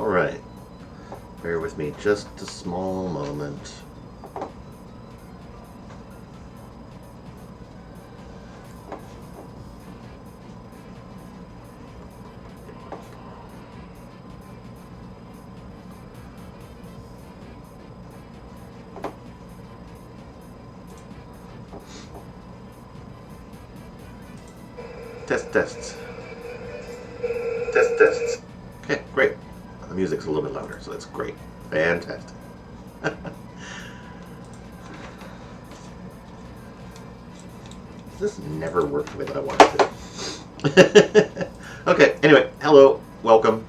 Alright. Bear with me just a small moment. Tests. Tests. Okay, great. The music's a little bit louder, so that's great. Fantastic. This never worked the way that I wanted it. Okay, anyway, hello, welcome.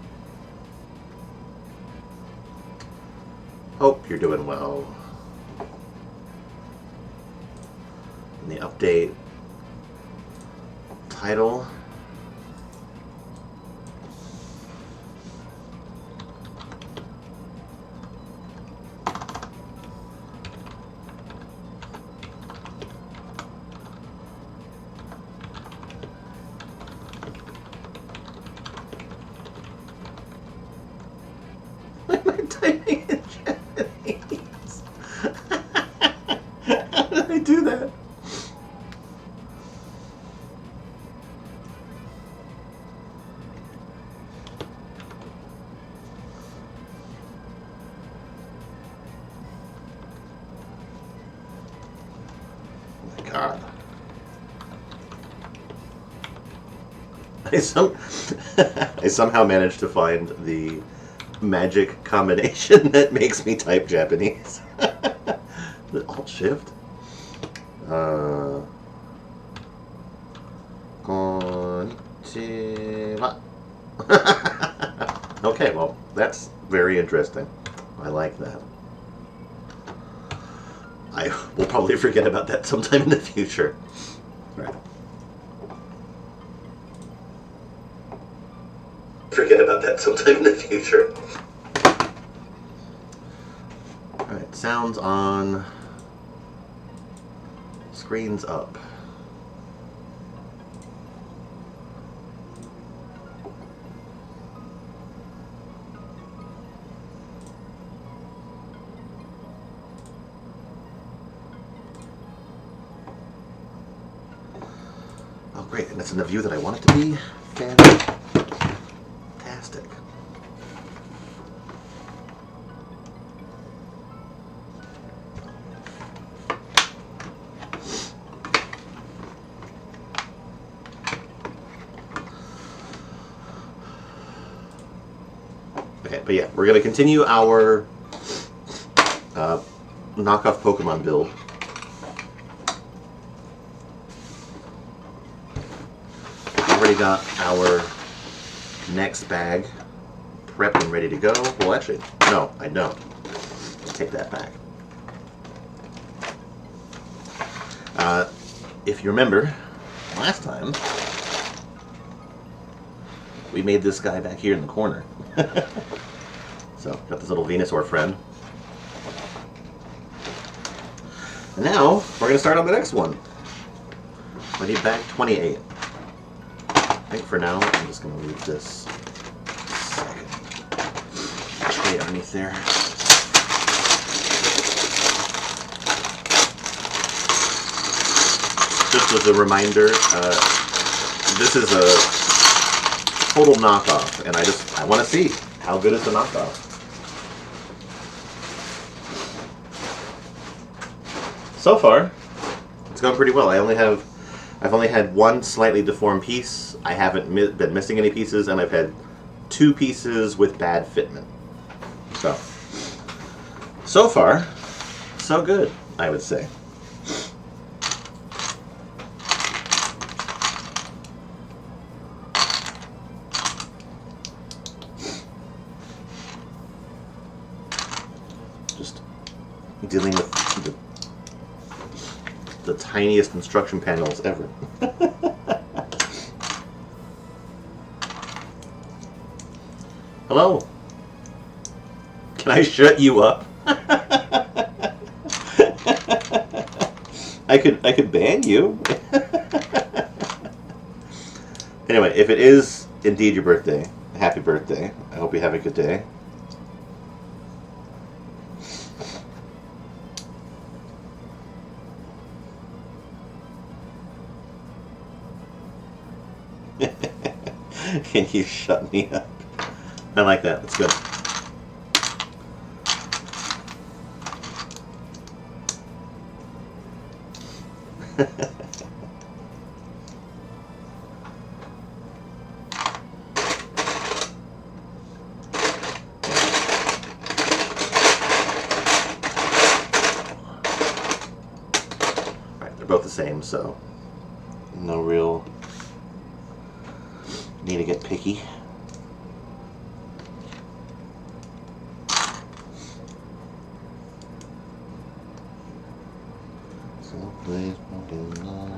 Hope you're doing well. And the update title. Why am I typing in Japanese? How did I do that? God. I somehow managed to find the magic combination that makes me type Japanese. Alt-Shift. Konnichiwa. Okay, well, that's very interesting. I like that. I will probably forget about that sometime in the future. Right. Forget about that sometime in the future. Alright, sounds on. Screens up. Oh, great, and it's in the view that I want it to be. Fantastic. Okay, but yeah, we're going to continue our knockoff Pokemon build. Already got our next bag prepped and ready to go. Well, actually, no, I don't. Take that back. If you remember, last time, we made this guy back here in the corner. So, got this little Venusaur friend. And now, we're going to start on the next one. I need bag 28. I think for now, I'm just going to leave this second tray underneath there. Just as a reminder, this is a total knockoff, and I want to see how good is the knockoff. So far, it's going pretty well. I've only had one slightly deformed piece. I haven't been missing any pieces, and I've had 2 pieces with bad fitment. So far, so good, I would say. Just dealing with the tiniest instruction panels ever. Hello. Can I shut you up? I could ban you. Anyway, if it is indeed your birthday, happy birthday. I hope you have a good day. Can you shut me up? I like that. That's good. Alright, they're both the same, so no real need to get picky. Please Pokemon.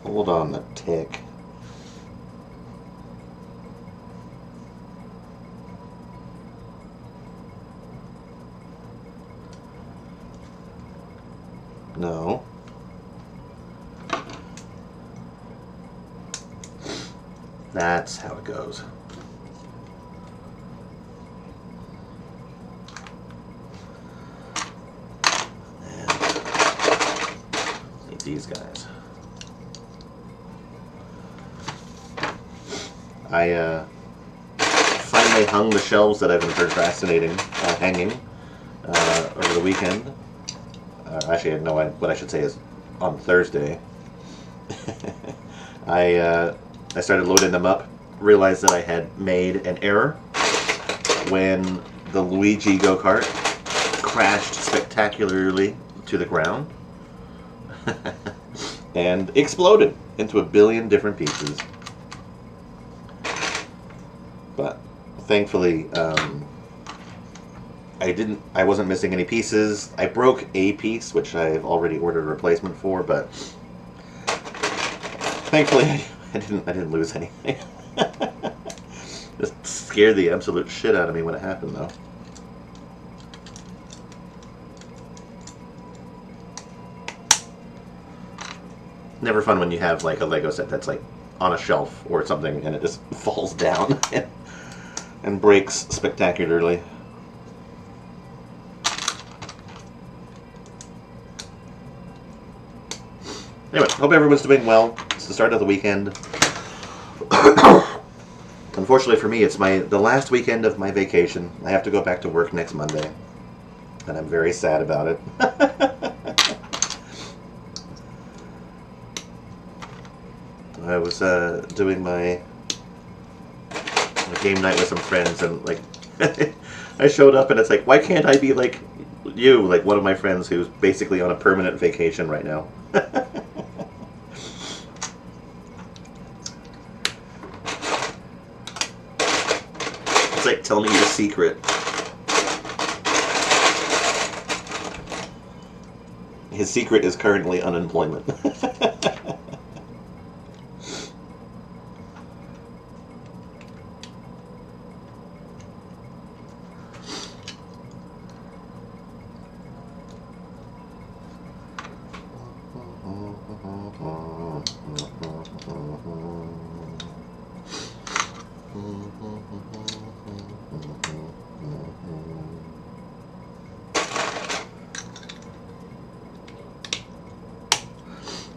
Hold on a tick. No. That's how it goes. And need these guys. I finally hung the shelves that I've been procrastinating hanging over the weekend. Actually, no, what I should say is on Thursday. I started loading them up, realized that I had made an error when the Luigi go-kart crashed spectacularly to the ground and exploded into a billion different pieces. But thankfully, I wasn't missing any pieces. I broke a piece, which I've already ordered a replacement for, but thankfully I didn't lose anything. Just scared the absolute shit out of me when it happened, though. Never fun when you have like a Lego set that's like on a shelf or something and it just falls down and breaks spectacularly. Anyway, hope everyone's doing well. It's the start of the weekend. Unfortunately for me, it's the last weekend of my vacation. I have to go back to work next Monday, and I'm very sad about it. I was doing my game night with some friends, and like I showed up, and it's like, why can't I be like you, like one of my friends who's basically on a permanent vacation right now? It's like, tell me your secret. His secret is currently unemployment.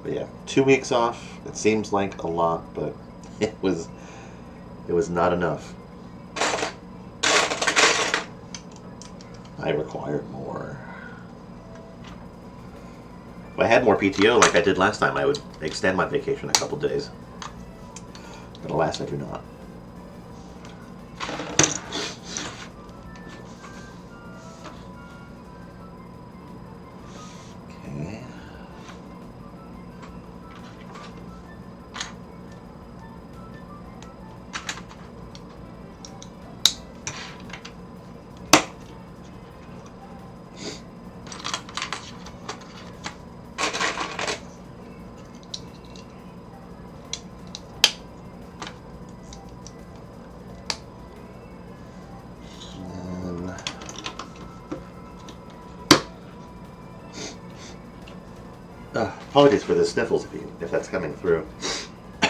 But yeah, 2 weeks off. It seems like a lot, but it was not enough. I required more. If I had more PTO like I did last time, I would extend my vacation a couple days. But alas, I do not. Okay. Apologies for the sniffles if that's coming through. I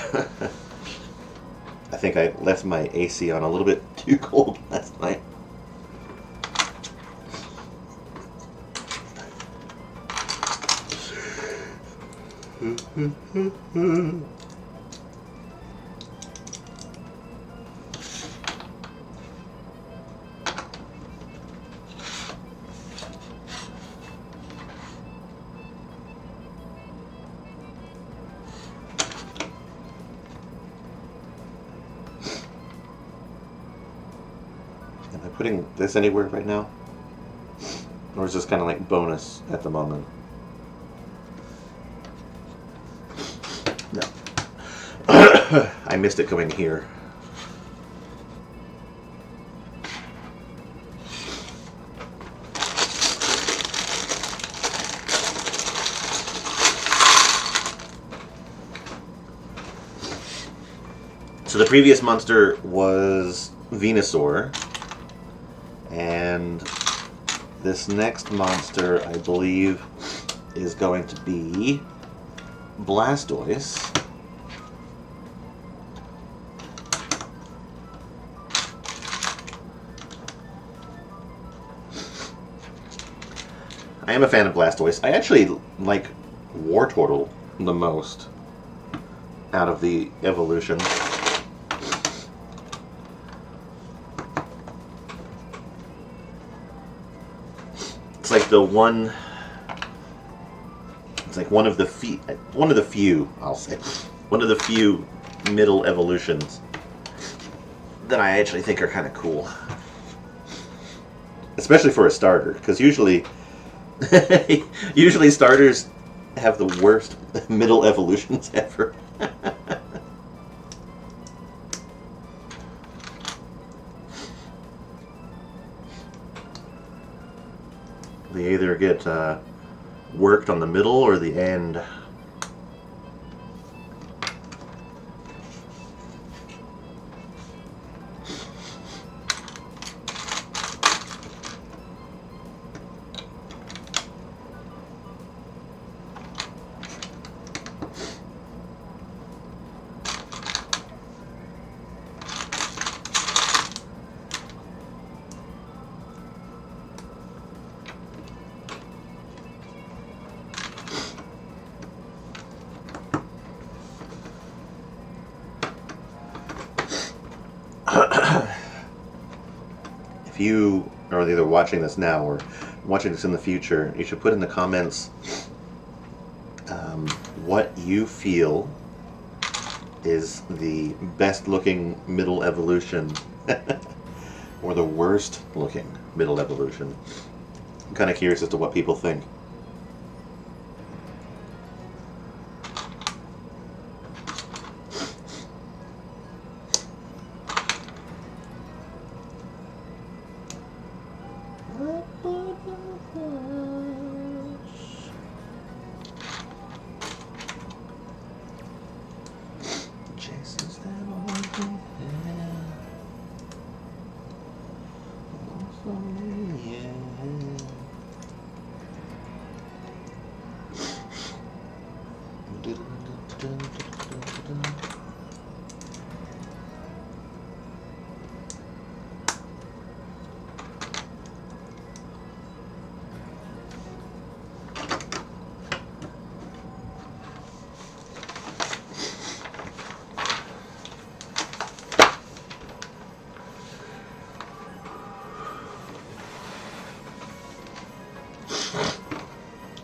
think I left my AC on a little bit too cold last night. Am I putting this anywhere right now? Or is this kind of like bonus at the moment? No. I missed it going here. So the previous monster was Venusaur, and this next monster, I believe, is going to be Blastoise. I am a fan of Blastoise. I actually like Wartortle the most out of the evolution. It's like the one. It's like one of the few. I'll say, one of the few middle evolutions that I actually think are kind of cool, especially for a starter, because usually starters have the worst middle evolutions ever. They either get worked on the middle or the end. If you are either watching this now or watching this in the future, you should put in the comments what you feel is the best looking middle evolution or the worst looking middle evolution. I'm kind of curious as to what people think.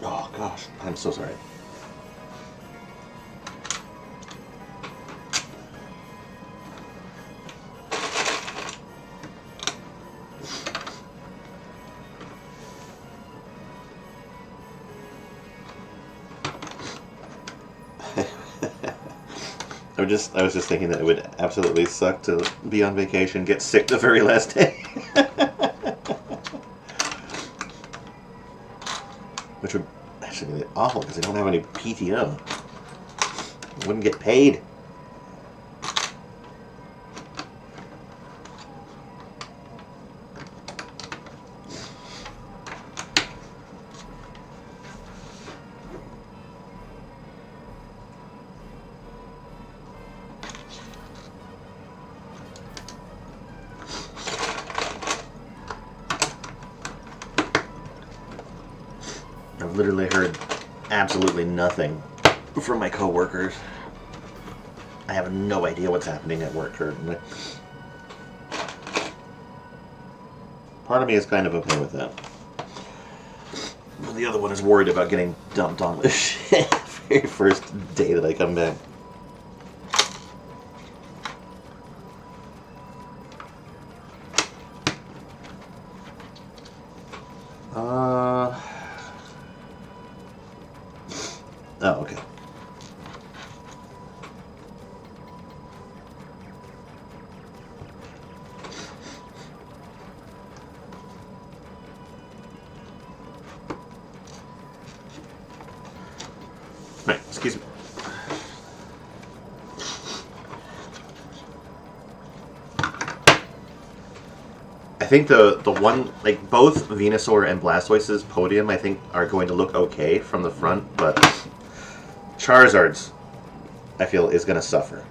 Oh gosh, I'm so sorry. I was just thinking that it would absolutely suck to be on vacation, get sick the very last day. Which would actually be awful because I don't have any PTO. I wouldn't get paid. literally heard absolutely nothing from my coworkers. I have no idea what's happening at work currently. Part of me is kind of okay with that. But the other one is worried about getting dumped on this shit very first day that I come back. Oh, okay. Right, excuse me. I think the one, like both Venusaur and Blastoise's podium, I think are going to look okay from the front, but Charizard's, I feel, is going to suffer.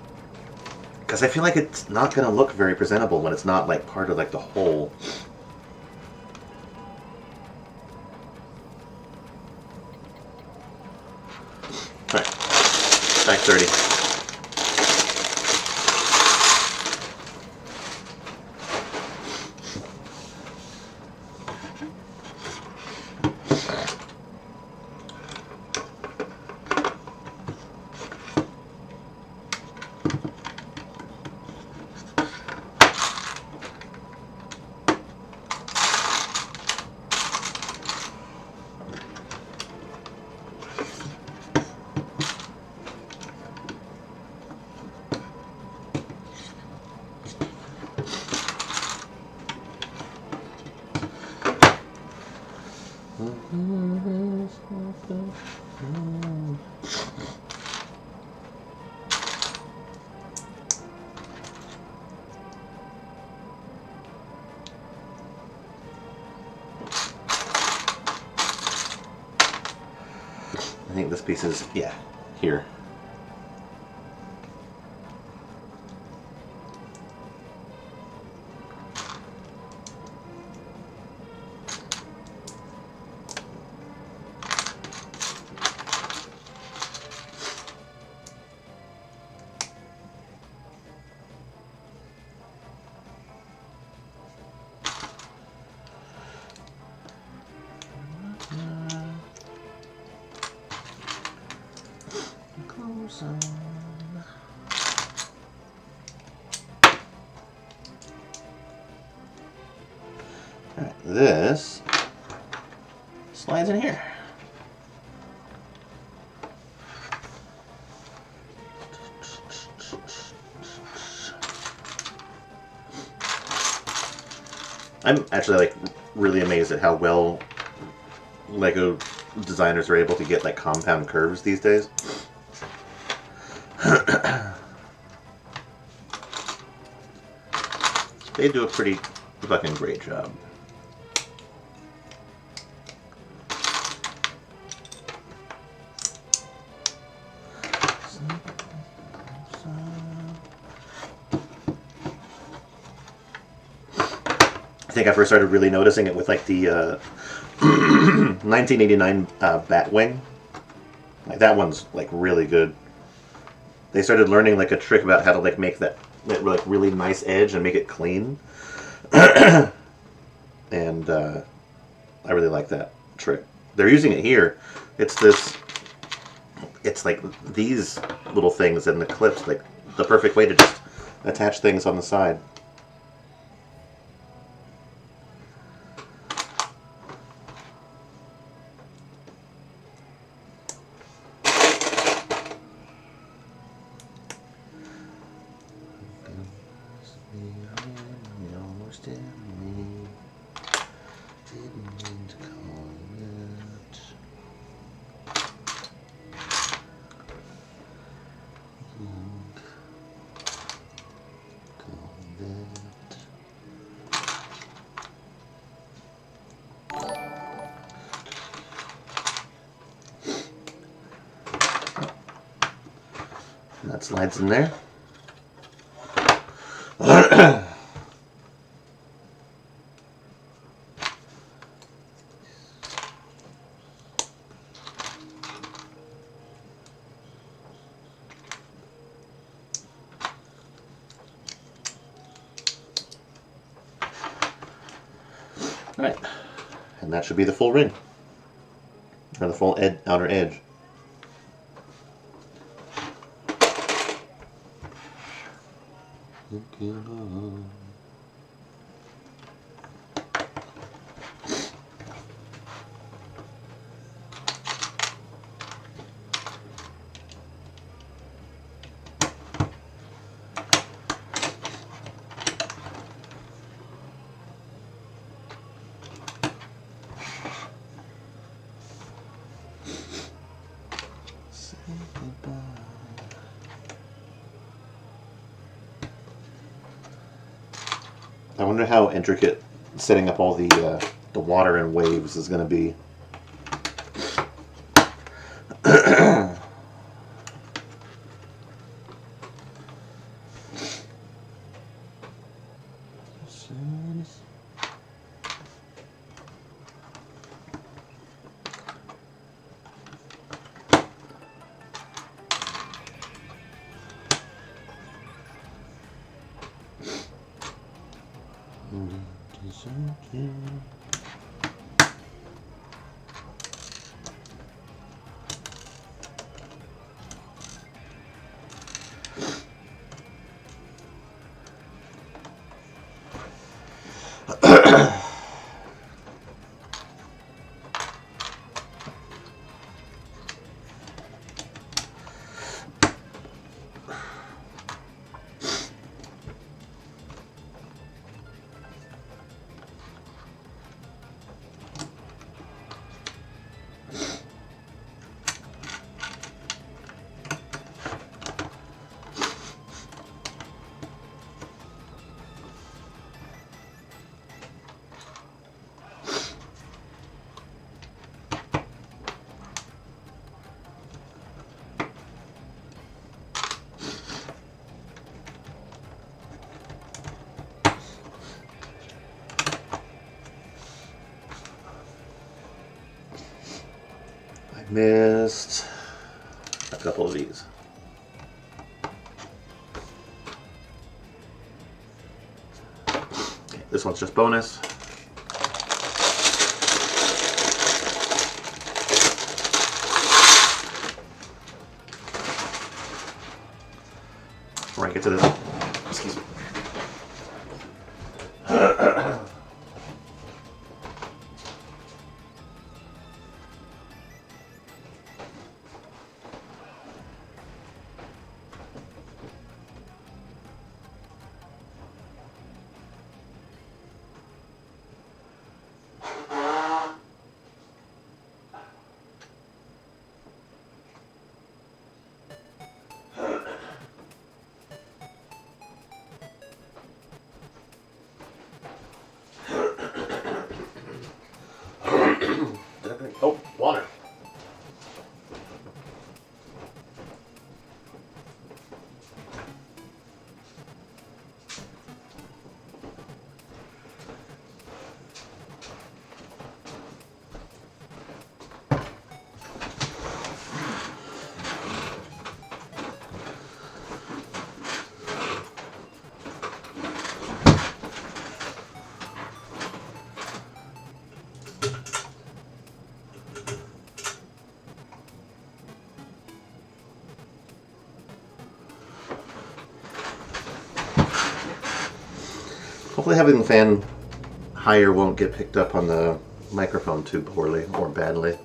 Because I feel like it's not going to look very presentable when it's not like part of like the whole. Alright, back 30. I think this piece is, yeah, here. Alright, this slides in here. I'm actually like really amazed at how well Lego designers are able to get like compound curves these days. They do a pretty fucking great job. I think I first started really noticing it with like the 1989 Batwing. Like that one's like really good. They started learning like a trick about how to like make that like really nice edge and make it clean. And I really like that trick. They're using it here. It's like these little things and the clips, like the perfect way to just attach things on the side. That slides in there. Alright. And that should be the full ring. Or the full outer edge. I wonder how intricate setting up all the water and waves is going to be. Missed a couple of these. Okay, this one's just bonus. Before I get to this, excuse me. Oh, water. Hopefully having the fan higher won't get picked up on the microphone too poorly or badly.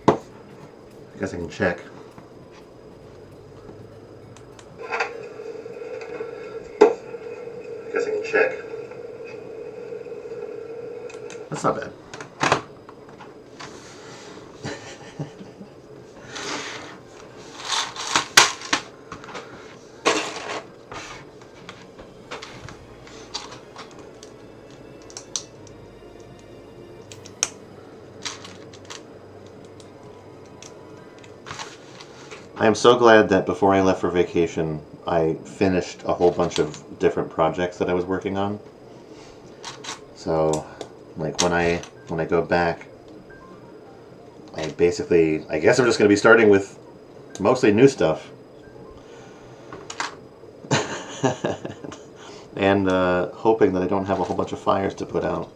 I guess I can check. That's not bad. I am so glad that before I left for vacation, I finished a whole bunch of different projects that I was working on. So, like when I go back, I guess I'm just going to be starting with mostly new stuff. And hoping that I don't have a whole bunch of fires to put out.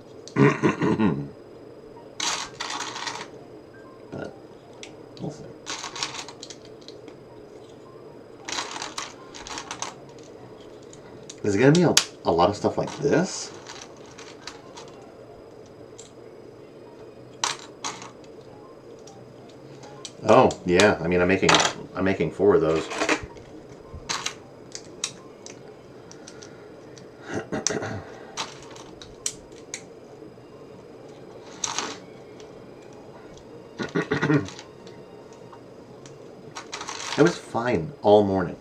But we'll see. Is it going to be a lot of stuff like this? Oh, yeah. I mean, I'm making 4 of those. I was fine all morning.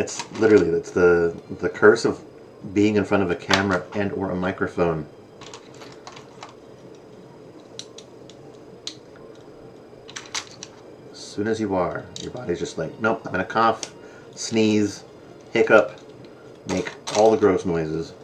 It's literally the curse of being in front of a camera and or a microphone. As soon as you are, your body's just like, nope, I'm gonna cough, sneeze, hiccup, make all the gross noises.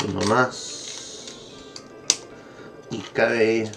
Uno más. Y cae.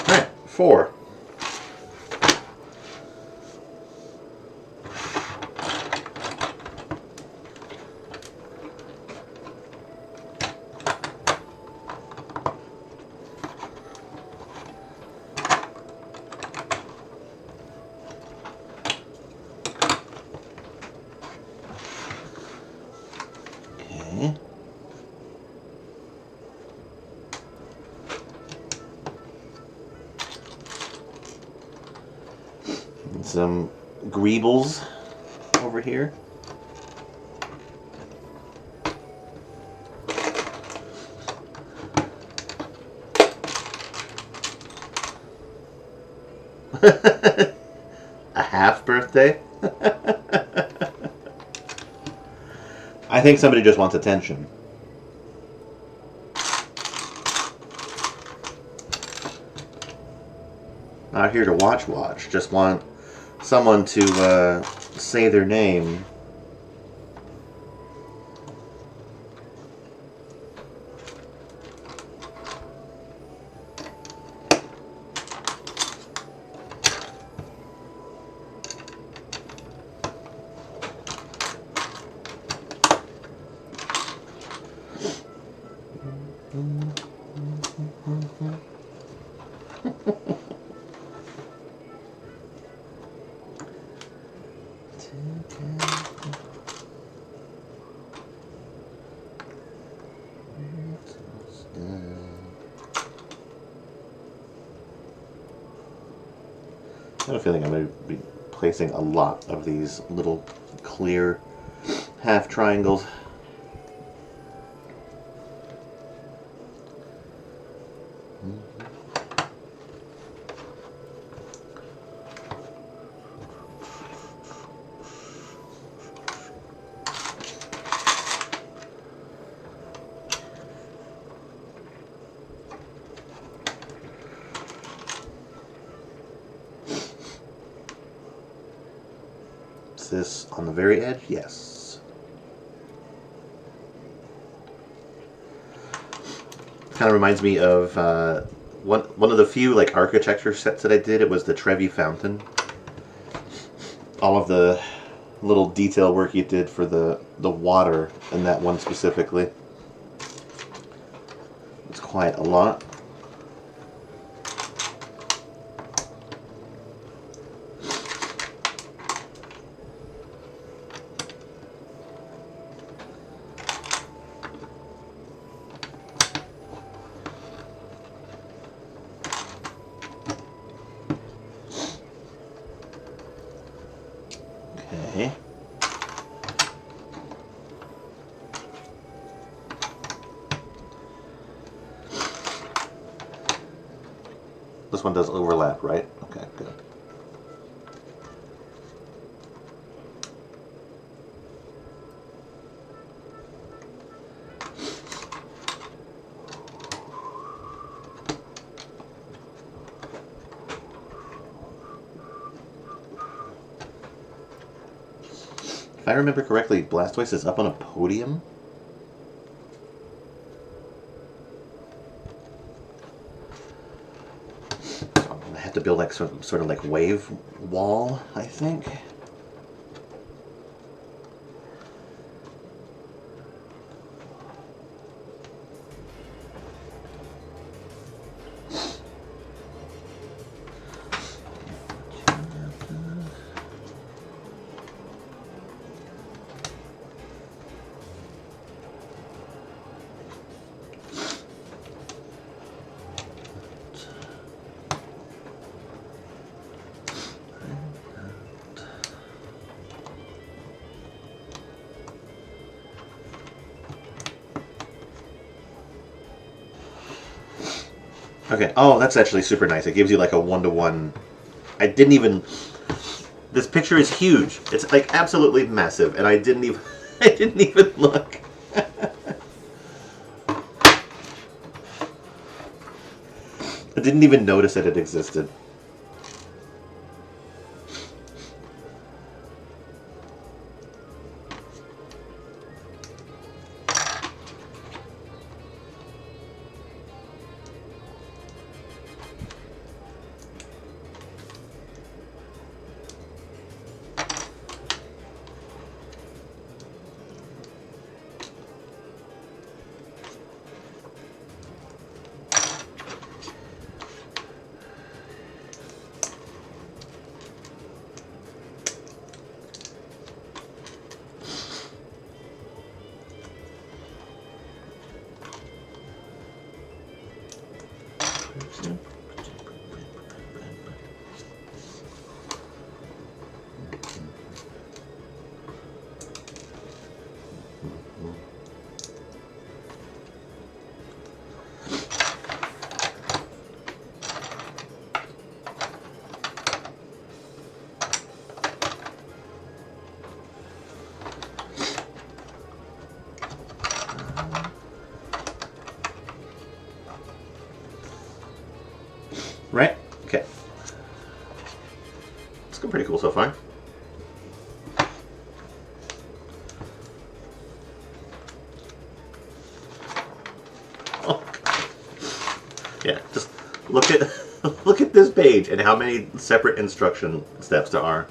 Alright, 4. Okay. And some greebles over here. A half birthday? I think somebody just wants attention. Not here to watch. Just want someone to say their name. I have a feeling I'm going to be placing a lot of these little clear half triangles. Is this on the very edge? Yes. Kind of reminds me of one of the few like architecture sets that I did. It was the Trevi Fountain. All of the little detail work you did for the water in that one specifically. It's quite a lot. Okay. This one does overlap, right? Okay, good. If I remember correctly, Blastoise is up on a podium. So I have to build like sort of like wave wall, I think. Okay. Oh, that's actually super nice. It gives you like a 1-to-1. I didn't even. This picture is huge. It's like absolutely massive, and I didn't even. I didn't even look. I didn't even notice that it existed. Right? Okay. It's going pretty cool so far. Oh. Yeah, just look at look at this page and how many separate instruction steps there are.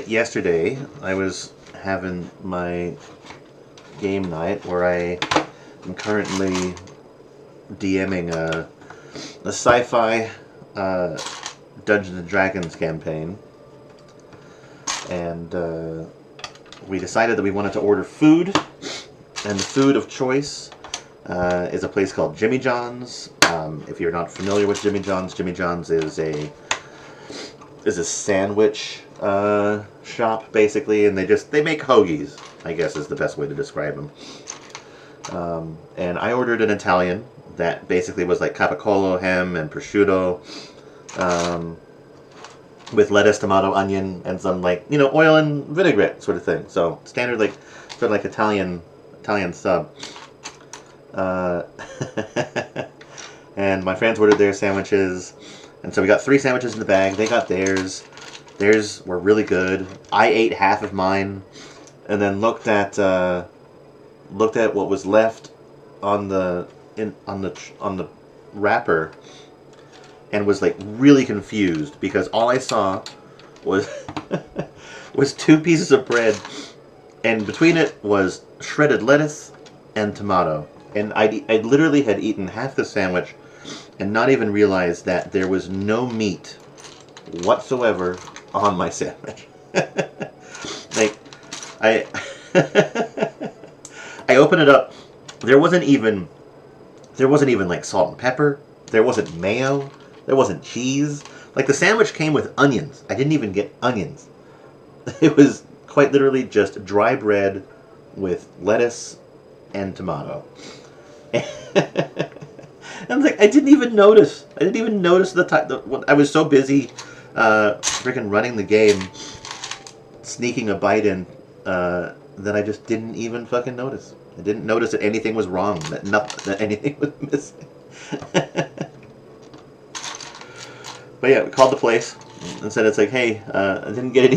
Yesterday, I was having my game night where I am currently DMing a sci-fi Dungeons and Dragons campaign, and we decided that we wanted to order food, and the food of choice is a place called Jimmy John's. If you're not familiar with Jimmy John's is a sandwich shop basically, and they make hoagies, I guess is the best way to describe them. And I ordered an Italian that basically was like capicola, ham, and prosciutto, with lettuce, tomato, onion, and some oil and vinaigrette sort of thing. So standard sort of like Italian sub. And my friends ordered their sandwiches, and so we got 3 sandwiches in the bag. They got theirs. Theirs were really good. I ate half of mine, and then looked at what was left on the on the wrapper, and was like really confused because all I saw was was two pieces of bread, and between it was shredded lettuce and tomato. And I literally had eaten half the sandwich and not even realized that there was no meat whatsoever on my sandwich. Like, I I opened it up. There wasn't even like salt and pepper. There wasn't mayo. There wasn't cheese. Like the sandwich came with onions. I didn't even get onions. It was quite literally just dry bread with lettuce and tomato. And I was like, I didn't even notice. I didn't even notice the time. I was so busy, freaking running the game, sneaking a bite in, that I just didn't even fucking notice. I didn't notice that anything was wrong. That anything was missing. But yeah, we called the place and said, it's like, hey, I didn't get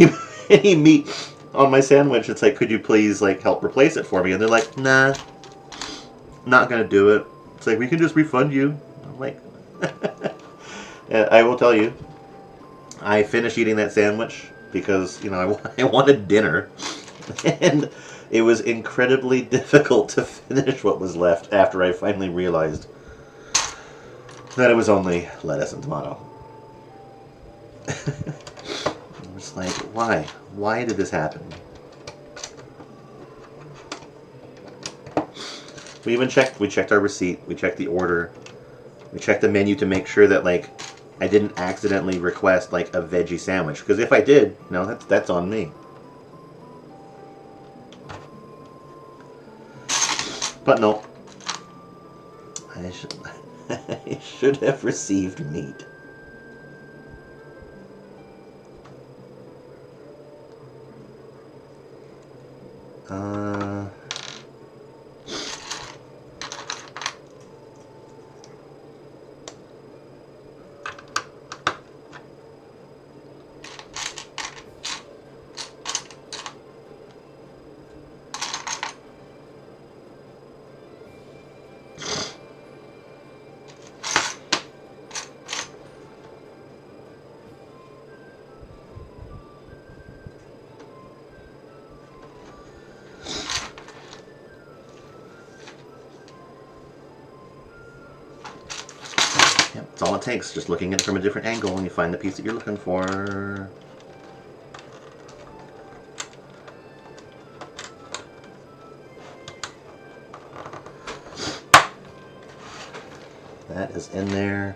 any meat on my sandwich. It's like, could you please like help replace it for me? And they're like, nah, not gonna do it. It's like, we can just refund you. I'm like, I will tell you, I finished eating that sandwich because, you know, I wanted dinner. And it was incredibly difficult to finish what was left after I finally realized that it was only lettuce and tomato. I'm just like, why? Why did this happen? We checked our receipt, we checked the order, we checked the menu to make sure that, like, I didn't accidentally request, like, a veggie sandwich. Because if I did, no, that's on me. But no. I should have received meat. Yep, that's all it takes. Just looking at it from a different angle and you find the piece that you're looking for. That is in there.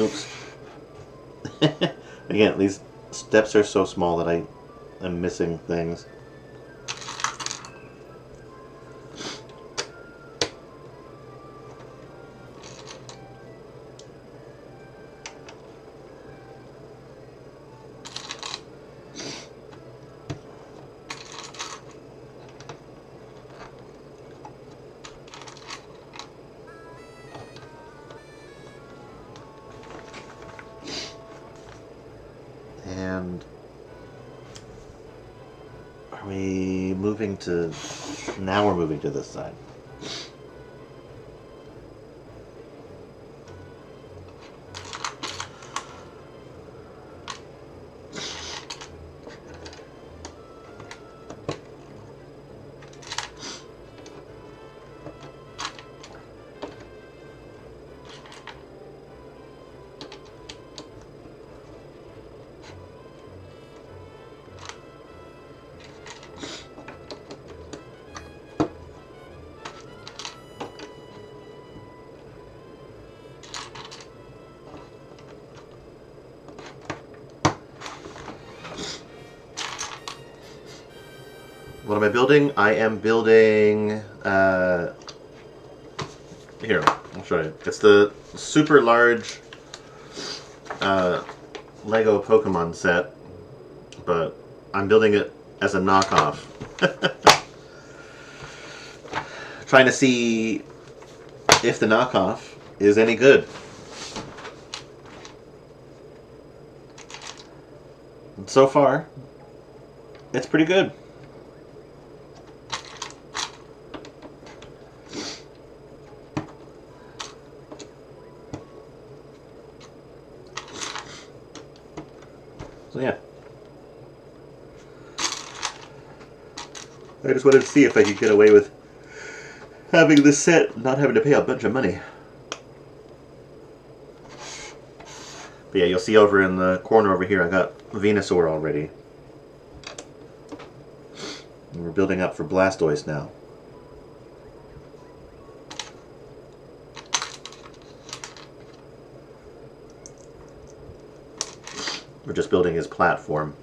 Oops. Again, these steps are so small that I'm missing things. And are we moving to... Now we're moving to this side. What am I building? I am building... here, I'll show you. It's the super large Lego Pokémon set, but I'm building it as a knockoff. Trying to see if the knockoff is any good. And so far, it's pretty good. So yeah, I just wanted to see if I could get away with having this set, not having to pay a bunch of money. But yeah, you'll see over in the corner over here, I got Venusaur already. And we're building up for Blastoise now. We're just building his platform.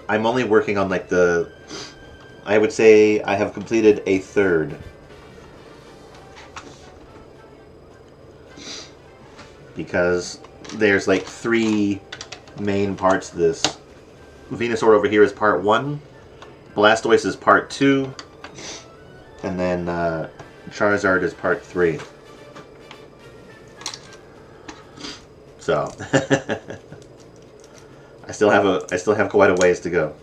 I'm only working on like I would say I have completed a third. Because there's like 3 main parts to this. Venusaur over here is part 1, Blastoise is part 2, and then Charizard is part 3. So I still have quite a ways to go.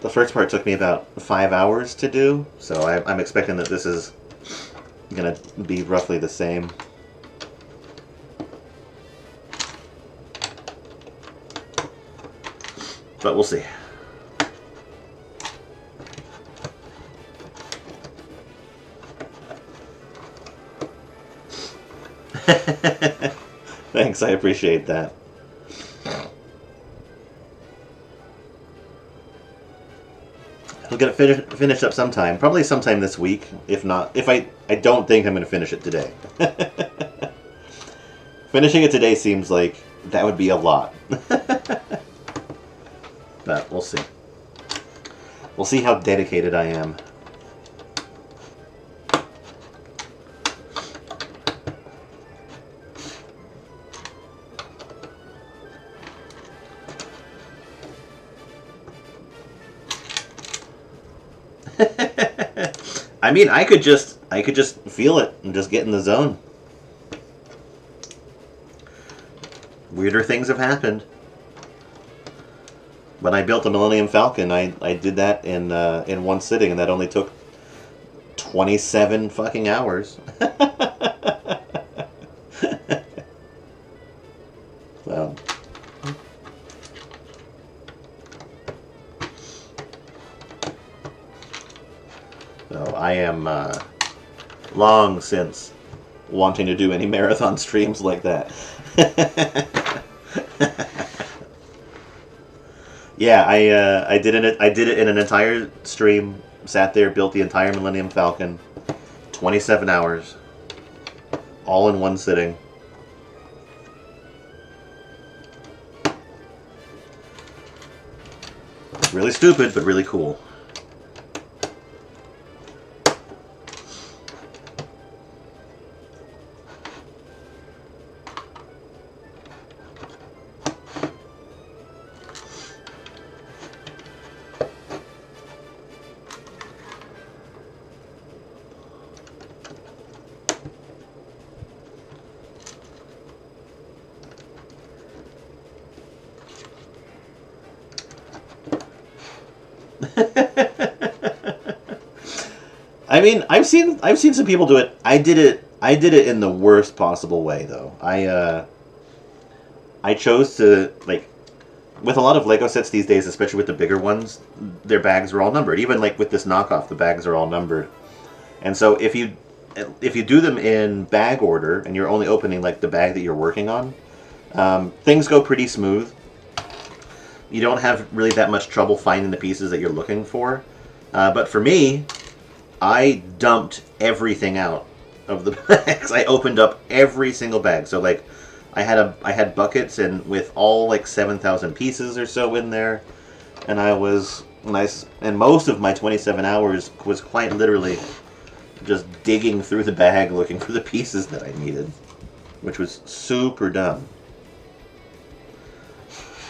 The first part took me about 5 hours to do, so I'm expecting that this is gonna be roughly the same. But we'll see. Thanks, I appreciate that. I'll get it finished up sometime. Probably sometime this week. If not, I don't think I'm going to finish it today. Finishing it today seems like that would be a lot. But we'll see. We'll see how dedicated I am. I mean, I could just feel it and just get in the zone. Weirder things have happened. When I built the Millennium Falcon, I did that in one sitting, and that only took 27 fucking hours. So. So I am long since wanting to do any marathon streams like that. Yeah, I did it in an entire stream. Sat there, built the entire Millennium Falcon, 27 hours, all in one sitting. Really stupid, but really cool. I mean, I've seen some people do it. I did it in the worst possible way, though. I chose to, like, with a lot of Lego sets these days, especially with the bigger ones, their bags are all numbered. Even like with this knockoff, the bags are all numbered. And so if you do them in bag order and you're only opening like the bag that you're working on, things go pretty smooth. You don't have really that much trouble finding the pieces that you're looking for. But for me, I dumped everything out of the bags. I opened up every single bag. So like, I had buckets and with all like 7,000 pieces or so in there, and and most of my 27 hours was quite literally just digging through the bag looking for the pieces that I needed, which was super dumb.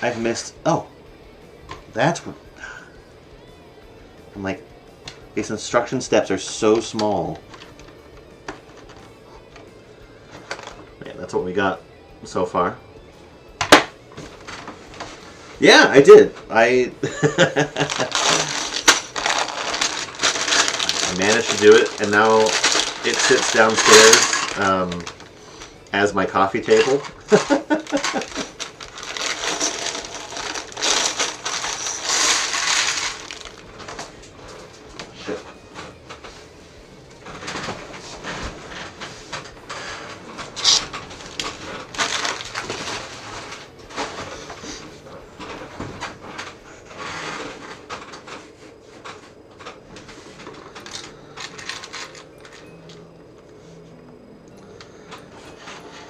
I've missed. Oh, that's what. I'm like, these instruction steps are so small. Yeah, that's what we got so far. Yeah, I did. I managed to do it, and now it sits downstairs as my coffee table.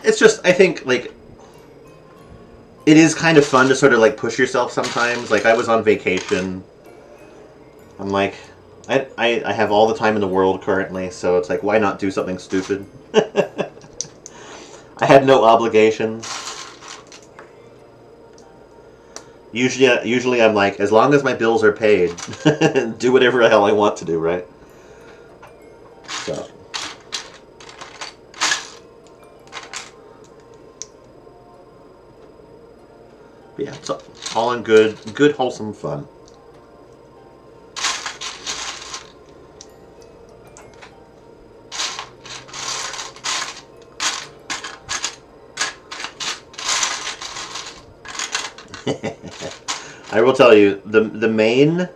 It's just, I think, like, it is kind of fun to sort of, like, push yourself sometimes. Like, I was on vacation. I'm like, I have all the time in the world currently, so it's like, why not do something stupid? I had no obligations. Usually I'm like, as long as my bills are paid, do whatever the hell I want to do, right? So. But yeah, it's all in good, wholesome fun. I will tell you, the main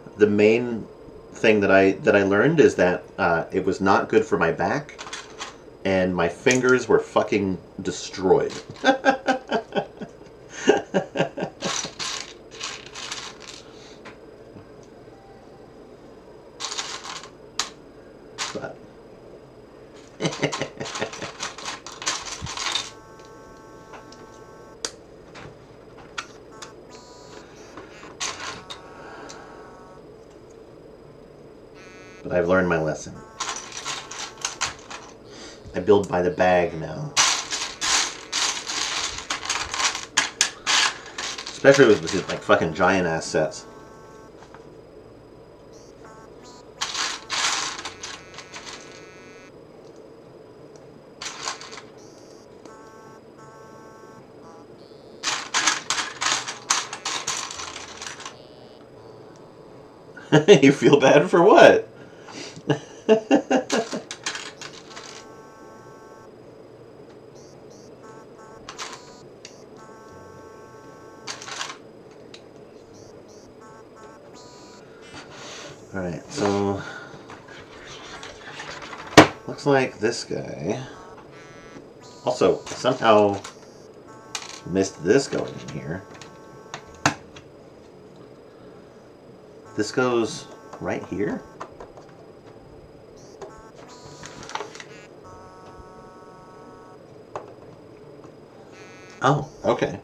thing that I learned is that it was not good for my back, and my fingers were fucking destroyed. But But I've learned my lesson. I build by the bag now. Especially with these, like, fucking giant-ass sets. You feel bad for what? Alright, so looks like this guy also somehow missed this going in here. This goes right here? Oh, okay.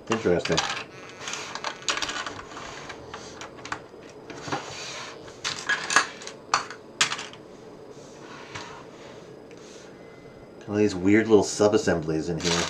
Interesting. All these weird little sub-assemblies in here.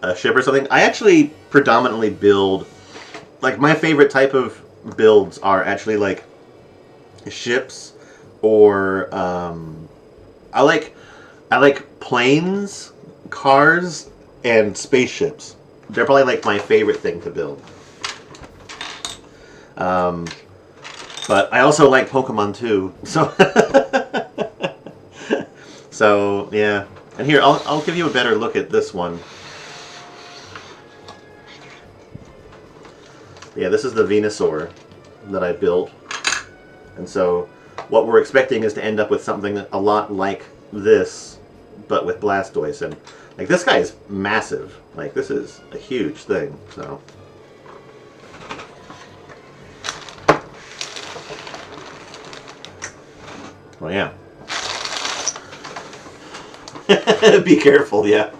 A ship or something. I actually predominantly build, like, my favorite type of builds are actually like ships, or I like planes, cars, and spaceships. They're probably like my favorite thing to build. But I also like Pokemon too, so so yeah. And here, I'll give you a better look at this one. Yeah, this is the Venusaur that I built. And so what we're expecting is to end up with something a lot like this, but with Blastoise. And like, this guy is massive. Like, this is a huge thing, so. Well, yeah. Be careful, yeah.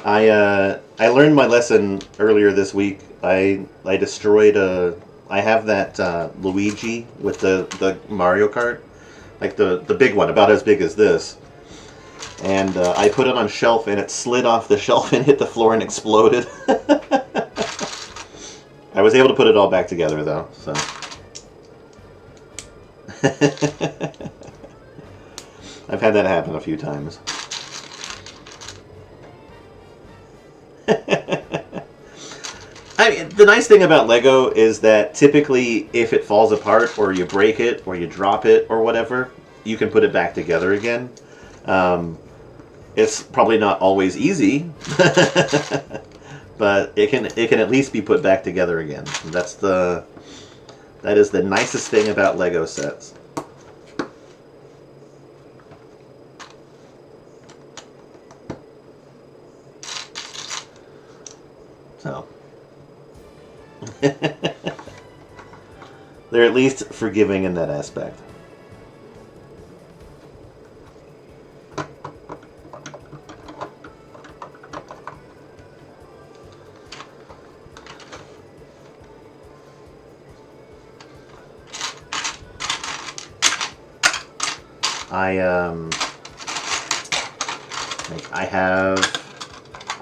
I learned my lesson earlier this week. I destroyed I have that Luigi with the Mario Kart, like the big one, about as big as this. And I put it on a shelf, and it slid off the shelf and hit the floor and exploded. I was able to put it all back together, though, so. I've had that happen a few times. I mean, the nice thing about Lego is that typically if it falls apart or you break it or you drop it or whatever, you can put it back together again. It's probably not always easy, but it can at least be put back together again. That is the nicest thing about Lego sets. So they're at least forgiving in that aspect.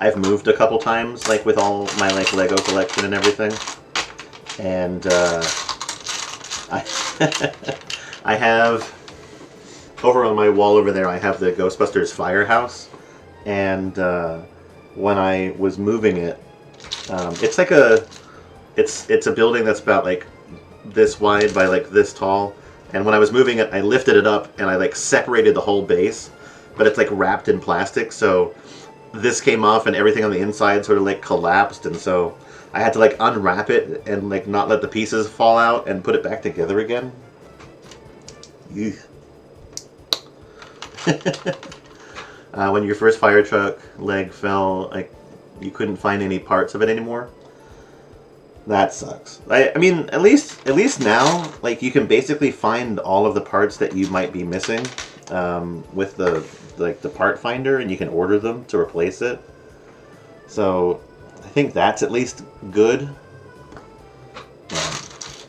I've moved a couple times, like with all my like Lego collection and everything, and I have over on my wall over there. I have the Ghostbusters firehouse, and when I was moving it, it's like it's a building that's about like this wide by like this tall. And when I was moving it, I lifted it up and I like separated the whole base, but it's like wrapped in plastic, so this came off and everything on the inside sort of like collapsed, and so I had to like unwrap it and like not let the pieces fall out and put it back together again. Eugh. When your first fire truck leg fell, like you couldn't find any parts of it anymore. That sucks. I mean, at least now, like you can basically find all of the parts that you might be missing with the part finder, and you can order them to replace it. So I think that's at least good.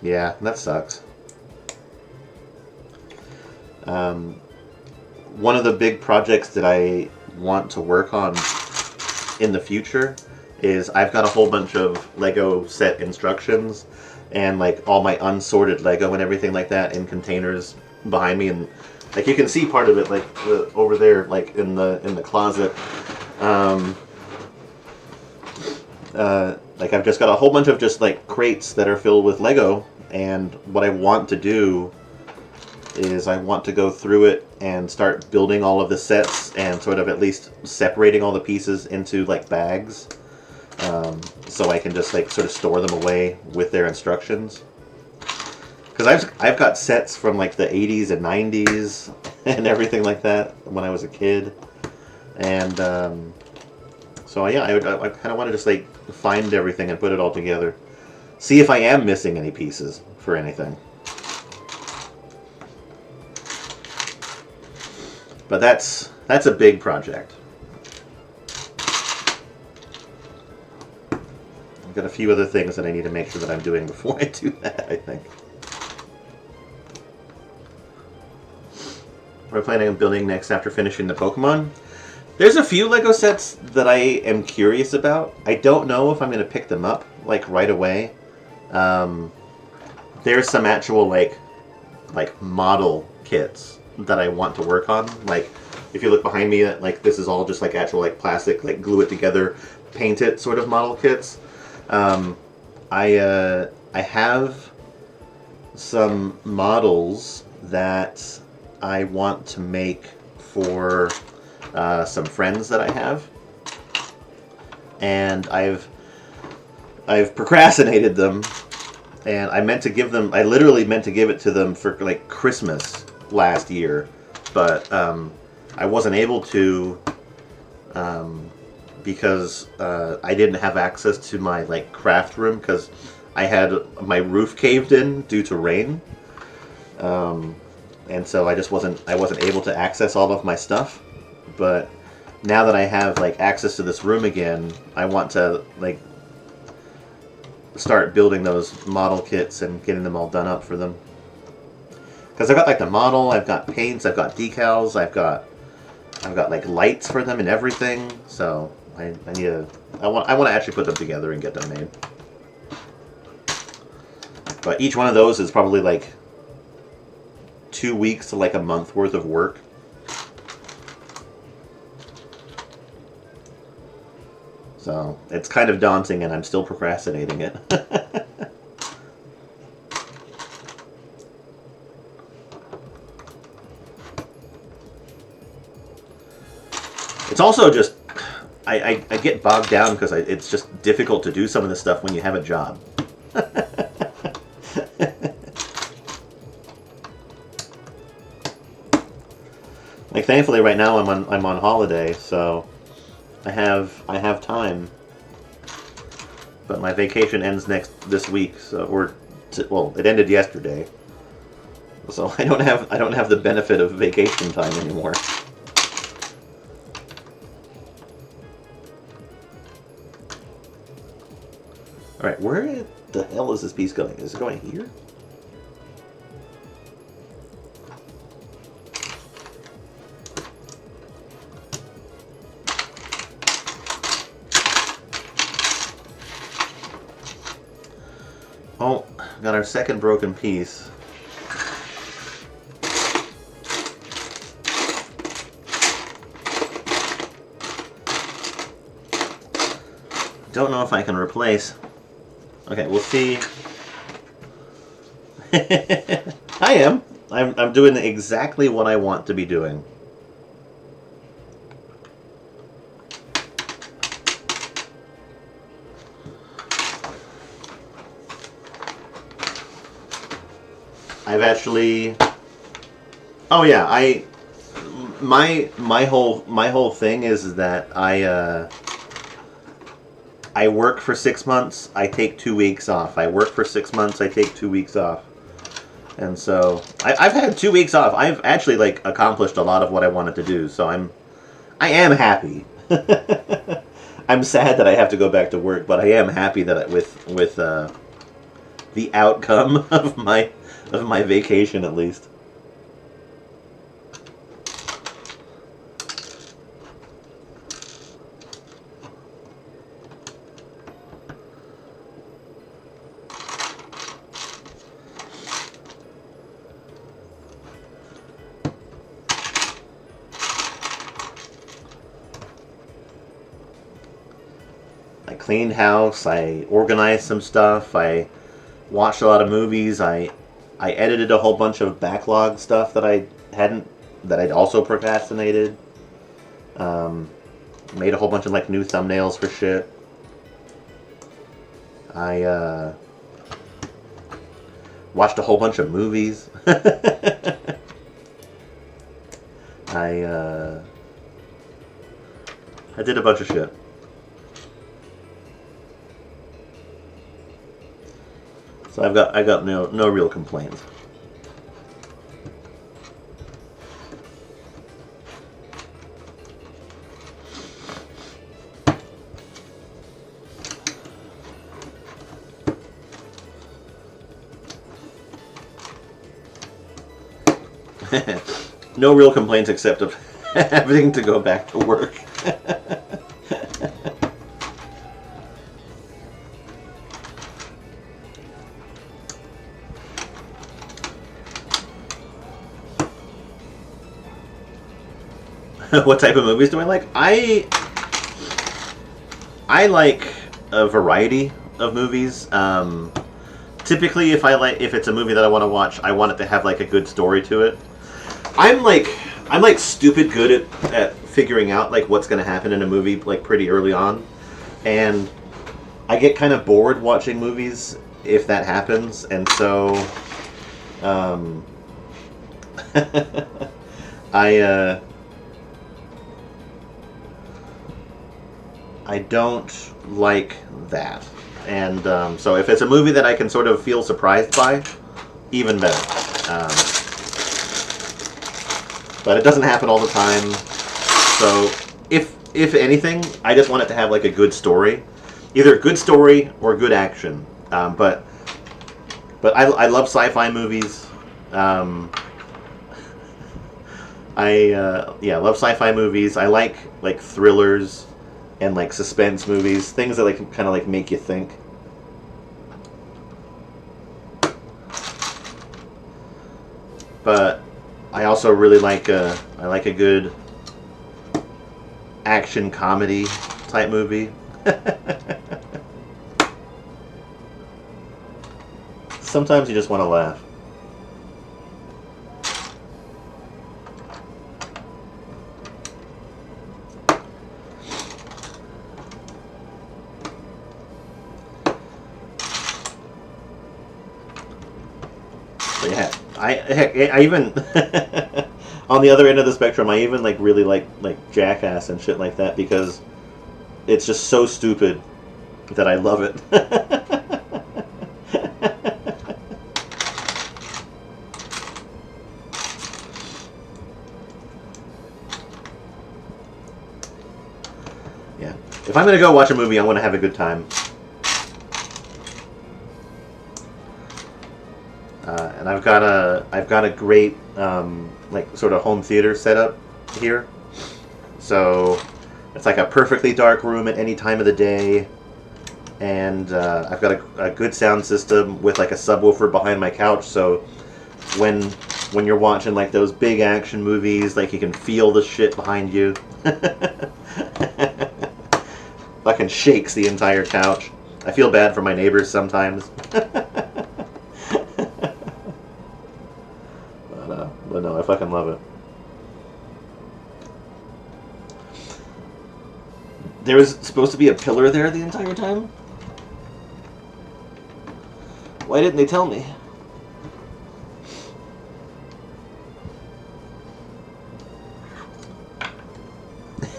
Yeah, that sucks. One of the big projects that I want to work on in the future is I've got a whole bunch of Lego set instructions and like all my unsorted Lego and everything like that in containers behind me, and like you can see part of it like over there, like in the closet. Like I've just got a whole bunch of just like crates that are filled with Lego, and what I want to do is I want to go through it and start building all of the sets and sort of at least separating all the pieces into like bags, so I can just like sort of store them away with their instructions. Because I've got sets from like the 80s and 90s and everything like that when I was a kid, and so yeah, I kind of want to just like find everything and put it all together, see if I am missing any pieces for anything. But that's a big project. I've got a few other things that I need to make sure that I'm doing before I do that, I think. We're planning on building next after finishing the Pokémon. There's a few Lego sets that I am curious about. I don't know if I'm going to pick them up like right away. There's some actual like model kits that I want to work on. Like if you look behind me, like this is all just like actual like plastic, like glue it together, paint it sort of model kits. I have some models that I want to make for some friends that I have, and I've procrastinated them, and I literally meant to give it to them for like Christmas last year, but I wasn't able to because I didn't have access to my like craft room because I had my roof caved in due to rain, and so I wasn't able to access all of my stuff. But now that I have like access to this room again, I want to like start building those model kits and getting them all done up for them. Because I've got like the model, I've got paints, I've got decals, I've got like lights for them and everything. So I want to actually put them together and get them made. But each one of those is probably like 2 weeks to like a month worth of work. So it's kind of daunting, and I'm still procrastinating it. It's also just, I get bogged down because it's just difficult to do some of this stuff when you have a job. Like thankfully right now I'm on holiday, so I have time, but my vacation ends this week, so well, it ended yesterday, so I don't have the benefit of vacation time anymore. All right, where the hell is this piece going? Is it going here? Oh, got our second broken piece. Don't know if I can replace. Okay, we'll see. I am. I'm doing exactly what I want to be doing. I've actually. Oh yeah, my whole thing is that I work for 6 months. I take 2 weeks off. I work for 6 months. I take 2 weeks off. And so I've had 2 weeks off. I've actually like accomplished a lot of what I wanted to do. So I am happy. I'm sad that I have to go back to work, but I am happy that with the outcome of my vacation at least. I cleaned house, I organized some stuff, I watched a lot of movies, I edited a whole bunch of backlog stuff that I'd also procrastinated. Made a whole bunch of like new thumbnails for shit. I watched a whole bunch of movies. I did a bunch of shit. So I got no real complaints. No real complaints except of having to go back to work. What type of movies do I like? I like a variety of movies. Typically, if it's a movie that I want to watch, I want it to have like a good story to it. I'm like stupid good at figuring out like what's going to happen in a movie like pretty early on, and I get kind of bored watching movies if that happens, and so I don't like that. And so if it's a movie that I can sort of feel surprised by, even better. But it doesn't happen all the time. So if anything, I just want it to have like a good story. Either a good story or good action. But I love sci-fi movies. I love sci-fi movies. I like thrillers and like suspense movies, things that like kind of like make you think. But I also really like a good action comedy type movie. Sometimes you just want to laugh. Yeah, I even on the other end of the spectrum, I even like really like Jackass and shit like that because it's just so stupid that I love it. Yeah, if I'm gonna go watch a movie, I want to have a good time. And I've got a great like sort of home theater setup here, so it's like a perfectly dark room at any time of the day, and I've got a good sound system with like a subwoofer behind my couch, so when you're watching like those big action movies, like you can feel the shit behind you. Fucking shakes the entire couch. I feel bad for my neighbors sometimes. But no, I fucking love it. There was supposed to be a pillar there the entire time? Why didn't they tell me?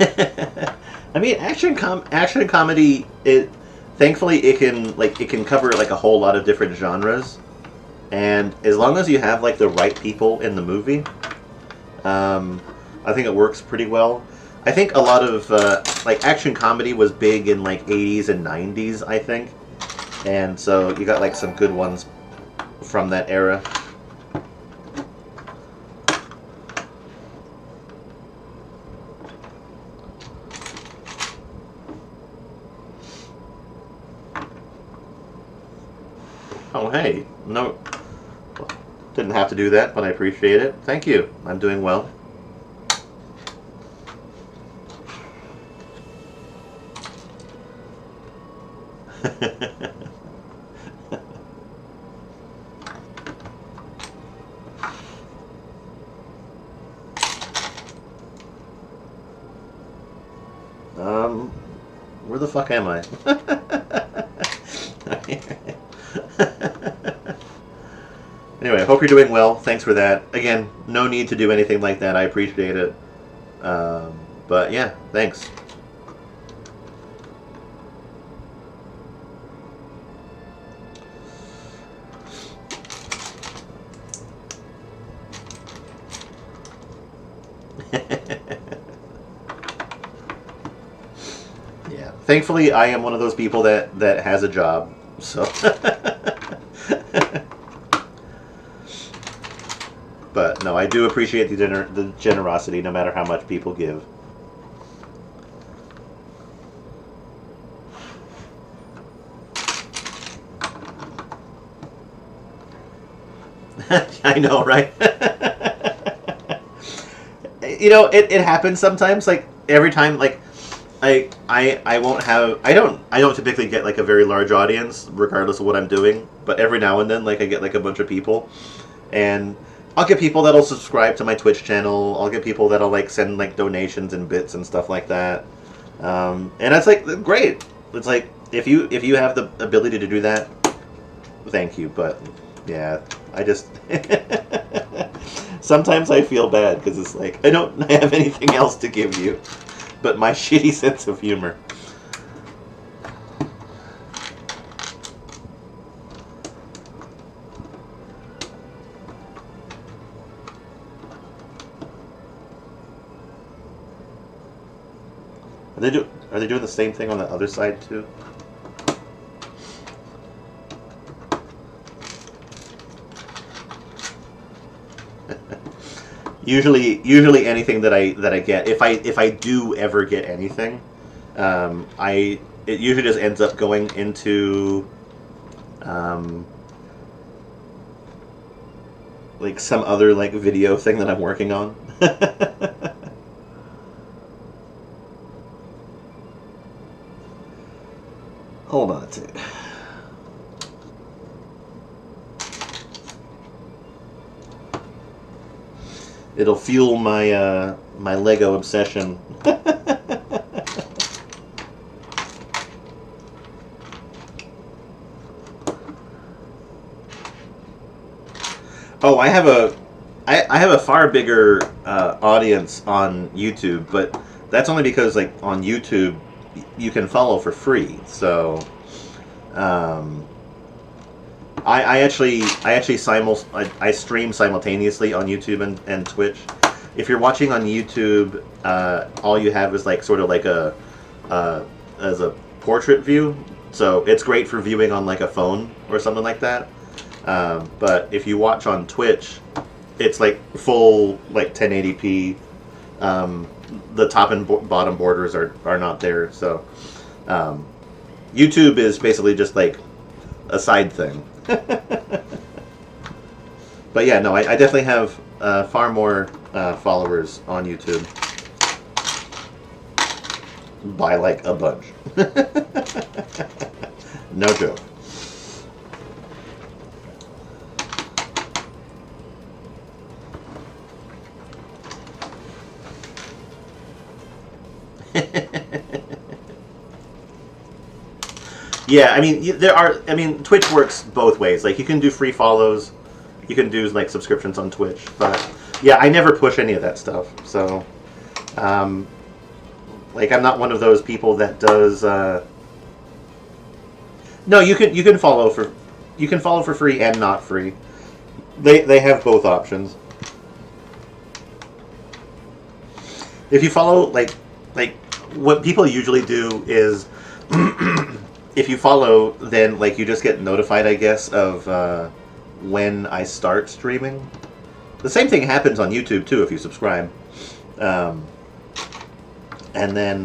I mean, action comedy. Thankfully it can cover like a whole lot of different genres, and as long as you have like the right people in the movie, I think it works pretty well. I think a lot of like action comedy was big in like 80s and 90s, I think, and so you got like some good ones from that era. Oh, hey. No, didn't have to do that, but I appreciate it. Thank you. I'm doing well. Where the fuck am I? Anyway, I hope you're doing well. Thanks for that. Again, no need to do anything like that. I appreciate it. But yeah, thanks. Yeah. Thankfully, I am one of those people that has a job. So. But no, I do appreciate the generosity, no matter how much people give. I know, right? You know, it happens sometimes. Like every time, like I won't have I don't typically get like a very large audience, regardless of what I'm doing. But every now and then, like I get like a bunch of people, and I'll get people that'll subscribe to my Twitch channel. I'll get people that'll like send like donations and bits and stuff like that. And it's like great. It's like if you have the ability to do that, thank you. But yeah, I just sometimes I feel bad because it's like I don't have anything else to give you but my shitty sense of humor. Are they doing the same thing on the other side too? Usually anything that I get, if I do ever get anything, it usually just ends up going into like some other like video thing that I'm working on. Hold on a second. It'll fuel my my Lego obsession. Oh, I have a far bigger audience on YouTube, but that's only because like on YouTube you can follow for free. So I actually I stream simultaneously on YouTube and Twitch. If you're watching on YouTube, all you have is like sort of like a as a portrait view, so it's great for viewing on like a phone or something like that. But if you watch on Twitch, it's like full like 1080p. The top and bottom borders are not there, so YouTube is basically just like a side thing. But yeah, no, I definitely have far more followers on YouTube by like a bunch. No joke. Yeah, I mean, Twitch works both ways. Like, you can do free follows, you can do like subscriptions on Twitch, but yeah, I never push any of that stuff. So, Like, I'm not one of those people that does. No, you can follow for free and not free. They have both options. If you follow like what people usually do is if you follow, then like you just get notified, I guess, of when I start streaming. The same thing happens on YouTube too if you subscribe. And then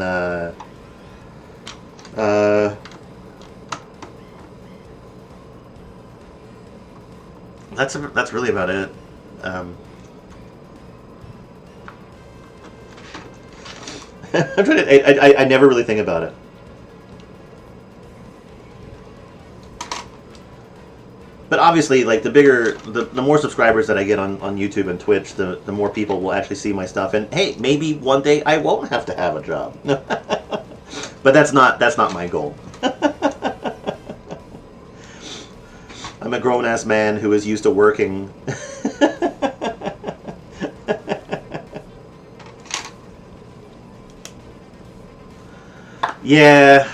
that's really about it. I'm trying to. I never really think about it. But obviously, like the more subscribers that I get on YouTube and Twitch, the more people will actually see my stuff. And hey, maybe one day I won't have to have a job. But that's not my goal. I'm a grown-ass man who is used to working. Yeah.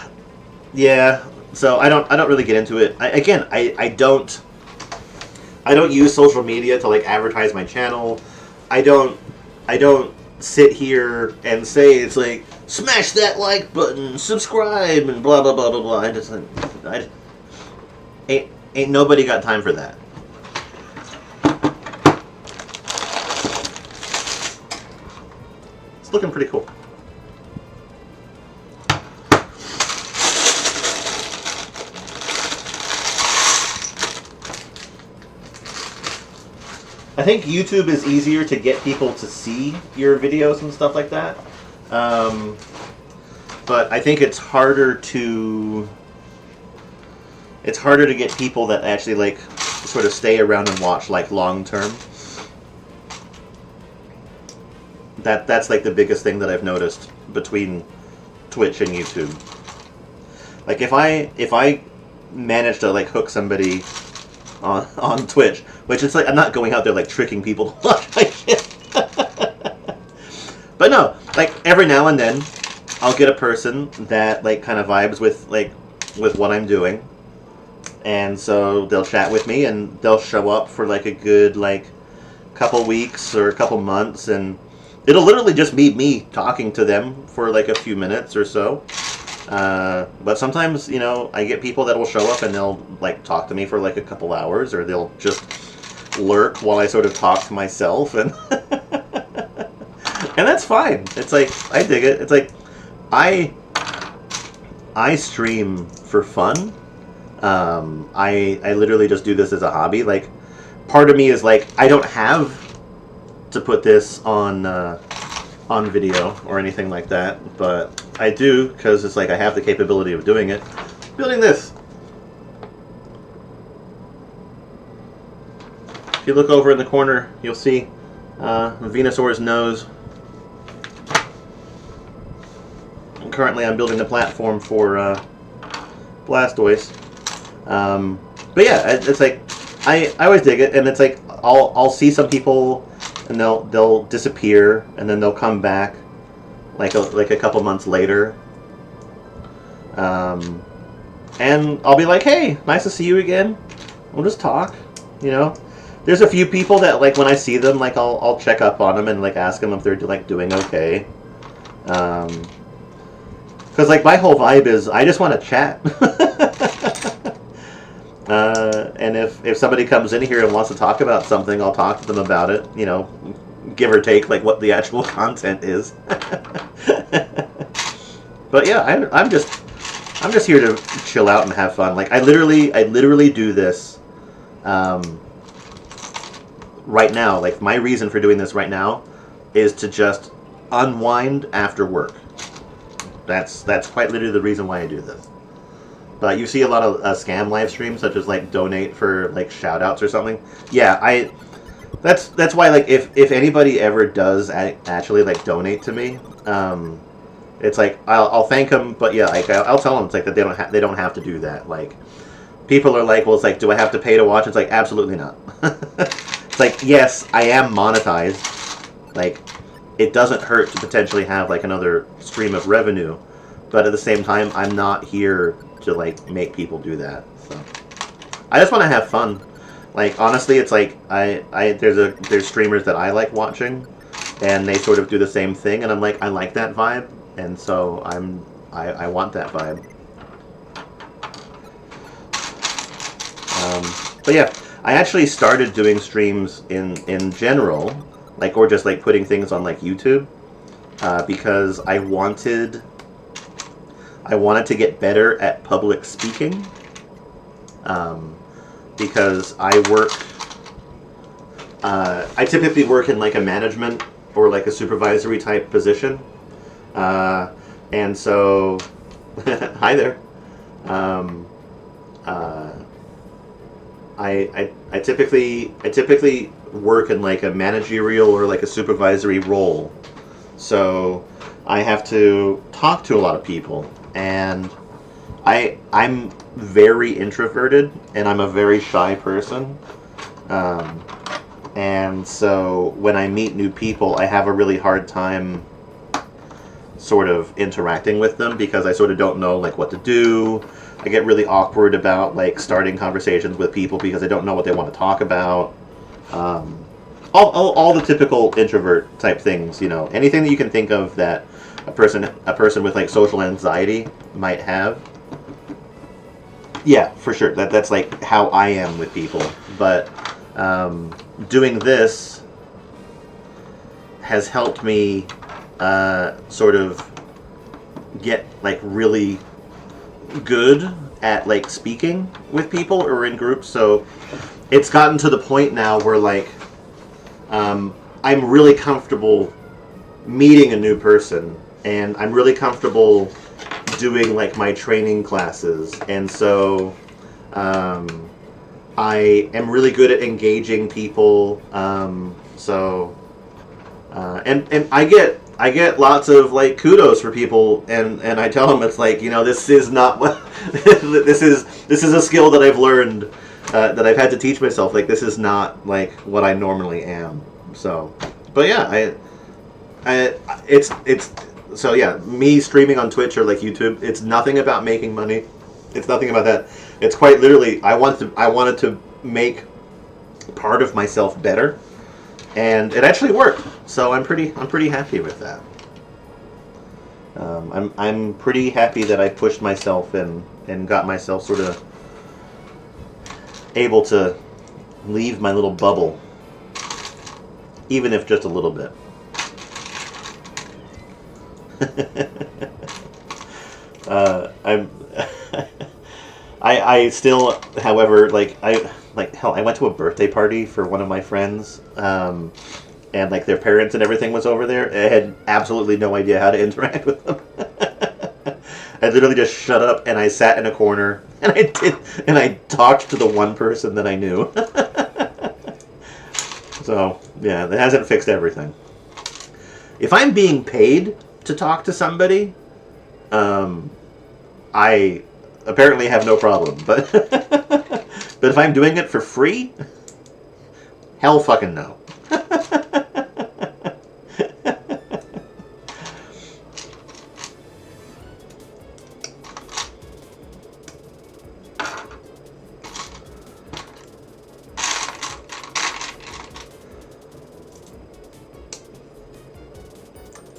So I don't really get into it. I don't use social media to like advertise my channel. I don't sit here and say it's like smash that like button, subscribe, and blah blah blah blah blah. I ain't nobody got time for that. It's looking pretty cool. I think YouTube is easier to get people to see your videos and stuff like that. But I think it's harder to get people that actually like sort of stay around and watch like long term. That's like the biggest thing that I've noticed between Twitch and YouTube. Like if I manage to like hook somebody on Twitch, which it's like I'm not going out there like tricking people to watch my shit. But no, like every now and then I'll get a person that like kind of vibes with what I'm doing, and so they'll chat with me and they'll show up for like a good like couple weeks or a couple months, and it'll literally just be me talking to them for like a few minutes or so. But sometimes, you know, I get people that will show up and they'll like talk to me for like a couple hours, or they'll just lurk while I sort of talk to myself, and and that's fine. It's like I dig it. It's like I stream for fun. I literally just do this as a hobby. Like part of me is like I don't have to put this on video or anything like that, but I do because it's like I have the capability of doing it. Building this. If you look over in the corner, you'll see Venusaur's nose. And currently, I'm building the platform for Blastoise. But yeah, it's like I always dig it, and it's like I'll see some people and they'll disappear, and then they'll come back like a couple months later, and I'll be like, hey, nice to see you again. We'll just talk, you know. There's a few people that like when I see them, like I'll check up on them and like ask them if they're like doing okay, because like my whole vibe is I just want to chat. And if somebody comes in here and wants to talk about something, I'll talk to them about it, you know, give or take like what the actual content is. But yeah, I'm just here to chill out and have fun. Like I literally do this right now. Like my reason for doing this right now is to just unwind after work. That's quite literally the reason why I do this. But you see a lot of scam live streams, such as like donate for like shout outs or something. Yeah, that's why like if anybody ever does actually like donate to me, it's like I'll thank them, but yeah, like I'll tell them it's like that they don't have to do that. Like people are like, well, it's like, do I have to pay to watch? It's like absolutely not. It's like, yes, I am monetized. Like it doesn't hurt to potentially have like another stream of revenue, but at the same time, I'm not here to like make people do that. So I just want to have fun. Like honestly, it's like there's streamers that I like watching, and they sort of do the same thing, and I'm like, I like that vibe, and so I want that vibe. But yeah, I actually started doing streams in general, like, or just like putting things on like YouTube, because I wanted to get better at public speaking, because I typically work in like a management or like a supervisory type position, and so hi there. I typically work in like a managerial or like a supervisory role, so I have to talk to a lot of people, and I'm very introverted, and I'm a very shy person, and so when I meet new people, I have a really hard time sort of interacting with them because I sort of don't know like what to do. I get really awkward about like starting conversations with people because I don't know what they want to talk about. All the typical introvert type things, you know, anything that you can think of that a person with like social anxiety might have. Yeah, for sure. That's like how I am with people. But doing this has helped me sort of get like really good at like speaking with people or in groups. So it's gotten to the point now where like I'm really comfortable meeting a new person, and I'm really comfortable doing like my training classes, and so I am really good at engaging people. And I get lots of like kudos for people, and I tell them it's like, you know, this is not what this is a skill that I've learned, that I've had to teach myself. Like this is not like what I normally am. So, but yeah, it's so yeah, me streaming on Twitch or like YouTube, it's nothing about making money. It's nothing about that. It's quite literally I wanted to make part of myself better, and it actually worked. So I'm pretty happy with that. I'm pretty happy that I pushed myself and got myself sort of able to leave my little bubble, even if just a little bit. I still, however, hell, I went to a birthday party for one of my friends, and like their parents and everything was over there. I had absolutely no idea how to interact with them. I literally just shut up and I sat in a corner and I talked to the one person that I knew. So yeah, that hasn't fixed everything. If I'm being paid to talk to somebody, I apparently have no problem. But but if I'm doing it for free, hell fucking no.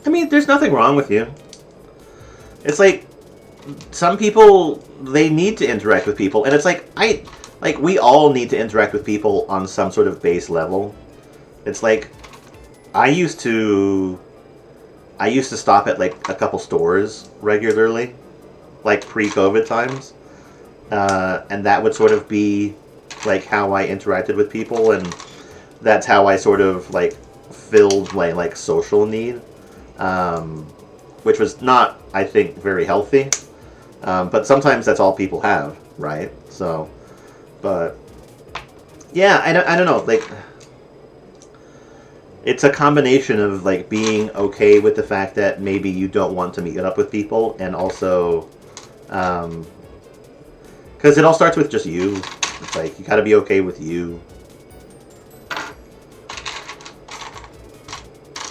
I mean, there's nothing wrong with you. It's like some people, they need to interact with people, and it's like we all need to interact with people on some sort of base level. It's like I used to stop at like a couple stores regularly, like pre-COVID times, and that would sort of be like how I interacted with people, and that's how I sort of like filled my like social need, which was not, I think, very healthy. But sometimes that's all people have, right? So, but yeah, I don't know. Like, it's a combination of like being okay with the fact that maybe you don't want to meet up with people, and also, because it all starts with just you. It's like you got to be okay with you.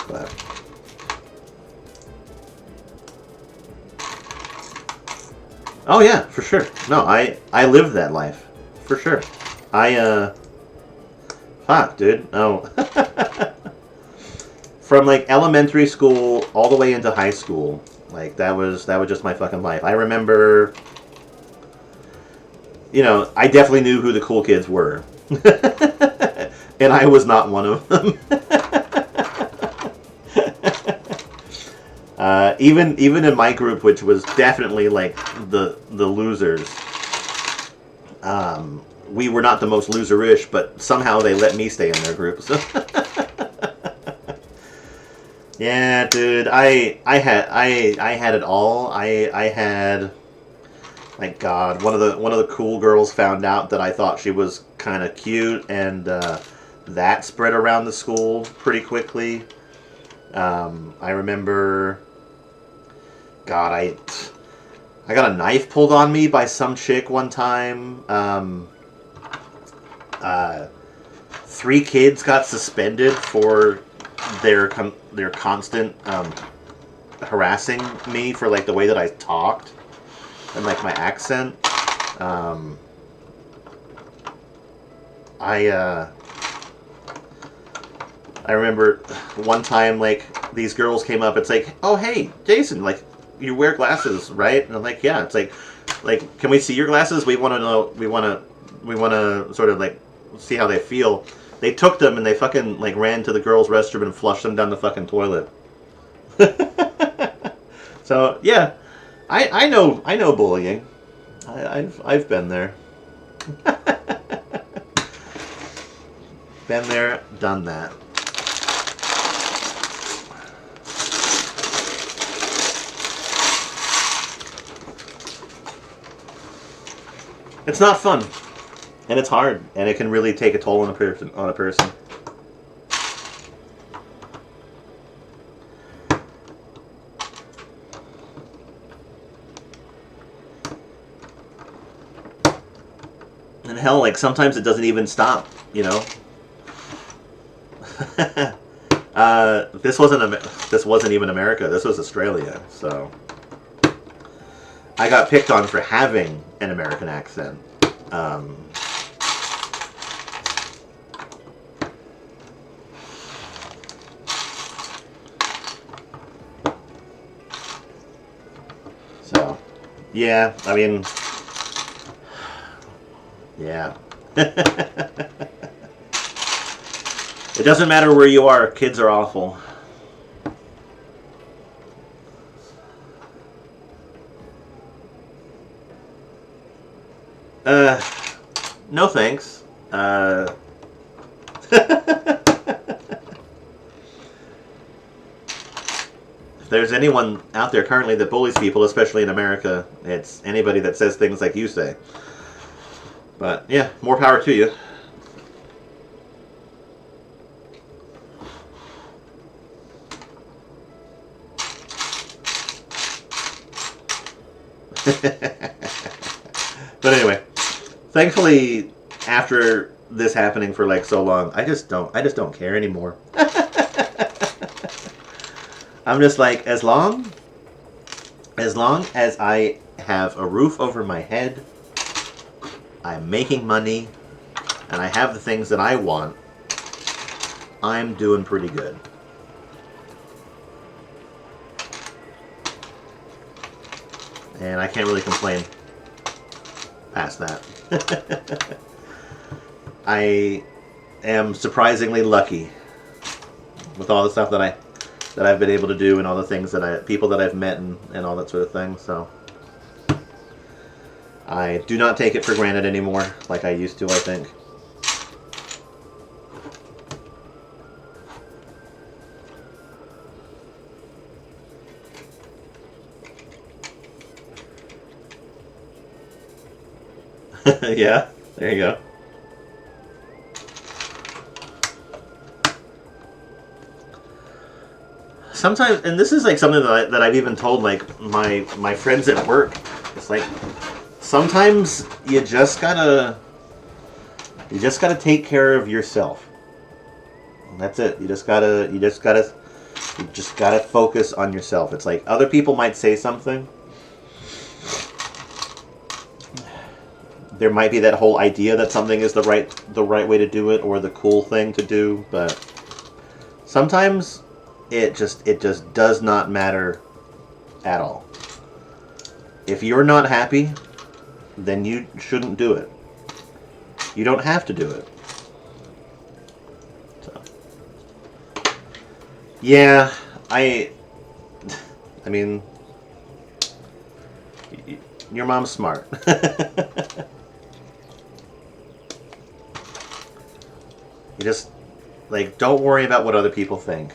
But Oh yeah, for sure. No, I lived that life, for sure. Fuck, dude. No. From like elementary school all the way into high school, like that was just my fucking life. I remember, I definitely knew who the cool kids were, and I was not one of them. Even in my group, which was definitely like the losers, we were not the most loserish, but somehow they let me stay in their group. So yeah, dude, I had it all. I had, like, God, one of the cool girls found out that I thought she was kind of cute, and that spread around the school pretty quickly. I remember, God, I got a knife pulled on me by some chick one time. 3 kids got suspended for their constant harassing me for like the way that I talked and like my accent. I remember one time, like, these girls came up. It's like, oh hey, Jason, like, you wear glasses, right? And I'm like, yeah. It's like, can we see your glasses? We want to know. We want to sort of like see how they feel. They took them and they fucking like ran to the girls' restroom and flushed them down the fucking toilet. So yeah, I know bullying. I've been there. Been there, done that. It's not fun, and it's hard, and it can really take a toll on a person. And hell, like, sometimes it doesn't even stop. This wasn't even America. This was Australia. So I got picked on for having an American accent. So yeah, I mean, yeah. It doesn't matter where you are. Kids are awful. No thanks. If there's anyone out there currently that bullies people, especially in America, it's anybody that says things like you say. But yeah, more power to you. But anyway, thankfully, after this happening for like so long, I just don't care anymore. I'm just like, as long as I have a roof over my head, I'm making money, and I have the things that I want, I'm doing pretty good. And I can't really complain past that. I am surprisingly lucky with all the stuff that I've been able to do, and all the things people that I've met, and all that sort of thing. So I do not take it for granted anymore like I used to, I think. Yeah, there you go. Sometimes, and this is like something that I've even told like my friends at work. It's like, sometimes you just gotta take care of yourself. That's it. You just gotta focus on yourself. It's like, other people might say something, there might be that whole idea that something is the right way to do it or the cool thing to do, but sometimes it just does not matter at all. If you're not happy, then you shouldn't do it. You don't have to do it. So, yeah, I mean, your mom's smart. You just, like, don't worry about what other people think.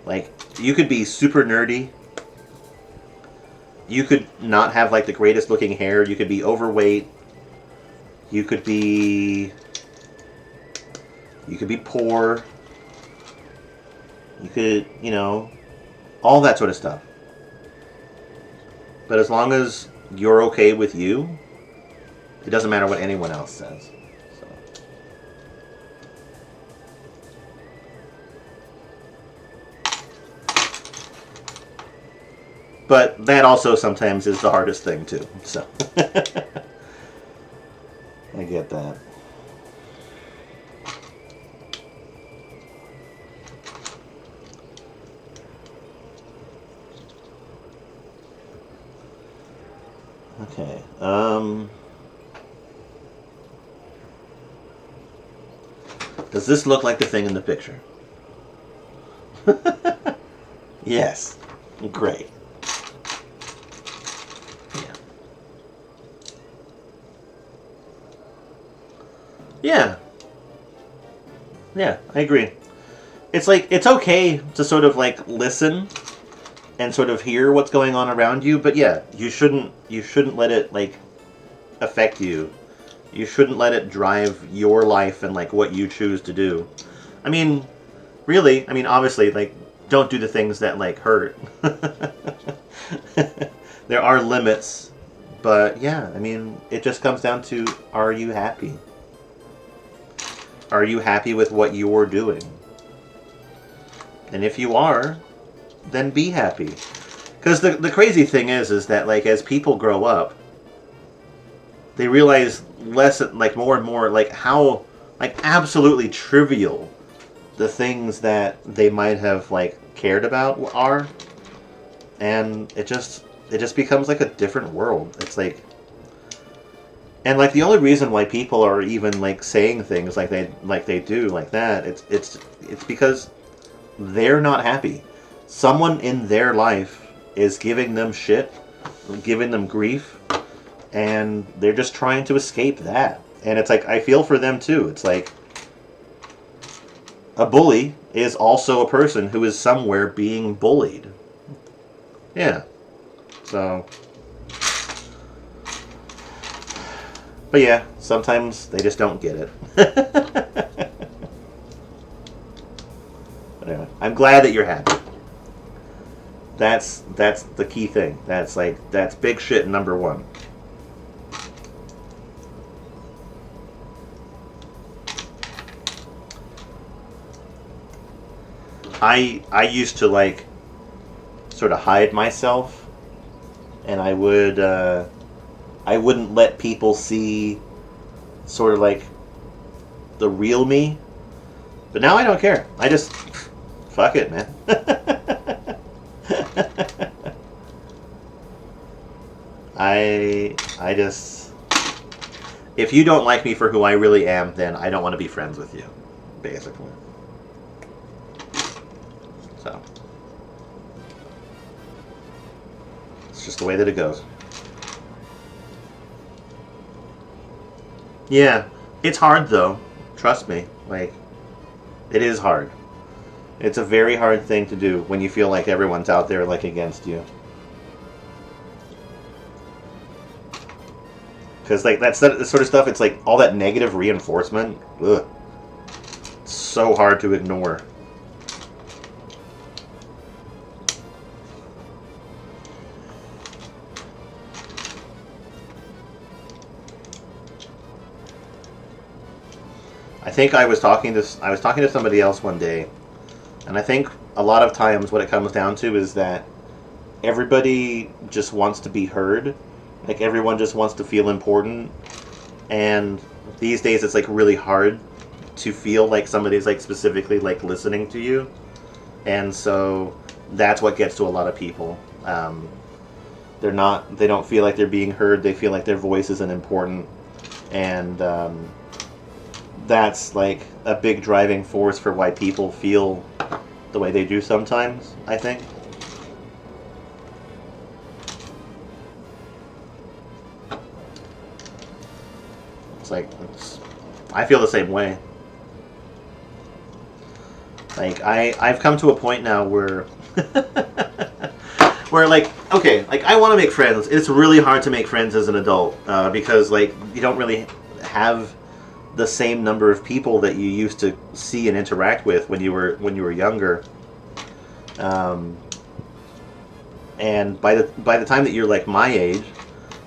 Like, you could be super nerdy. You could not have, like, the greatest looking hair. You could be overweight. You could be poor. You could, you know, all that sort of stuff. But as long as you're okay with you, it doesn't matter what anyone else says. So. But that also sometimes is the hardest thing too. So I get that. Okay. Does this look like the thing in the picture? Yes. Great. Yeah. Yeah. Yeah, I agree. It's like, it's okay to sort of like listen and sort of hear what's going on around you, but yeah, you shouldn't let it like affect you. You shouldn't let it drive your life and like what you choose to do. I mean, really, I mean, obviously, like, don't do the things that like hurt. There are limits, but yeah, I mean, it just comes down to, are you happy? Are you happy with what you're doing? And if you are, then be happy. Because the crazy thing is that, like, as people grow up, they realize less, like, more and more, like, how, like, absolutely trivial the things that they might have, like, cared about are. And it just becomes, like, a different world. It's, like... And, like, the only reason why people are even, like, saying things like they do, like that, it's because they're not happy. Someone in their life is giving them shit, giving them grief, and they're just trying to escape that. And it's like, I feel for them too. It's like, a bully is also a person who is somewhere being bullied. Yeah. So. But yeah, sometimes they just don't get it. But anyway, I'm glad that you're happy. That's the key thing. That's big shit number one. I used to, like, sort of hide myself, and I wouldn't let people see sort of like the real me. But now I don't care. I just fuck it, man. I just, if you don't like me for who I really am, then I don't want to be friends with you, basically. So it's just the way that it goes. Yeah, it's hard though. Trust me. Like, it is hard. It's a very hard thing to do when you feel like everyone's out there, like, against you. Because, like, that sort of stuff, it's like all that negative reinforcement. Ugh. It's so hard to ignore. I think I was talking to somebody else one day, and I think a lot of times what it comes down to is that everybody just wants to be heard, Like everyone just wants to feel important, and these days it's like really hard to feel like somebody's like specifically like listening to you, and so that's what gets to a lot of people. They don't feel like they're being heard. They feel like their voice isn't important, and that's like a big driving force for why people feel the way they do sometimes, I think. It's like, I feel the same way. Like, I've come to a point now where, where like, okay, like I want to make friends. It's really hard to make friends as an adult because like you don't really have the same number of people that you used to see and interact with when you were younger. And by the time that you're like my age,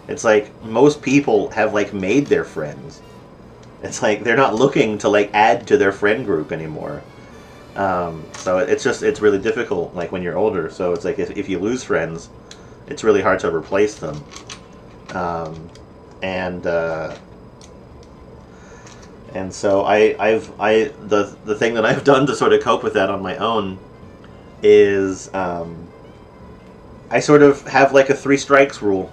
it's like most people have like made their friends. It's like they're not looking to like add to their friend group anymore. So it's really difficult like when you're older. So it's like if you lose friends, it's really hard to replace them. And so the thing that I've done to sort of cope with that on my own is I sort of have like a 3 strikes rule.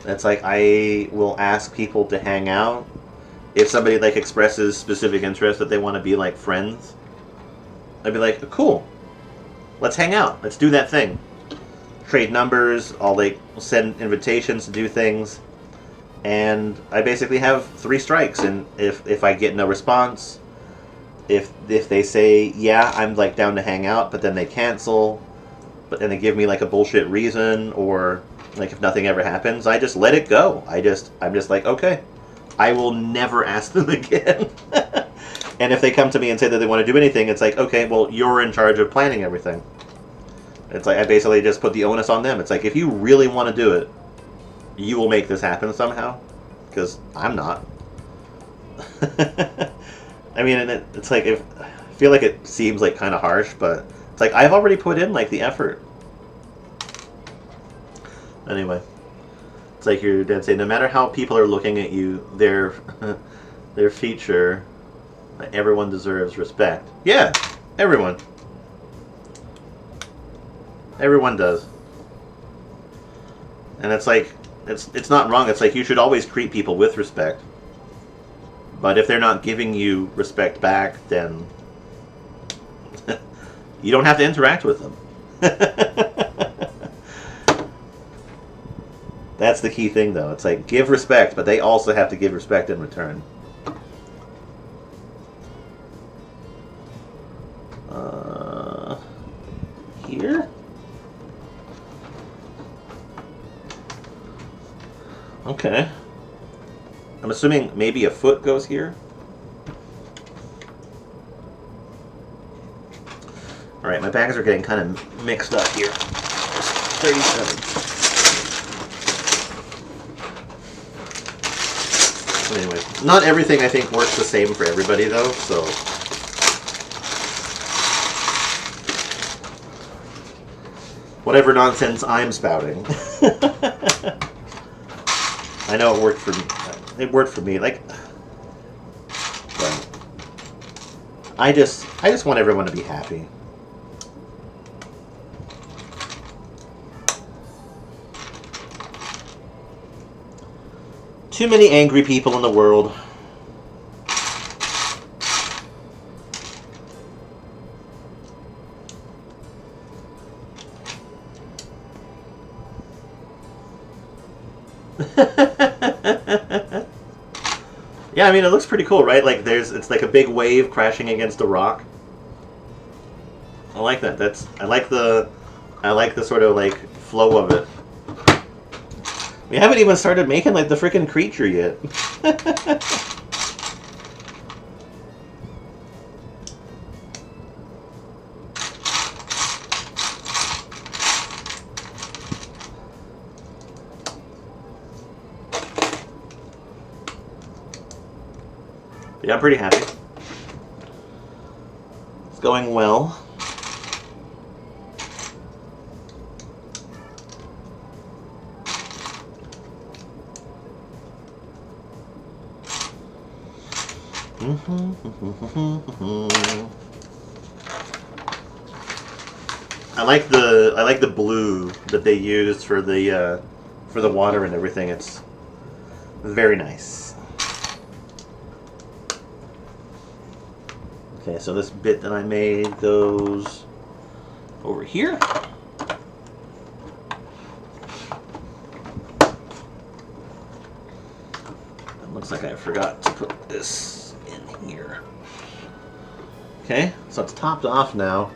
It's like I will ask people to hang out. If somebody like expresses specific interest that they want to be like friends, I'd be like, cool, let's hang out, let's do that thing. Trade numbers, I'll like send invitations to do things, and I basically have 3 strikes. And if I get no response, if they say yeah, I'm like down to hang out, but then they cancel, but then they give me like a bullshit reason, or like if nothing ever happens, I just let it go. I'm just like, okay, I will never ask them again. And if they come to me and say that they want to do anything, it's like, okay, well, you're in charge of planning everything. It's like I basically just put the onus on them. It's like, if you really want to do it, you will make this happen somehow, because I'm not. I mean, and it's like, I feel like it seems like kind of harsh, but it's like I've already put in like the effort. Anyway, it's like your dad saying, no matter how people are looking at you, their feature, everyone deserves respect. Yeah, everyone. Everyone does. And it's like, it's not wrong. It's like you should always treat people with respect. But if they're not giving you respect back, then you don't have to interact with them. That's the key thing, though. It's like, give respect, but they also have to give respect in return. Here? Okay. I'm assuming maybe a foot goes here. Alright, my bags are getting kind of mixed up here. 37. Anyway, not everything I think works the same for everybody, though, so whatever nonsense I'm spouting. I know it worked for me. It worked for me. Like, but I just want everyone to be happy. Too many angry people in the world. Yeah, I mean, it looks pretty cool, right? Like it's like a big wave crashing against a rock. I like that. I like the sort of like flow of it. We haven't even started making like the freaking creature yet. Yeah, I'm pretty happy. It's going well. I like the blue that they used for the water and everything. It's very nice. Okay, so this bit that I made goes over here. It looks like I forgot to put this in here. Okay, so it's topped off now.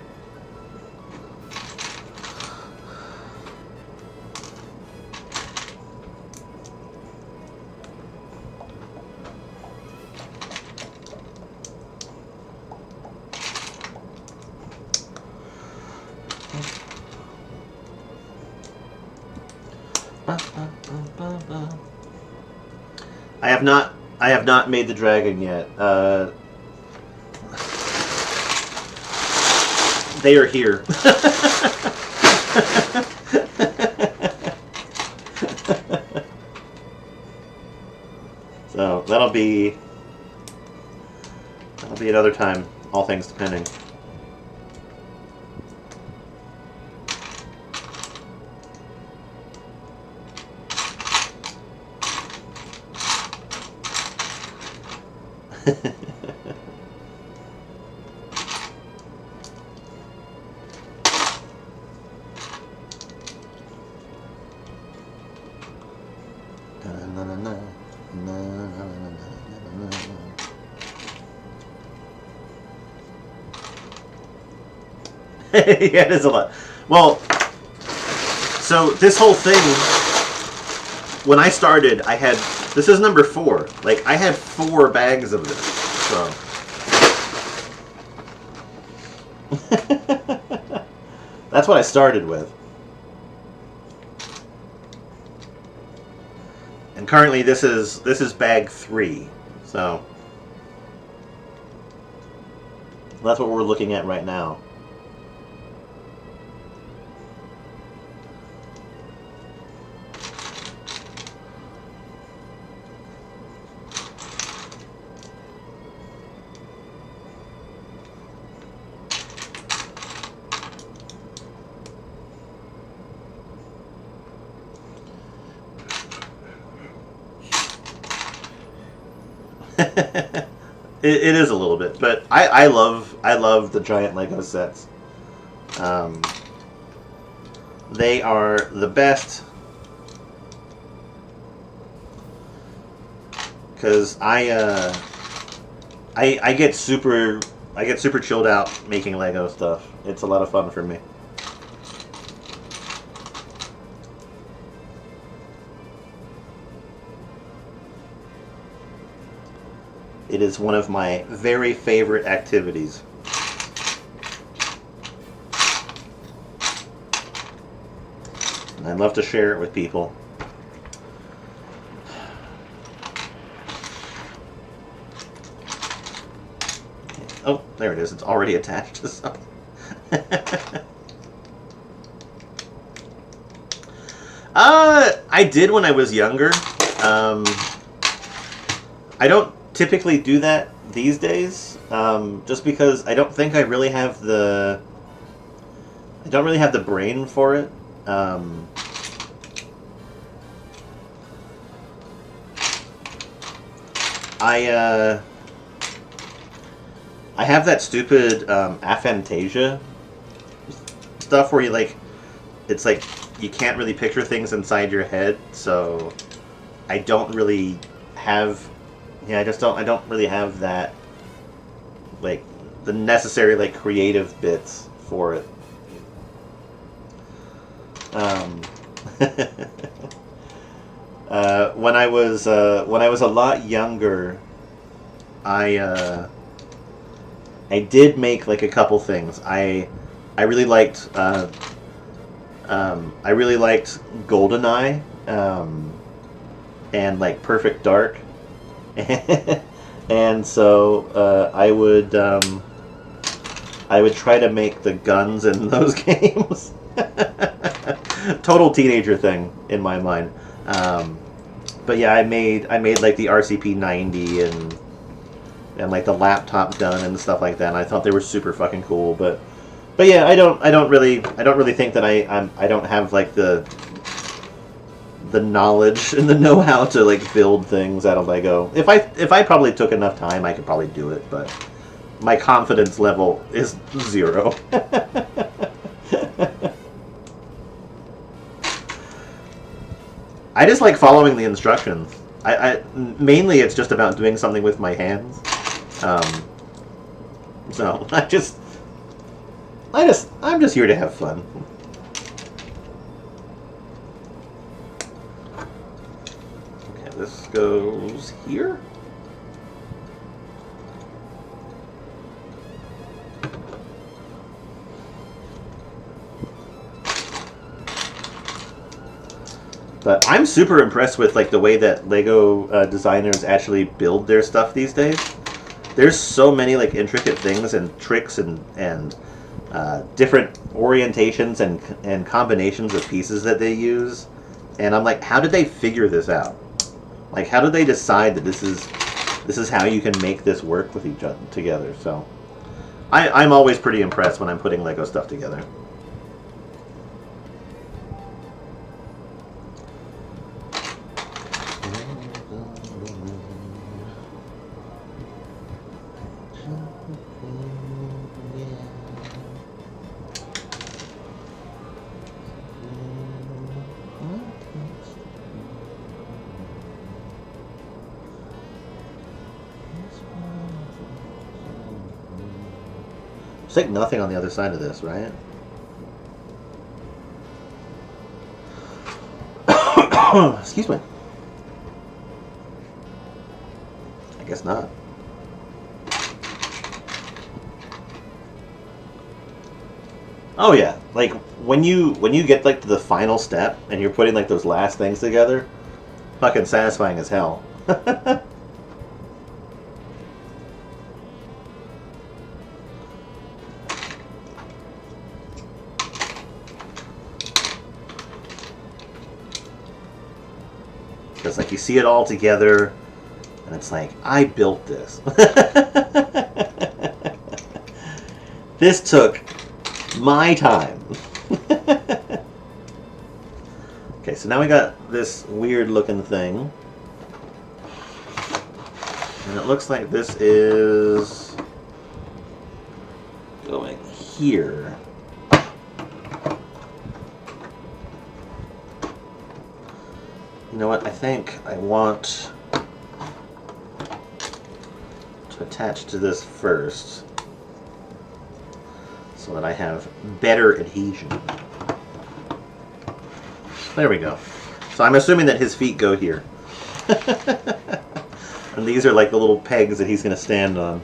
I have not made the dragon yet. They are here. So that'll be another time, all things depending. Yeah, it is a lot. Well, so this whole thing, when I started, I had, this is number 4. Like, I had 4 bags of this, so. That's what I started with. And currently this is bag 3, so. That's what we're looking at right now. It is a little bit, but I love the giant Lego sets. They are the best because I get super chilled out making Lego stuff. It's a lot of fun for me. It is one of my very favorite activities. And I love to share it with people. Oh, there it is. It's already attached to something. I did when I was younger. I don't typically do that these days, just because I don't think I really have the brain for it. I have that stupid aphantasia stuff where it's like you can't really picture things inside your head, so I don't really have. Yeah, I don't really have that, like, the necessary, like, creative bits for it. When I was a lot younger, I did make, like, a couple things. I really liked GoldenEye, and, like, Perfect Dark. And so I would try to make the guns in those games. Total teenager thing in my mind. But yeah, I made like the RCP-90 and and like the laptop done and stuff like that. And I thought they were super fucking cool, but yeah, I don't really think that I don't have like the knowledge and the know-how to like build things out of Lego. If I probably took enough time, I could probably do it, but my confidence level is 0. I just like following the instructions. I mainly it's just about doing something with my hands. So I'm just here to have fun. Okay, this goes here. But I'm super impressed with like the way that Lego designers actually build their stuff these days. There's so many like intricate things and tricks and different orientations and combinations of pieces that they use, and I'm like, how did they figure this out? Like, how did they decide that this is how you can make this work with each other together? So, I'm always pretty impressed when I'm putting Lego stuff together. There's like nothing on the other side of this, right? Excuse me. I guess not. Oh yeah, like when you get like to the final step and you're putting like those last things together, fucking satisfying as hell. Because like you see it all together, and it's like, I built this. This took my time. Okay, so now we got this weird looking thing. And it looks like this is going here. You know what? I think I want to attach to this first so that I have better adhesion. There we go. So I'm assuming that his feet go here. And these are like the little pegs that he's going to stand on.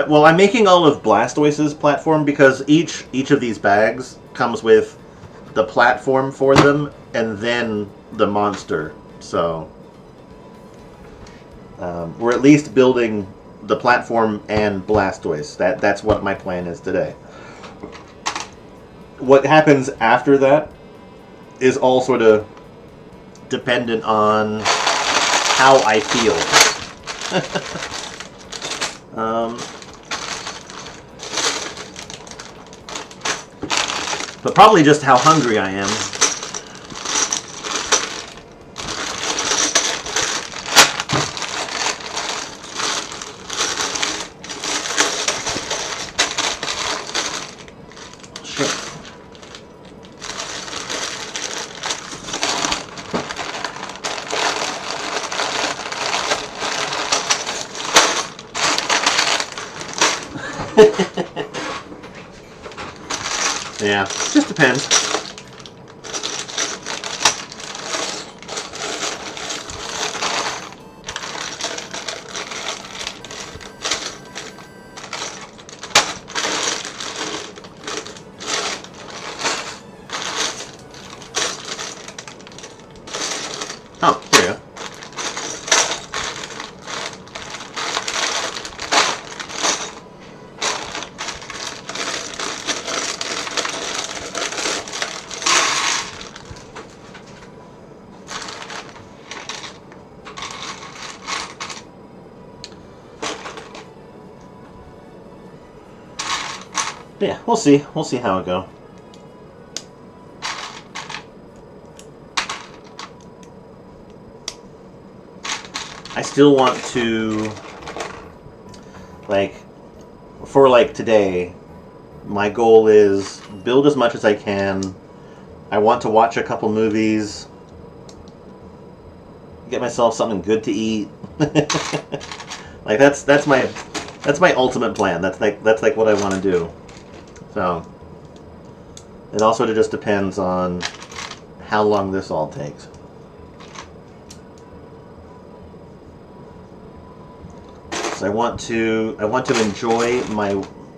Well, I'm making all of Blastoise's platform because each of these bags comes with the platform for them and then the monster. So we're at least building the platform and Blastoise. That's what my plan is today. What happens after that is all sort of dependent on how I feel. But probably just how hungry I am. Yeah, just depends. Yeah, we'll see. We'll see how it goes. I still want to, like, for like today, my goal is build as much as I can. I want to watch a couple movies, get myself something good to eat. Like that's my ultimate plan. That's like what I want to do. So it also just depends on how long this all takes. So I want to enjoy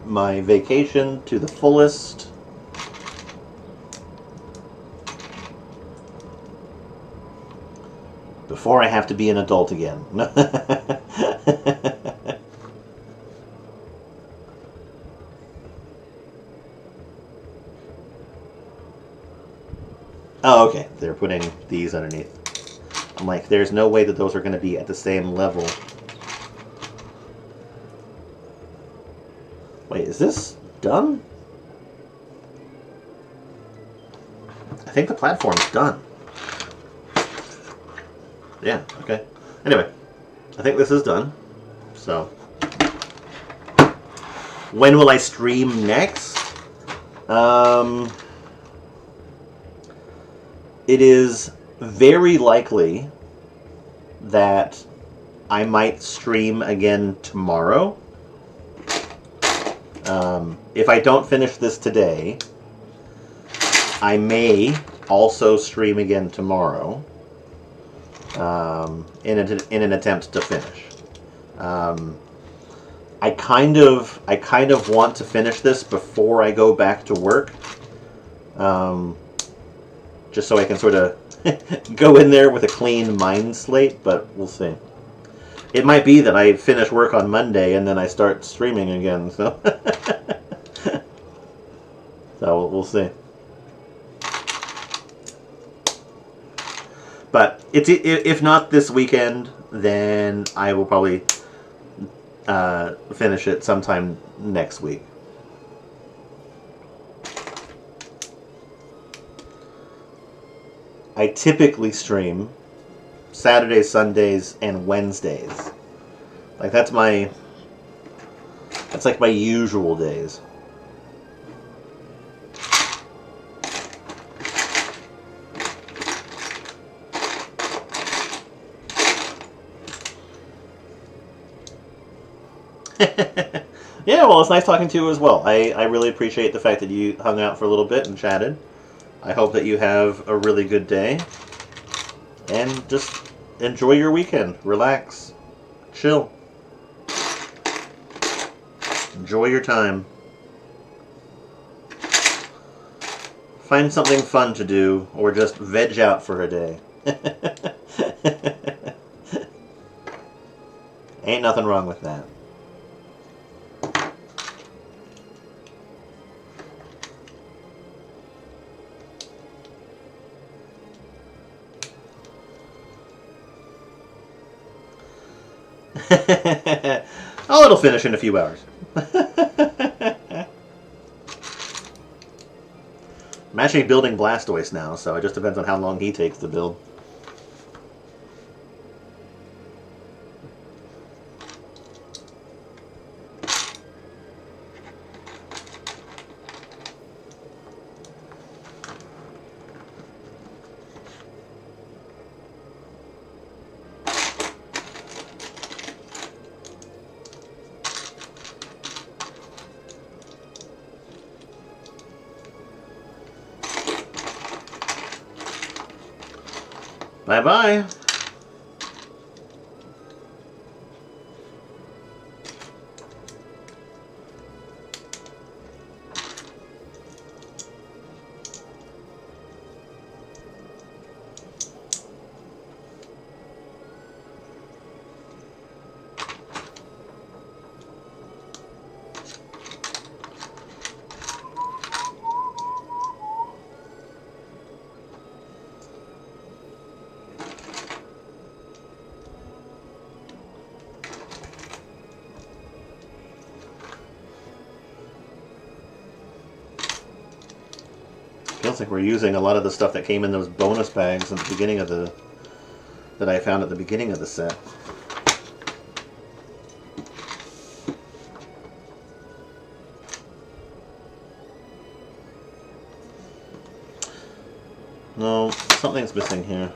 my vacation to the fullest. Before I have to be an adult again. Oh, okay. They're putting these underneath. I'm like, there's no way that those are going to be at the same level. Wait, is this done? I think the platform's done. Yeah, okay. Anyway, I think this is done. So, when will I stream next? It is very likely that I might stream again tomorrow. If I don't finish this today, I may also stream again tomorrow in an attempt to finish. I kind of want to finish this before I go back to work. Just so I can sort of go in there with a clean mind slate, but we'll see. It might be that I finish work on Monday and then I start streaming again, so so we'll see. But if not this weekend, then I will probably finish it sometime next week. I typically stream Saturdays, Sundays, and Wednesdays. Like that's like my usual days. Yeah, well, it's nice talking to you as well. I really appreciate the fact that you hung out for a little bit and chatted. I hope that you have a really good day. And just enjoy your weekend. Relax. Chill. Enjoy your time. Find something fun to do, or just veg out for a day. Ain't nothing wrong with that. Oh, it'll finish in a few hours. I'm actually building Blastoise now, so it just depends on how long he takes to build. Bye-bye. Feels like we're using a lot of the stuff that came in those bonus bags at the beginning of the that I found at the beginning of the set. No, something's missing here.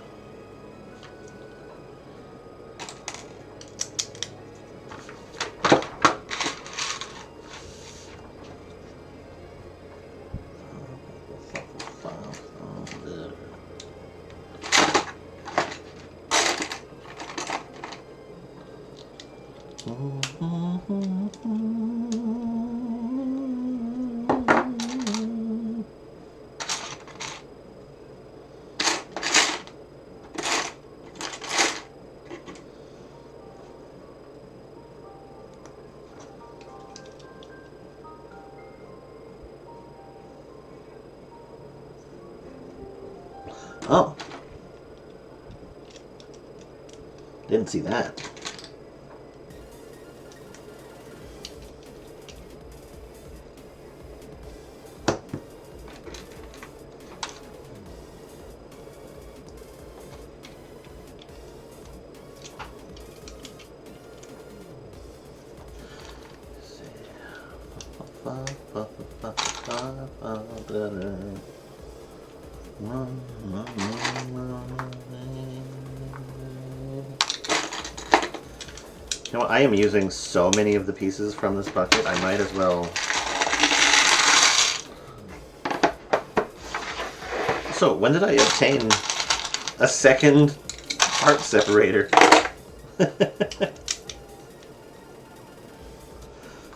Oh. Didn't see that. You know what? I am using so many of the pieces from this bucket, I might as well. So, when did I obtain a second part separator?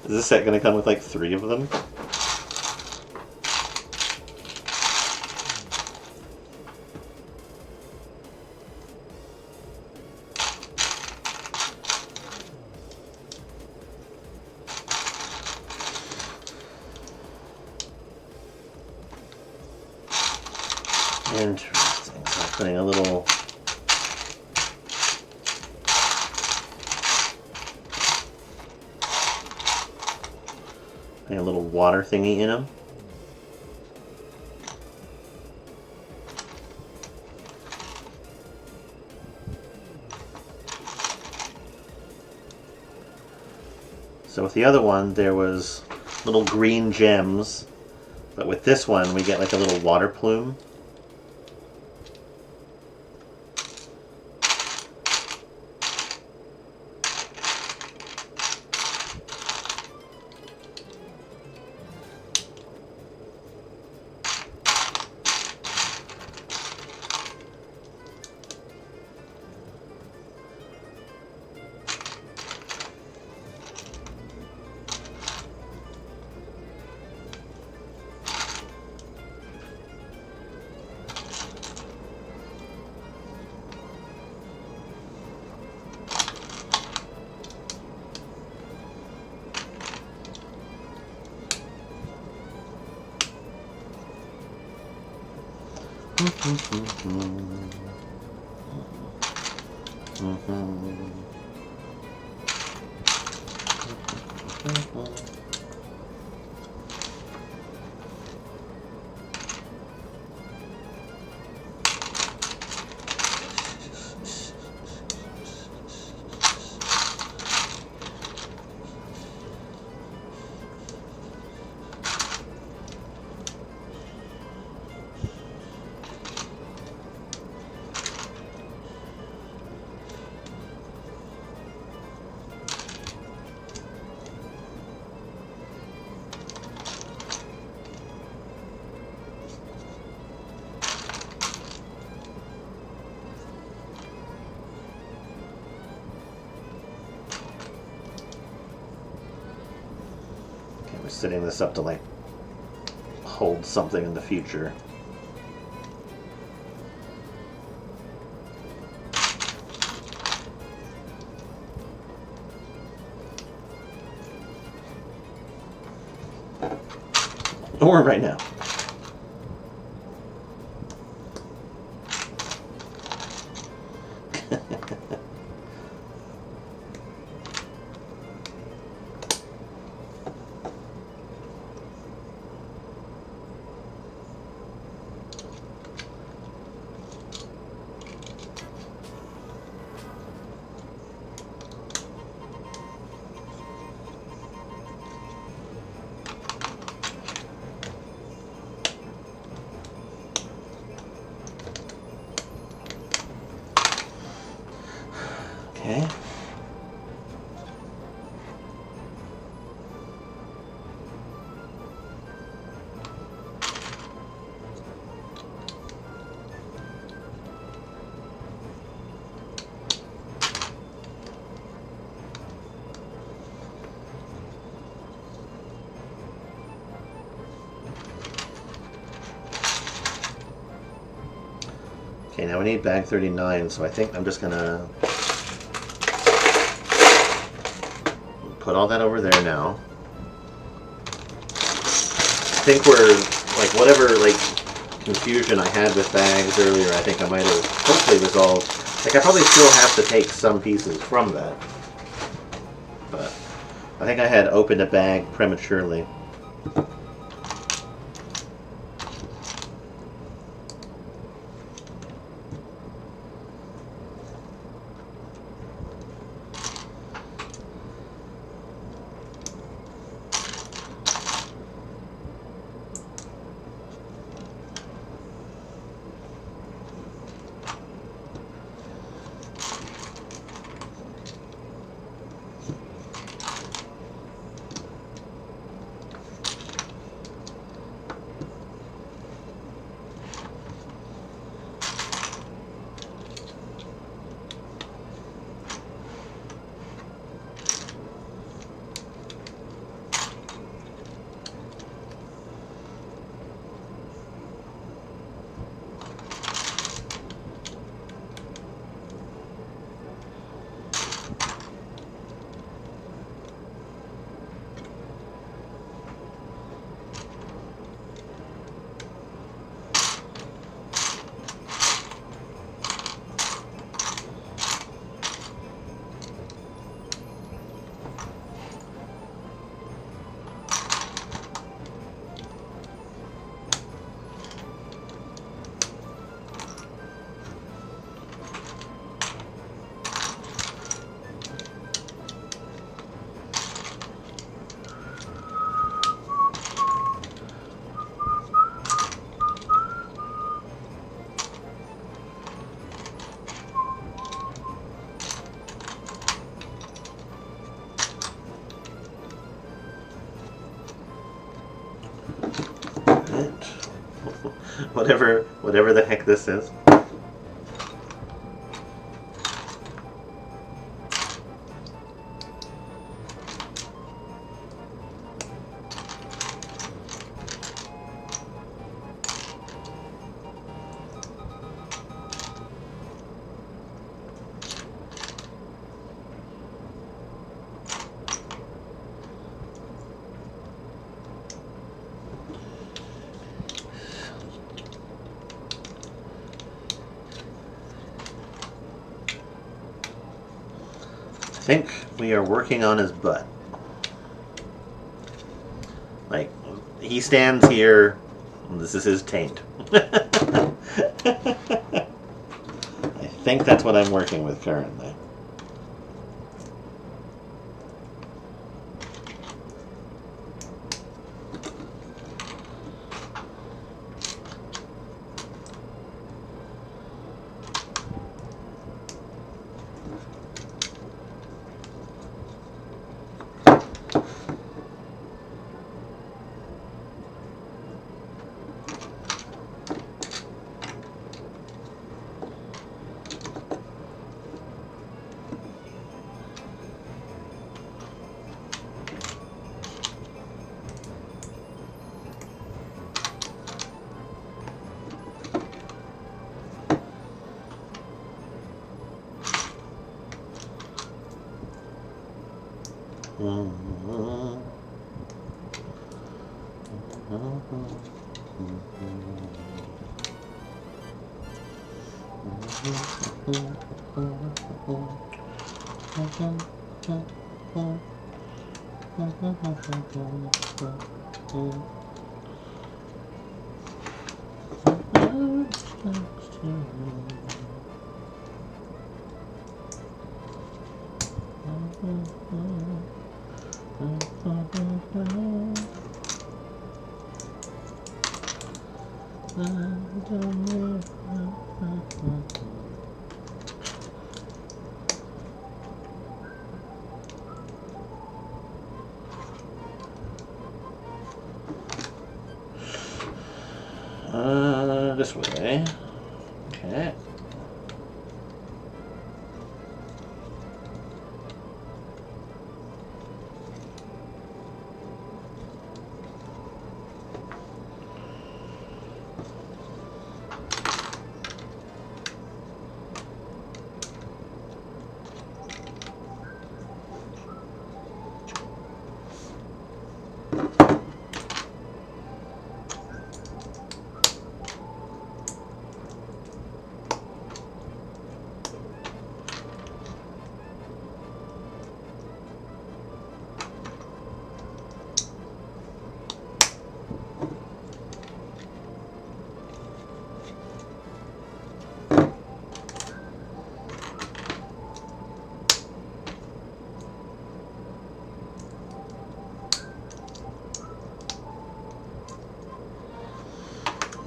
Is this set going to come with like 3 of them? Interesting. So I'm putting a little water thingy in them. So with the other one, there was little green gems, but with this one, we get like a little water plume. Setting this up to like hold something in the future. Or right now. Okay. Okay, now we need bag 39, so I think I'm just gonna put all that over there now. I think we're, like, whatever, like, confusion I had with bags earlier, I think I might have hopefully resolved. Like, I probably still have to take some pieces from that. But I think I had opened a bag prematurely. Whatever the heck this is. I think we are working on his butt. Like, he stands here, and this is his taint. I think that's what I'm working with currently. This way. Okay.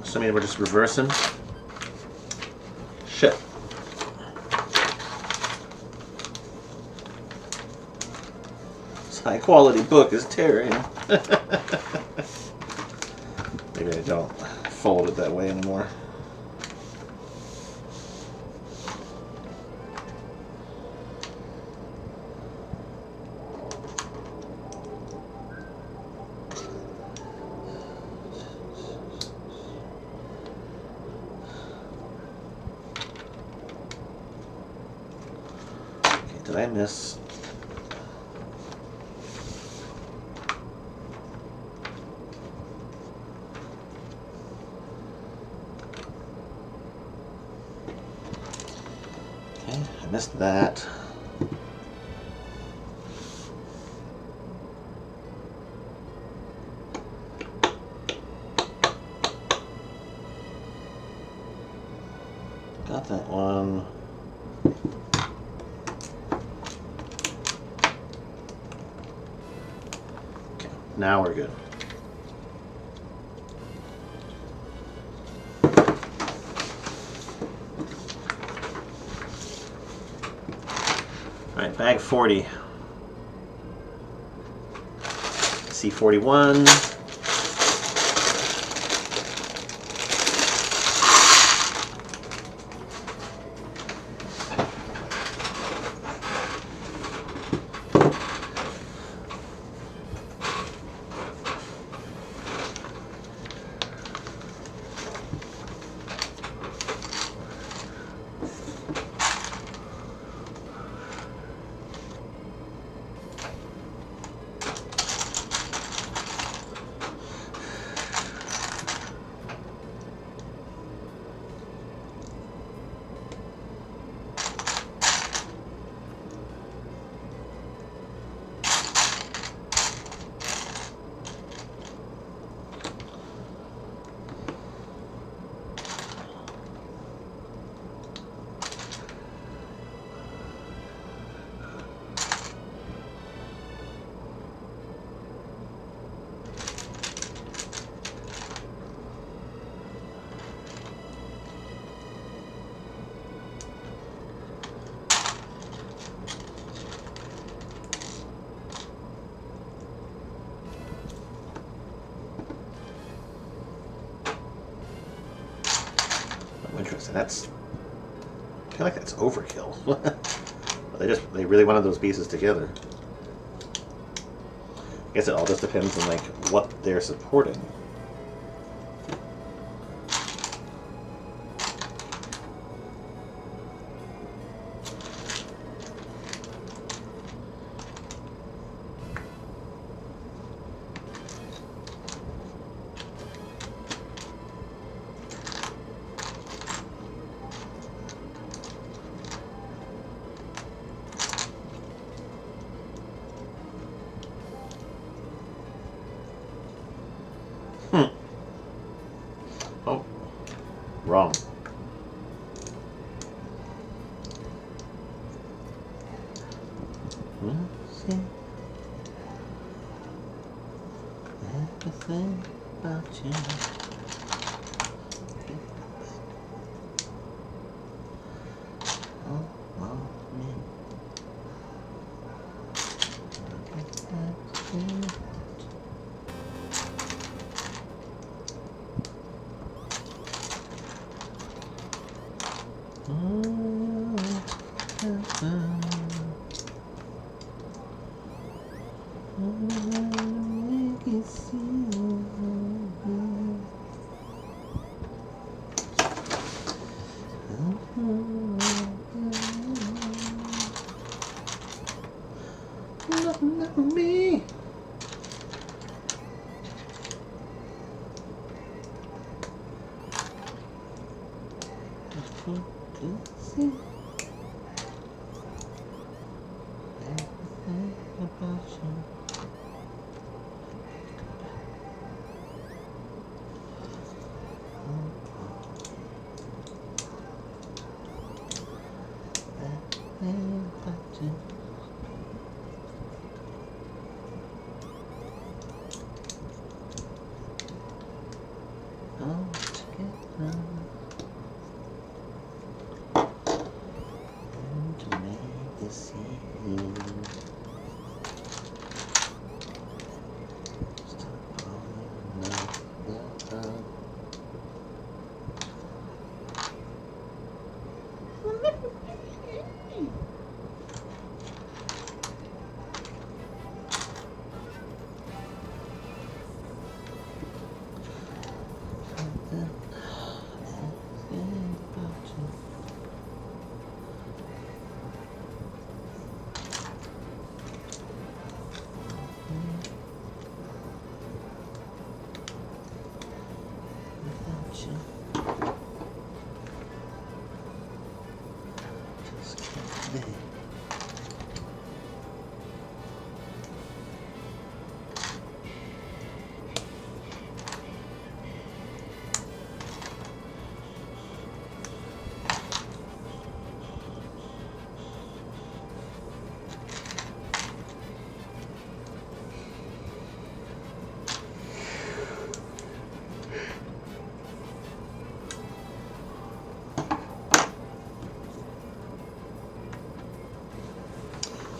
So I mean, we're just reversing. Shit. This high quality book is tearing. Maybe I don't fold it that way anymore. Did I miss? Okay, I missed that. Got that one. Now we're good. All right, bag 40. C41. Interesting. That's. I feel like that's overkill. They really wanted those pieces together. I guess it all just depends on like what they're supporting. Oh, wrong. See everything about you. Nothing me.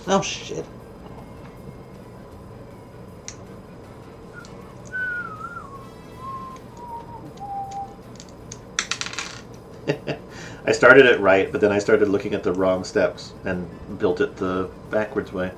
Oh shit. I started it right, but then I started looking at the wrong steps and built it the backwards way.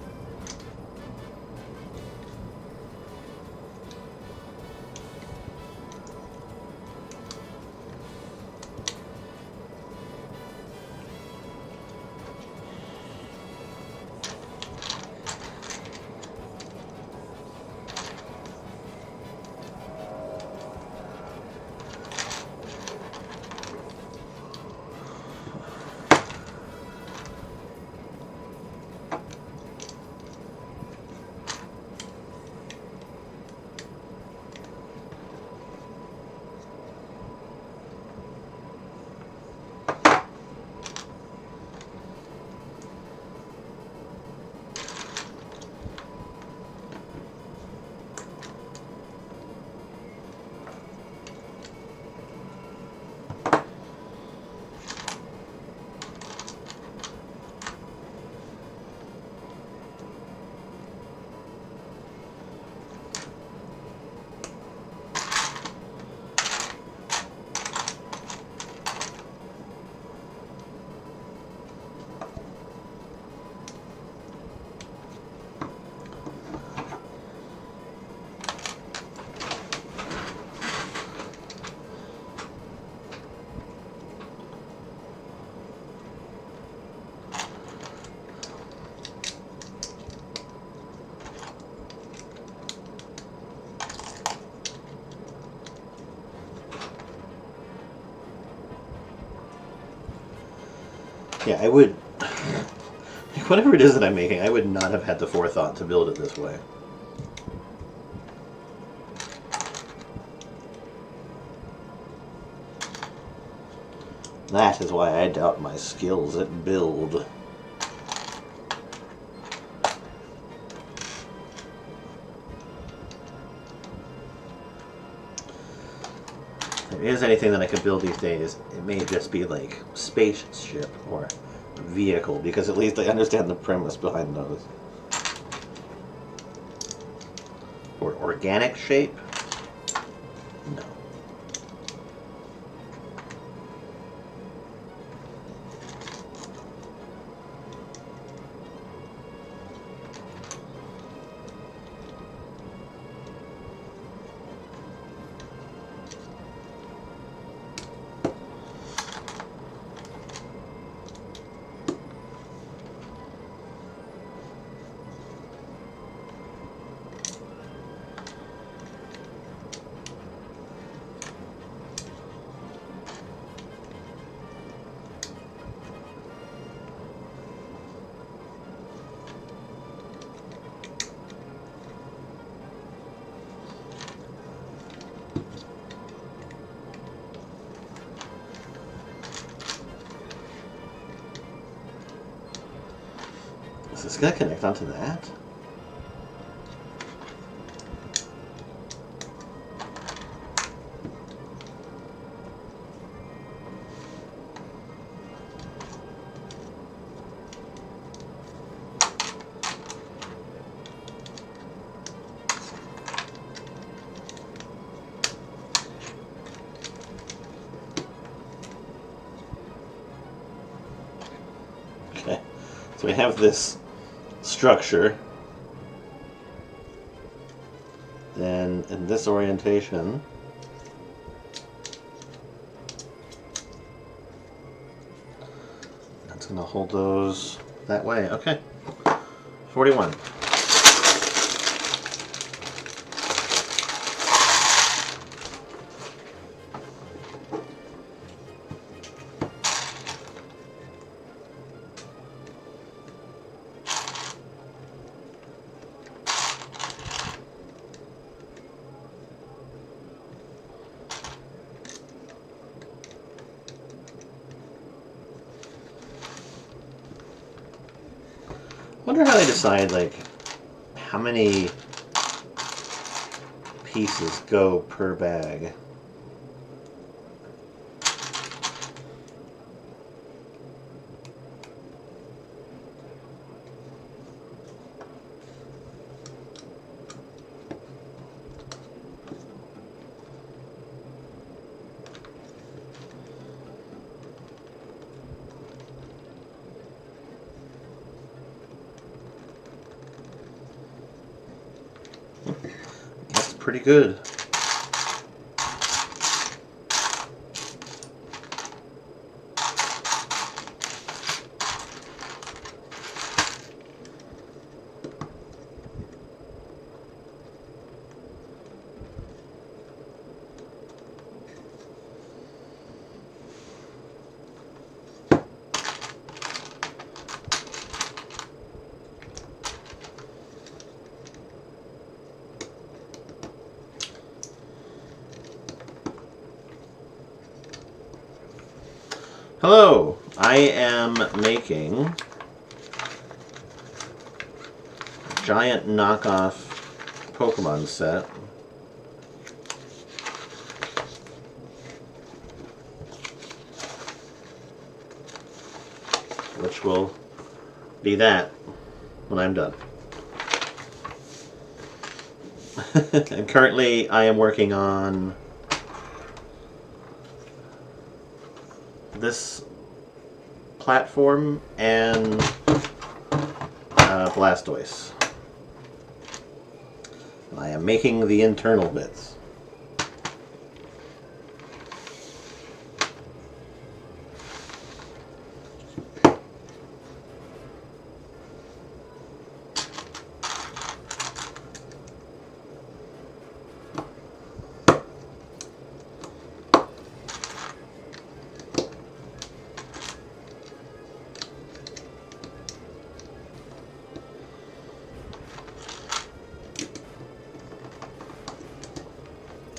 Yeah, I would. Whatever it is that I'm making, I would not have had the forethought to build it this way. That is why I doubt my skills at build. If there is anything that I can build these days, it may just be like spaceship or vehicle, because at least I understand the premise behind those. Or organic shape? No. Is this going to connect onto that? Okay, so we have this structure. Then in this orientation, that's going to hold those that way. Okay, 41. I wonder how they decide, like, how many pieces go per bag. That's pretty good. Hello, I am making a giant knockoff Pokemon set. Which will be that when I'm done. And currently I am working on this platform and Blastoise. And I am making the internal bits.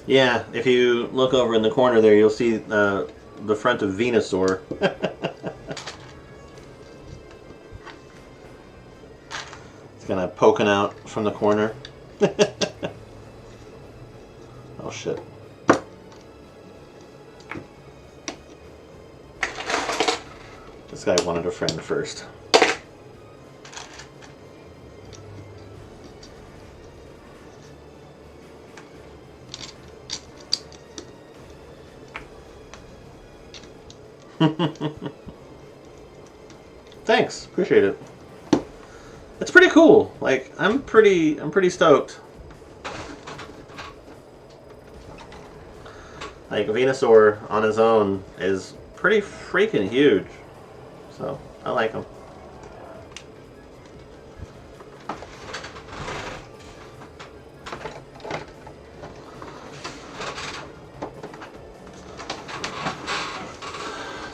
Yeah, if you look over in the corner there, you'll see the front of Venusaur. It's kind of poking out from the corner. Oh, shit. This guy wanted a friend first. Thanks, appreciate it. It's pretty cool. Like, I'm pretty stoked. Like, Venusaur on his own is pretty freaking huge. So, I like him.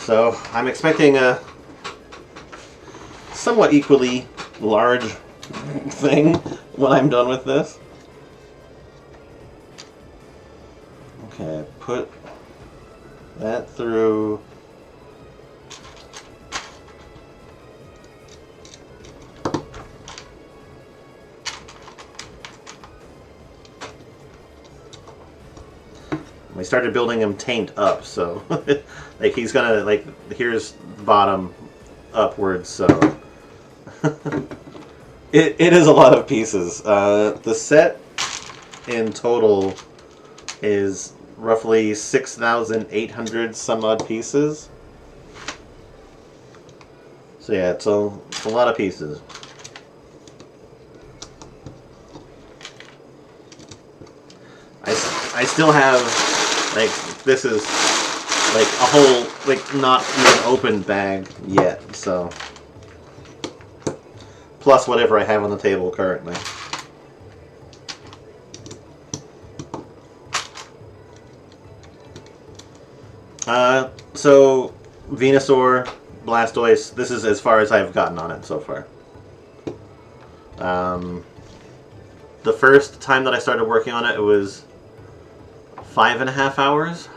So, I'm expecting a somewhat equally large thing when I'm done with this. Okay, put that through. We started building him taint up, so like he's gonna like here's the bottom upwards. So it is a lot of pieces. The set in total is roughly 6,800 some odd pieces. So yeah, it's a lot of pieces. I still have, like, this is like a whole, like, not even open bag yet, so. Plus whatever I have on the table currently. So Venusaur, Blastoise, this is as far as I've gotten on it so far. The first time that I started working on it, it was 5.5 hours.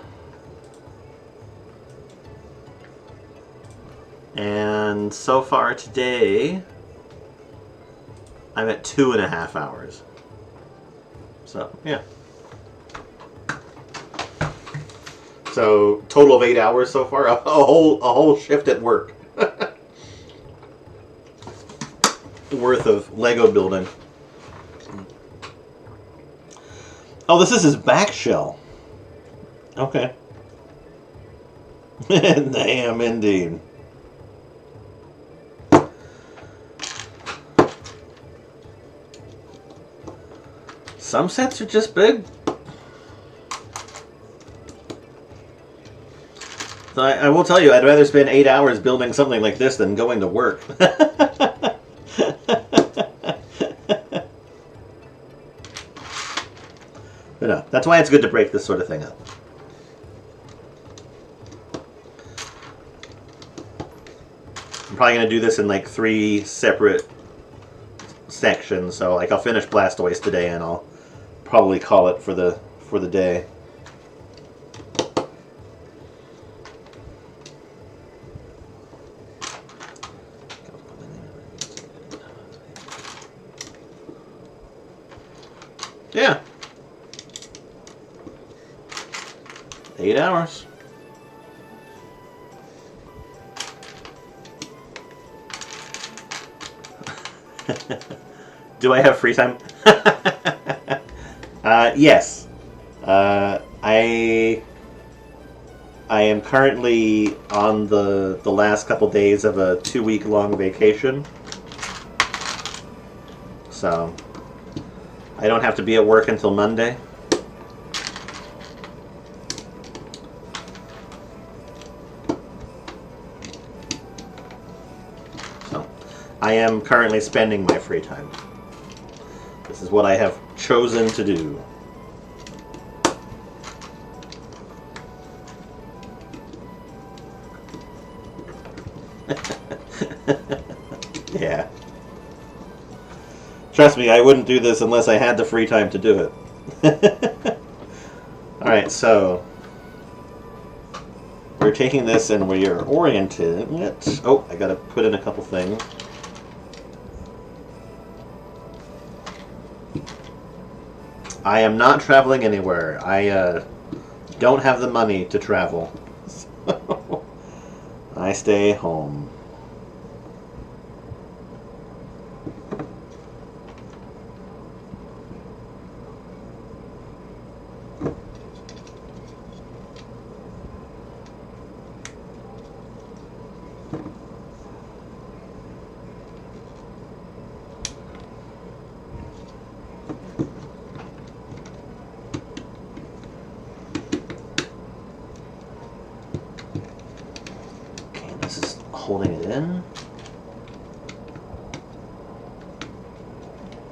And so far today, I'm at 2.5 hours. So, yeah. So, total of 8 hours so far. A whole shift at work. Worth of Lego building. Oh, this is his back shell. Okay. Damn, indeed. Some sets are just big. So I will tell you, I'd rather spend 8 hours building something like this than going to work. But no, that's why it's good to break this sort of thing up. I'm probably going to do this in like 3 separate sections. So like I'll finish Blastoise today and I'll probably call it for the day. Yeah. 8 hours. Do I have free time? Yes. I am currently on the last couple days of a 2-week-long vacation. So I don't have to be at work until Monday. So I am currently spending my free time. This is what I have chosen to do. Yeah. Trust me, I wouldn't do this unless I had the free time to do it. Alright, so we're taking this and we are orienting it. Oh, I gotta put in a couple things. I am not traveling anywhere. I don't have the money to travel. So I stay home. Holding it in.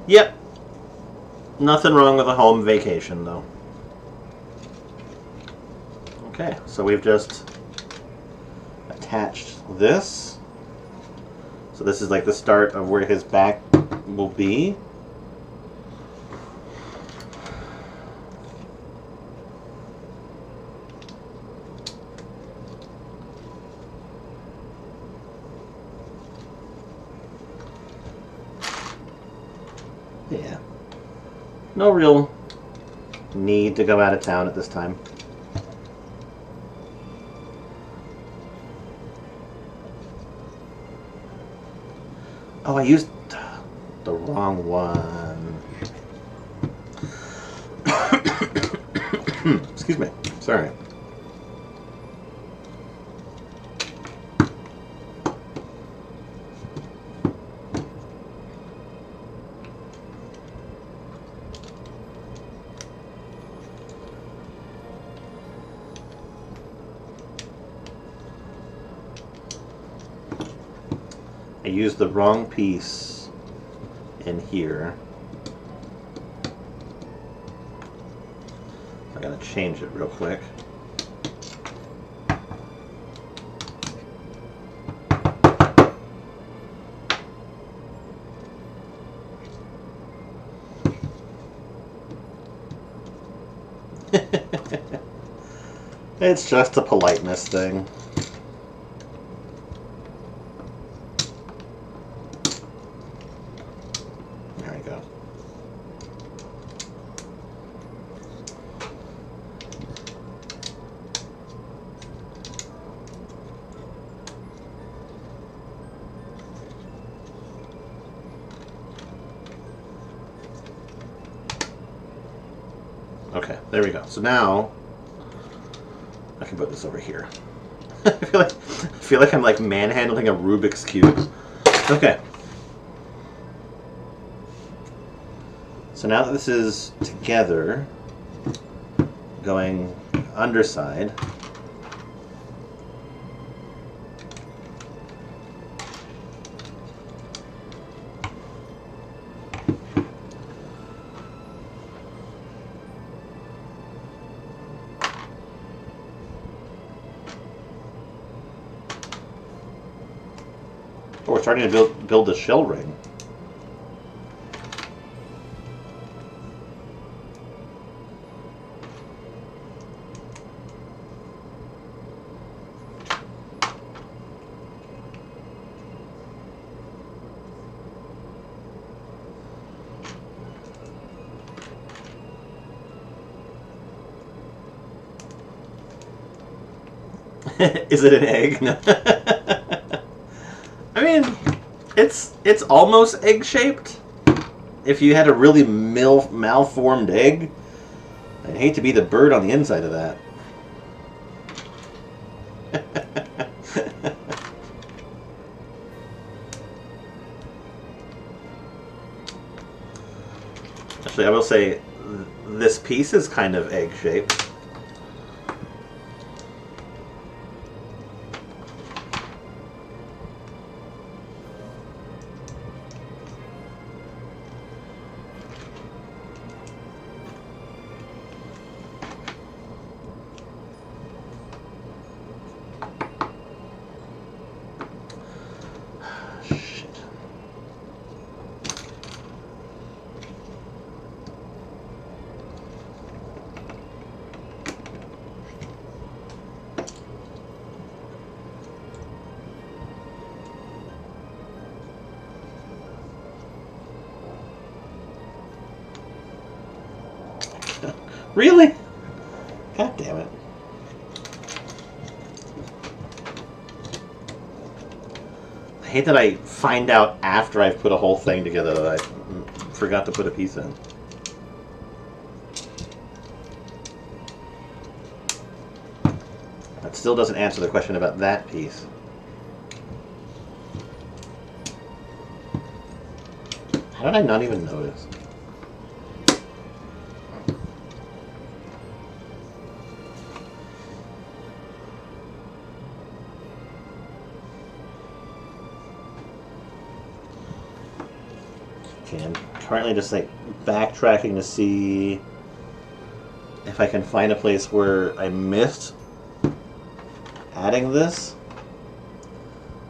Yep. Nothing wrong with a home vacation, though. Okay, so we've just attached this. So this is like the start of where his back will be. Yeah. No real need to go out of town at this time. Oh, I used the wrong one. Excuse me. Sorry. I used the wrong piece in here. I gotta change it real quick. It's just a politeness thing. There we go. Okay, there we go. So now I can put this over here. I feel like I'm like manhandling a Rubik's Cube. Okay. So now that this is together, going underside, oh, we're starting to build a shell ring. Is it an egg? No. I mean, it's almost egg-shaped. If you had a really malformed egg, I'd hate to be the bird on the inside of that. Actually, I will say this piece is kind of egg-shaped. Really? God damn it. I hate that I find out after I've put a whole thing together that I forgot to put a piece in. That still doesn't answer the question about that piece. How did I not even notice? Okay, I'm currently just like backtracking to see if I can find a place where I missed adding this.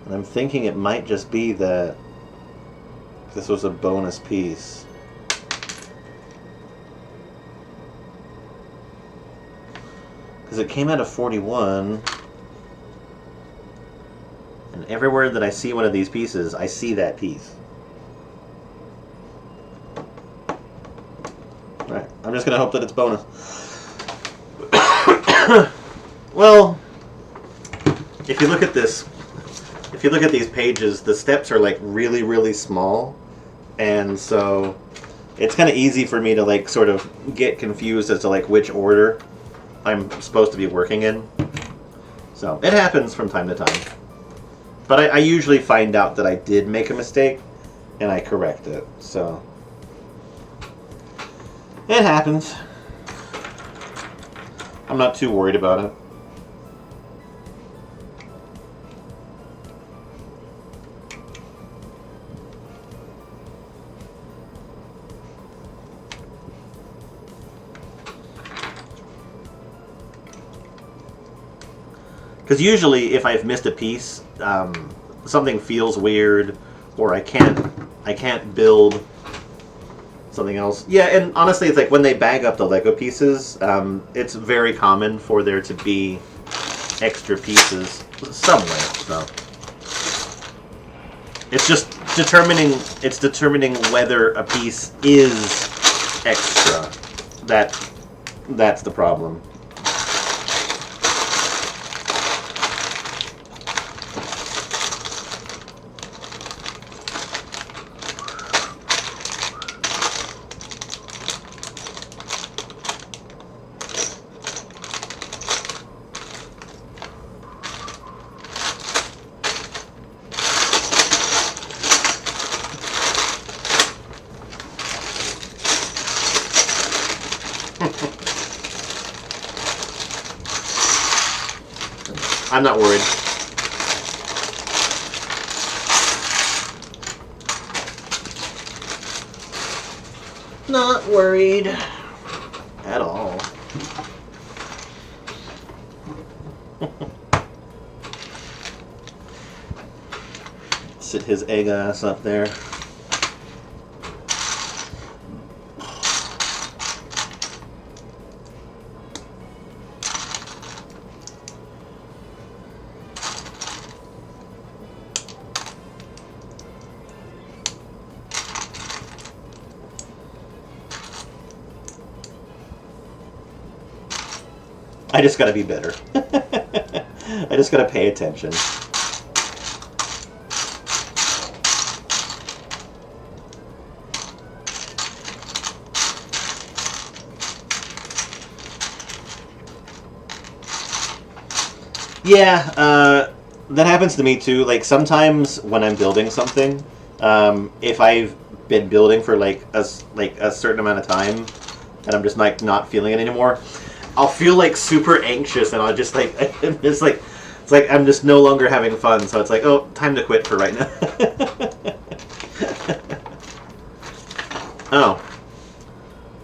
And I'm thinking it might just be that this was a bonus piece. Because it came out of 41. And everywhere that I see one of these pieces, I see that piece. Alright, I'm just going to hope that it's bonus. Well, if you look at this if you look at these pages, the steps are like really, really small, and so it's kind of easy for me to like sort of get confused as to like which order I'm supposed to be working in. So it happens from time to time, but I usually find out that I did make a mistake, and I correct it. So it happens. I'm not too worried about it. Because usually, if I've missed a piece, something feels weird, or I can't build something else. Yeah, and honestly, it's like when they bag up the Lego pieces, it's very common for there to be extra pieces somewhere. So it's just determining whether a piece is extra. That's the problem. I'm not worried. Not worried at all. Sit his egg ass up there. I just gotta be better. I just gotta pay attention. Yeah, that happens to me too. Like sometimes when I'm building something, if I've been building for like a certain amount of time, and I'm just like not feeling it anymore, I'll feel like super anxious, and I'll just like it's like I'm just no longer having fun. So it's like, oh, time to quit for right now. Oh,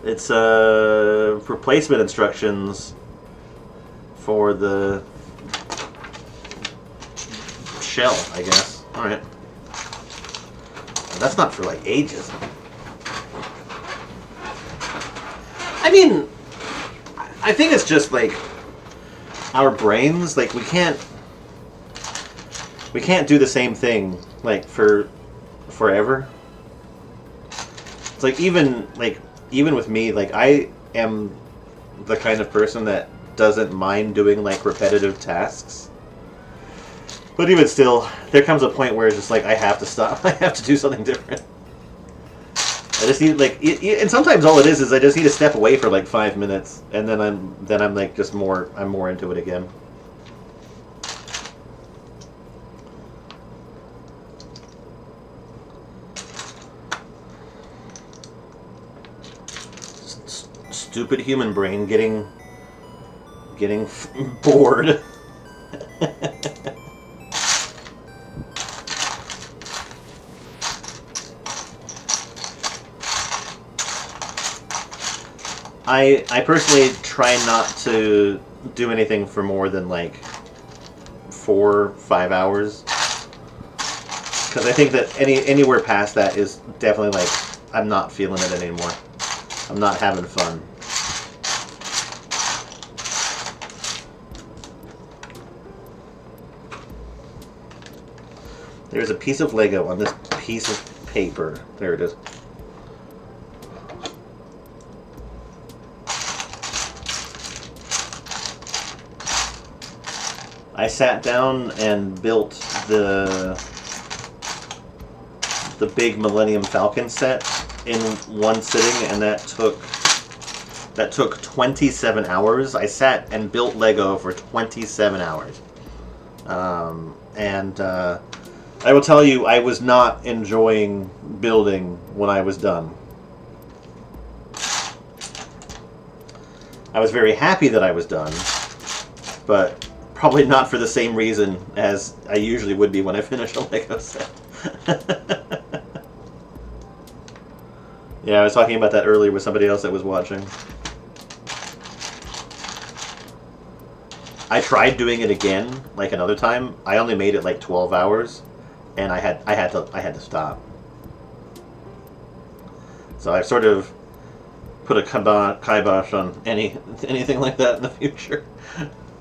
it's replacement instructions for the shell, I guess. All right, that's not for like ages. I mean, I think it's just like our brains, like we can't do the same thing like for forever. It's like even with me, like I am the kind of person that doesn't mind doing like repetitive tasks. But even still, there comes a point where it's just like I have to stop. I have to do something different. I just need like, and sometimes all it is I just need to step away for like 5 minutes, and then I'm like just I'm more into it again. Stupid human brain getting bored. I personally try not to do anything for more than like 4 or 5 hours, because I think that anywhere past that is definitely like I'm not feeling it anymore. I'm not having fun. There's a piece of Lego on this piece of paper. There it is. I sat down and built the big Millennium Falcon set in one sitting, and that took 27 hours. I sat and built Lego for 27 hours. I will tell you, I was not enjoying building when I was done. I was very happy that I was done, but probably not for the same reason as I usually would be when I finish a Lego set. Yeah, I was talking about that earlier with somebody else that was watching. I tried doing it again, like another time. I only made it like 12 hours, and I had to stop. So I've sort of put a kibosh on anything like that in the future.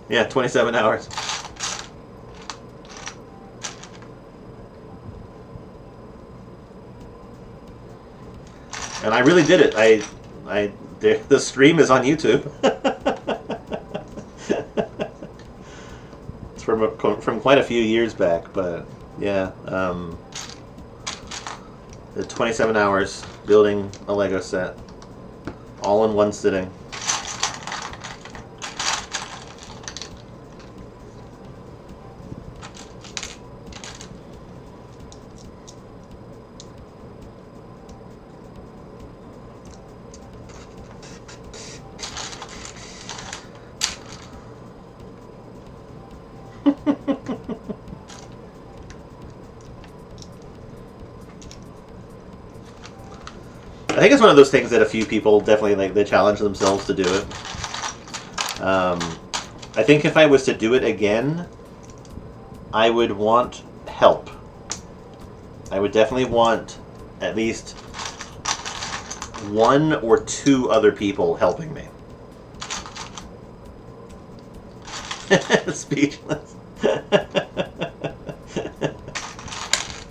Yeah, 27 hours. And I really did it. The stream is on YouTube. It's from quite a few years back, but yeah, the 27 hours building a Lego set, all in one sitting. I think it's one of those things that a few people definitely they challenge themselves to do it. I think if I was to do it again, I would want help. I would definitely want at least 1 or 2 other people helping me. Speechless.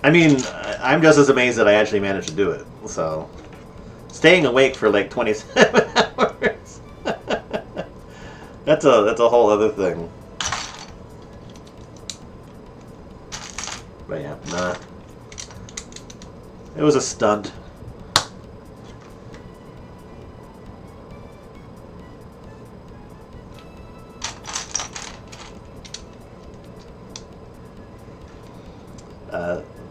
I mean, I'm just as amazed that I actually managed to do it. So, staying awake for like 27 hours. That's a whole other thing. But yeah, nah. It was a stunt.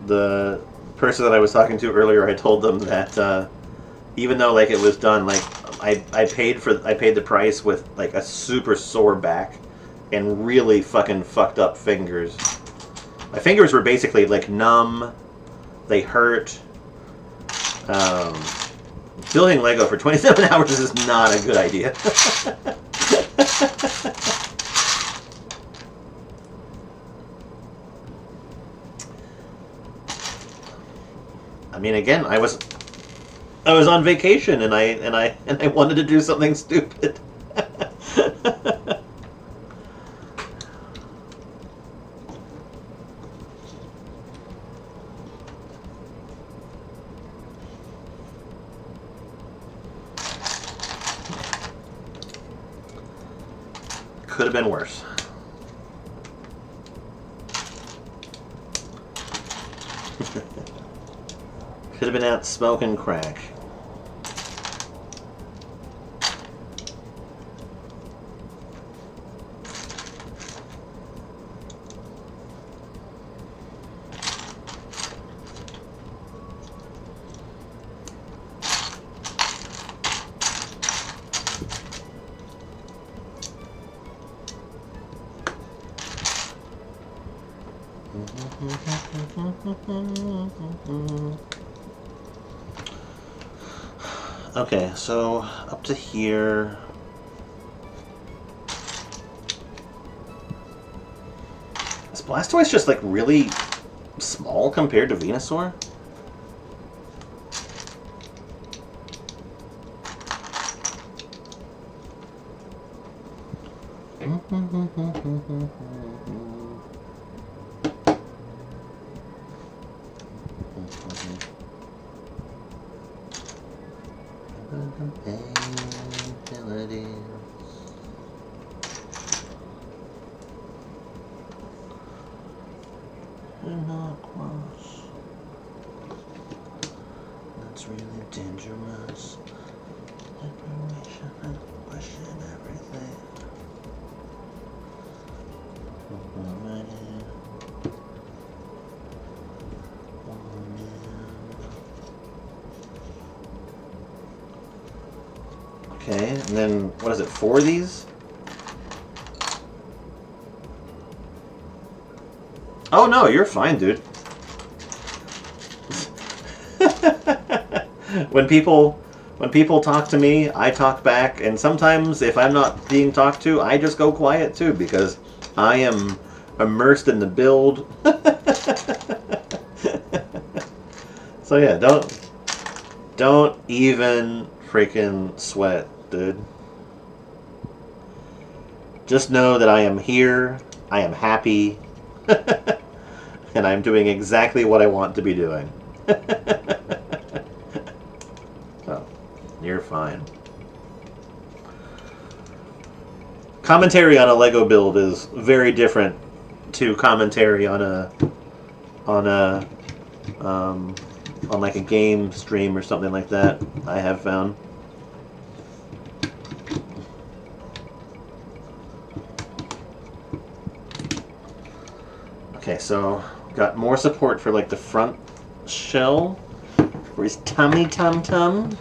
The person that I was talking to earlier, I told them that even though like it was done, like I paid the price with like a super sore back and really fucking fucked up fingers. My fingers were basically like numb. They hurt. Building Lego for 27 hours is not a good idea. I mean, again, I was on vacation and I wanted to do something stupid. Could have been worse. Could have been out smoking crack. Okay, so up to here. Is Blastoise just like really small compared to Venusaur? You're not close. That's really dangerous. Information and question everything. Okay, and then what is it? 4 of these? Oh no, you're fine, dude. When people talk to me, I talk back, and sometimes if I'm not being talked to, I just go quiet too because I am immersed in the build. So yeah, don't even freaking sweat, dude. Just know that I am here, I am happy, and I'm doing exactly what I want to be doing. So, you're fine. Commentary on a Lego build is very different to commentary on like a game stream or something like that. I have found. Okay, so got more support for like the front shell for his tummy tum tum.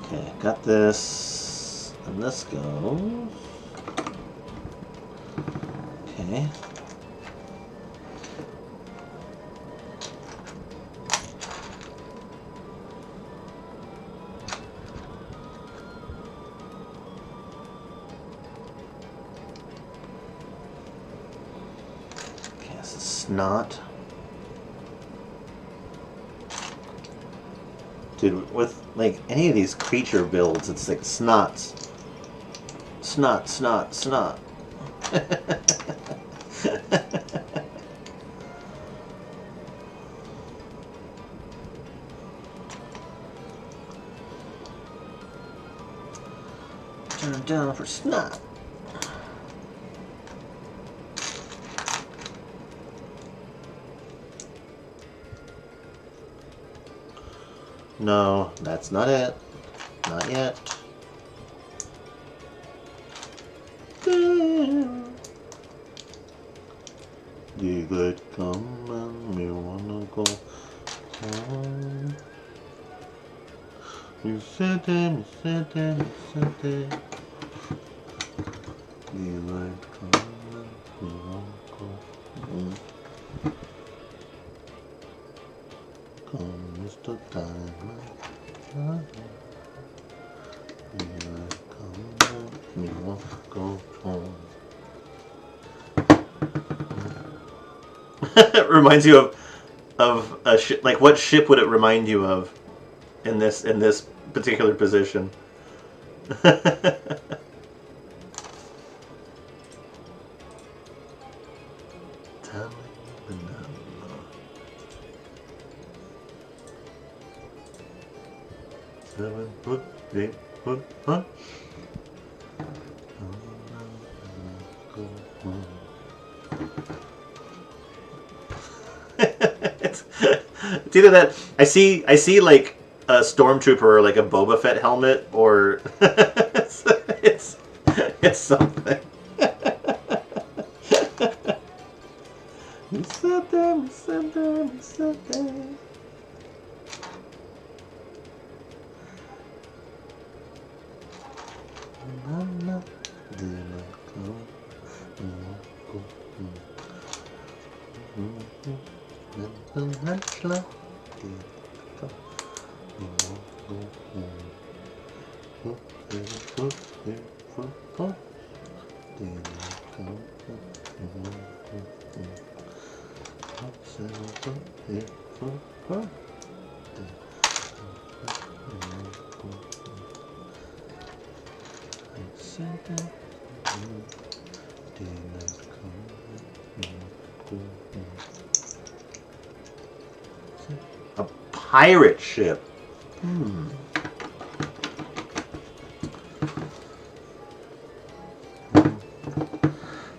Okay, got this, and this goes. Okay. Okay, this is snot. Dude, with like any of these creature builds, it's like snots. Snot, snot, snot. Turn it down for snot. No, that's not it. Not yet. Daylight come and we wanna go home. You said them, you said them, you said them. Daylight come and we wanna go home. Come, Mr. Diamond. Daylight come and we wanna go home. It reminds you of a ship. Like, what ship would it remind you of in this particular position? Seven foot, 8 foot, huh? It's either that I see like a stormtrooper or like a Boba Fett helmet, or it's something. We sat there, we sat there, we sat there. A pirate ship. Hmm.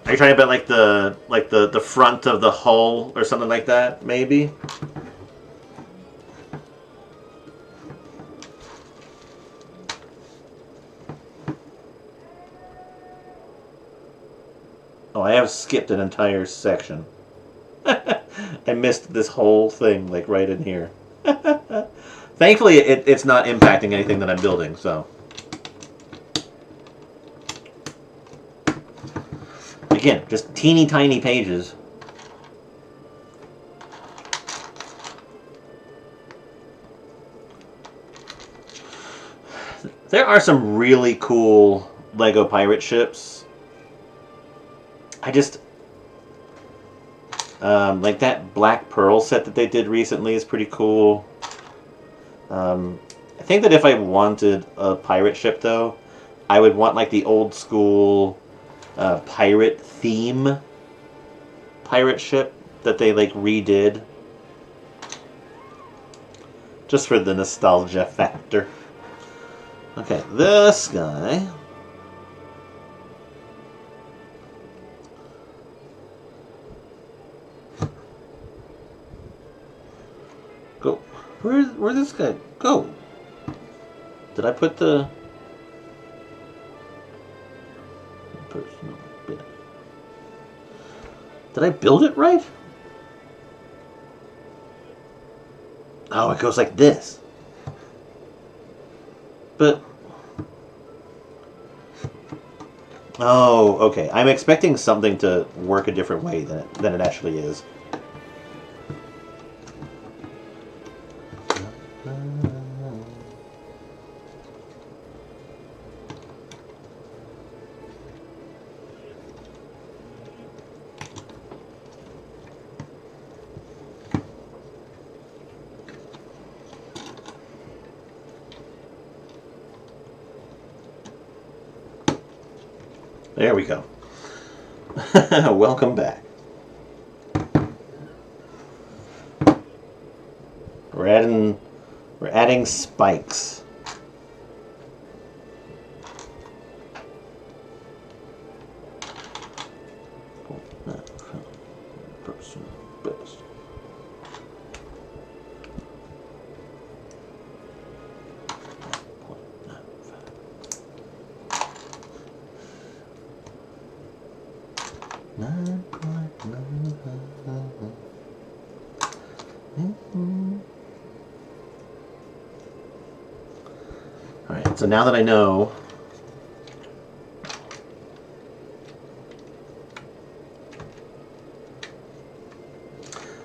Are you trying to bet like the front of the hull or something like that? Maybe. Oh, I have skipped an entire section. I missed this whole thing, like right in here. Thankfully, it's not impacting anything that I'm building, so. Again, just teeny tiny pages. There are some really cool Lego pirate ships. I just... like that Black Pearl set that they did recently is pretty cool. I think that if I wanted a pirate ship, though, I would want like the old school pirate theme pirate ship that they like redid. Just for the nostalgia factor. Okay, this guy... Go. Where'd this guy go? Did I put the... personal bit? Did I build it right? Oh, it goes like this. But... Oh, okay. I'm expecting something to work a different way than it actually is. There we go. Welcome back. We're adding spikes. Personal best. Alright, so now that I know...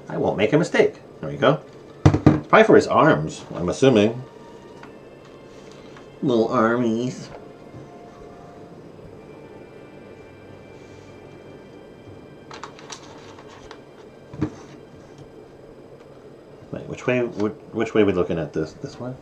I won't make a mistake. There we go. It's probably for his arms, I'm assuming. Little armies. Wait, which way are we looking at this? This one?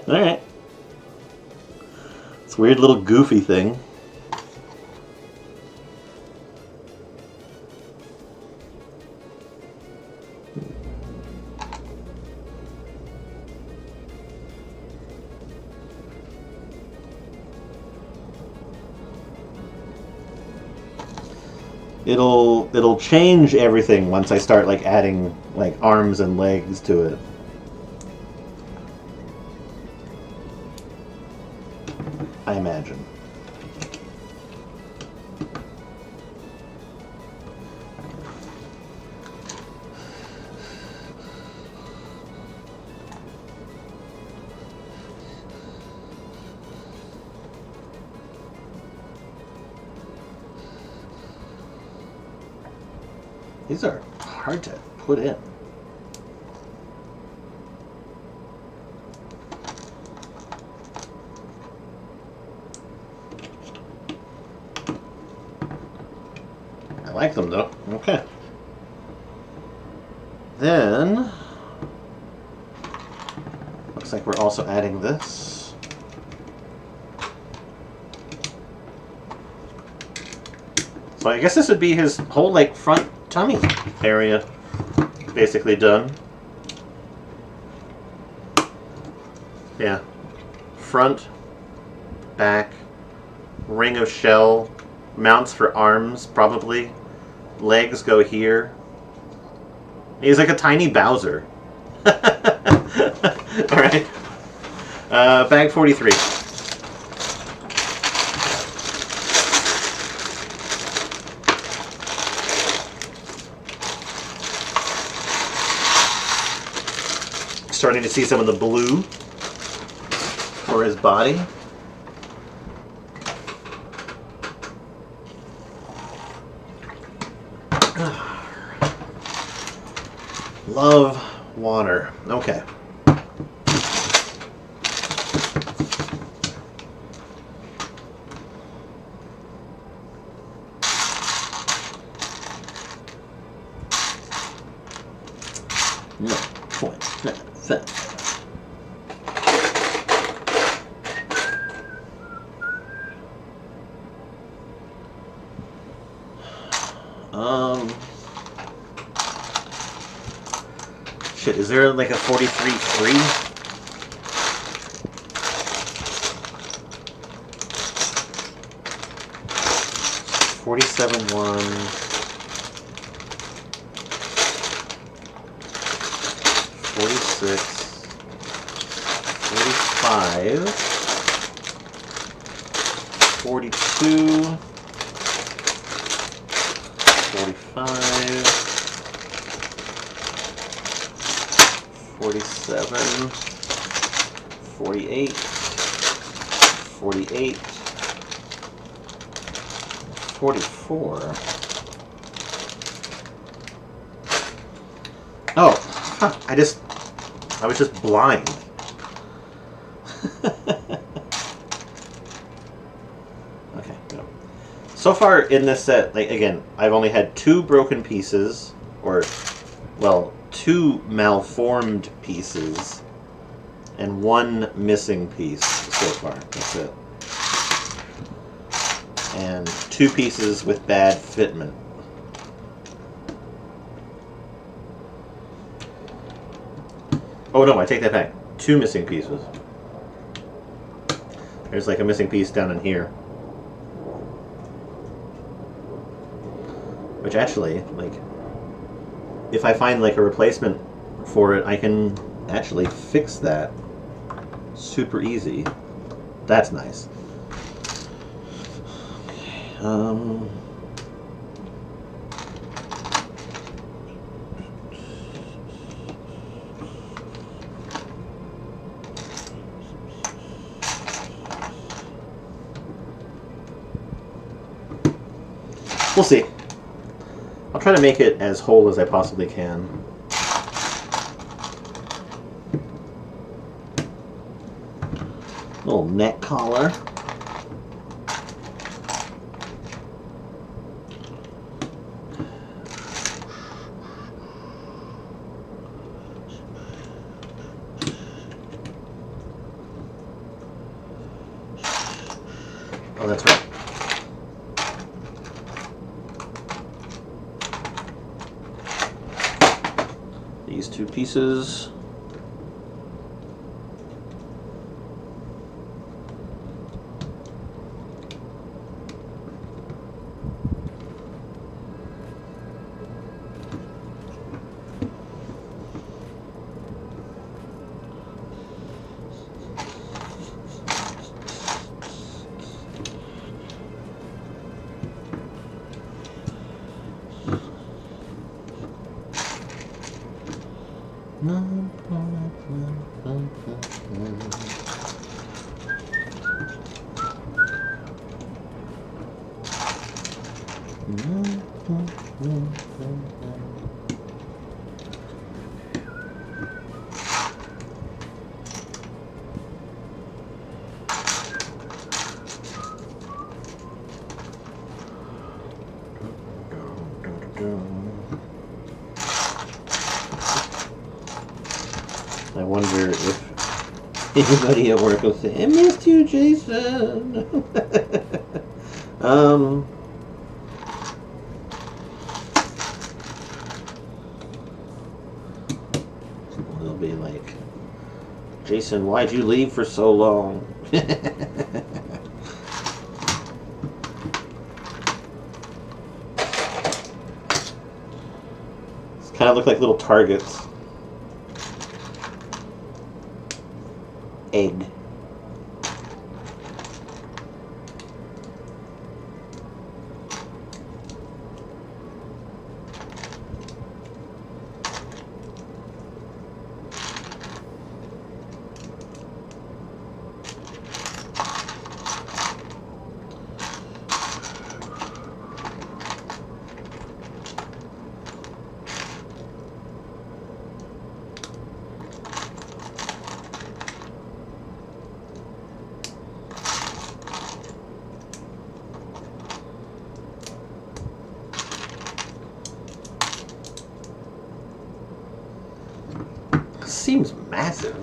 Alright. It's a weird little goofy thing. It'll change everything once I start like adding like arms and legs to it. I imagine. These are hard to put in. I like them though. Okay. Then, looks like we're also adding this. So I guess this would be his whole like front tummy area basically done. Yeah. Front, back, ring of shell, mounts for arms probably, legs go here. He's like a tiny Bowser. Alright. Bag 43. Starting to see some of the blue for his body. Love water. Okay. No point. Shit, is there like a 43 free? $47.1. 46. 45. 42. 45. 47, 48, 48, 44. Oh, huh, I was just blind. Okay, no. So far in this set, like again, I've only had 2 broken pieces, or, well, 2 malformed pieces and 1 missing piece so far. That's it. And 2 pieces with bad fitment. Oh no, I take that back. 2 missing pieces. There's like a missing piece down in here. Which actually, like, if I find like a replacement for it, I can actually fix that super easy. That's nice. We'll see. I'll try to make it as whole as I possibly can. Little neck collar. Oh, that's right. These 2 pieces. wonder if anybody at work will say, "I missed you, Jason." They'll be like, "Jason, why'd you leave for so long?" Kind of look like little targets. Egg. Seems massive.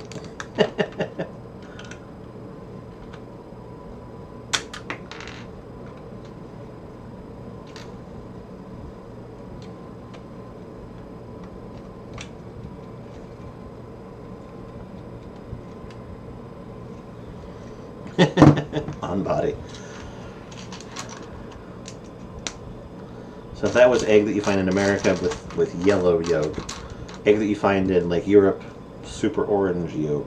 On body. So if that was egg that you find in America with yellow yolk, egg that you find in like Europe, super orange yolk.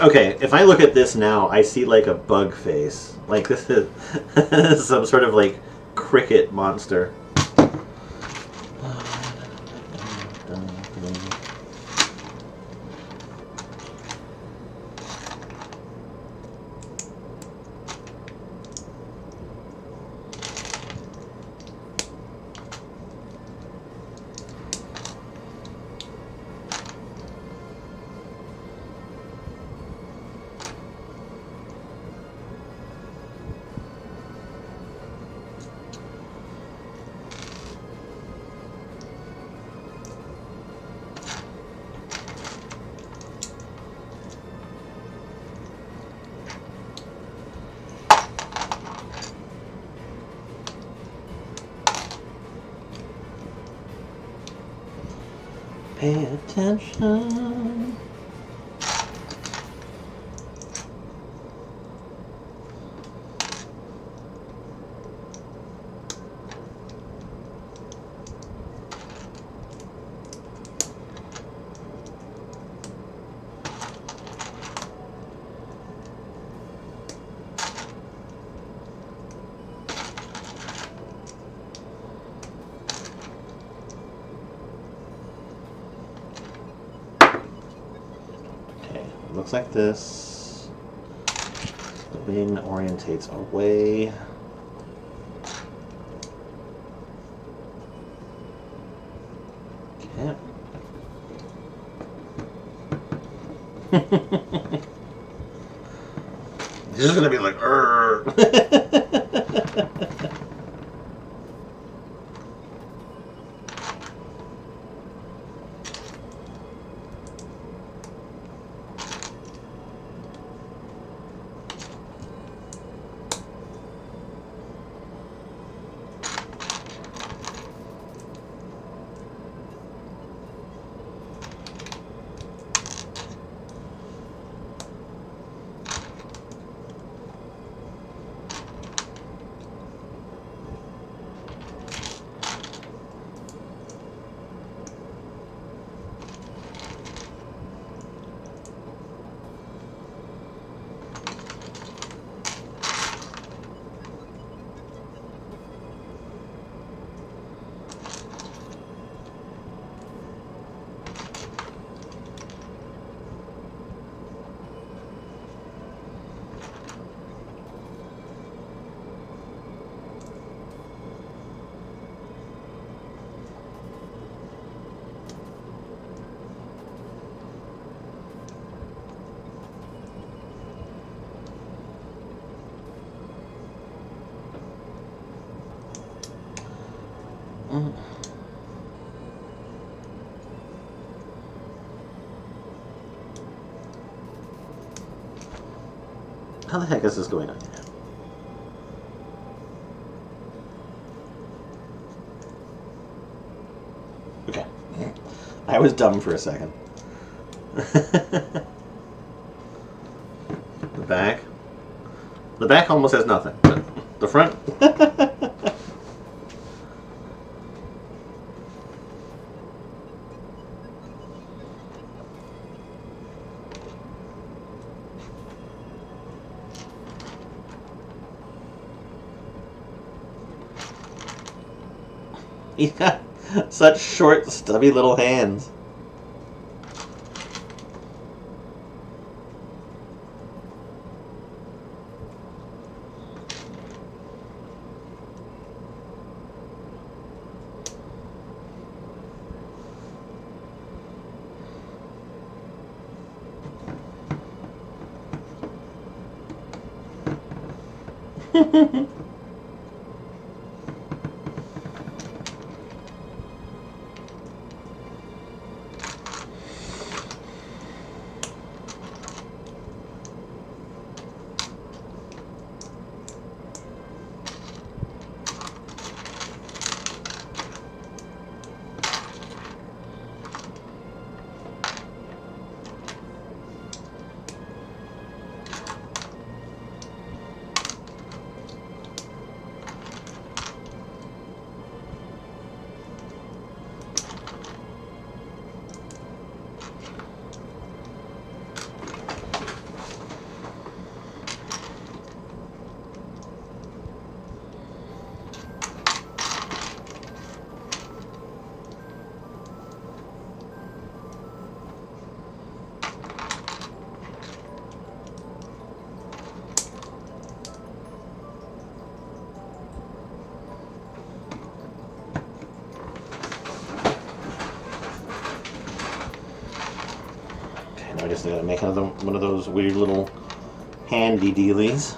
Okay, if I look at this now, I see like a bug face. Like this is some sort of like cricket monster. Pay attention. Looks like this. The wing orientates away. Okay. He's just gonna be like, How the heck is this going on here? Okay. I was dumb for a second. The back. The back almost has nothing. But the front. Yeah. Such short, stubby little hands. I just gotta make another one of those weird little handy dealies.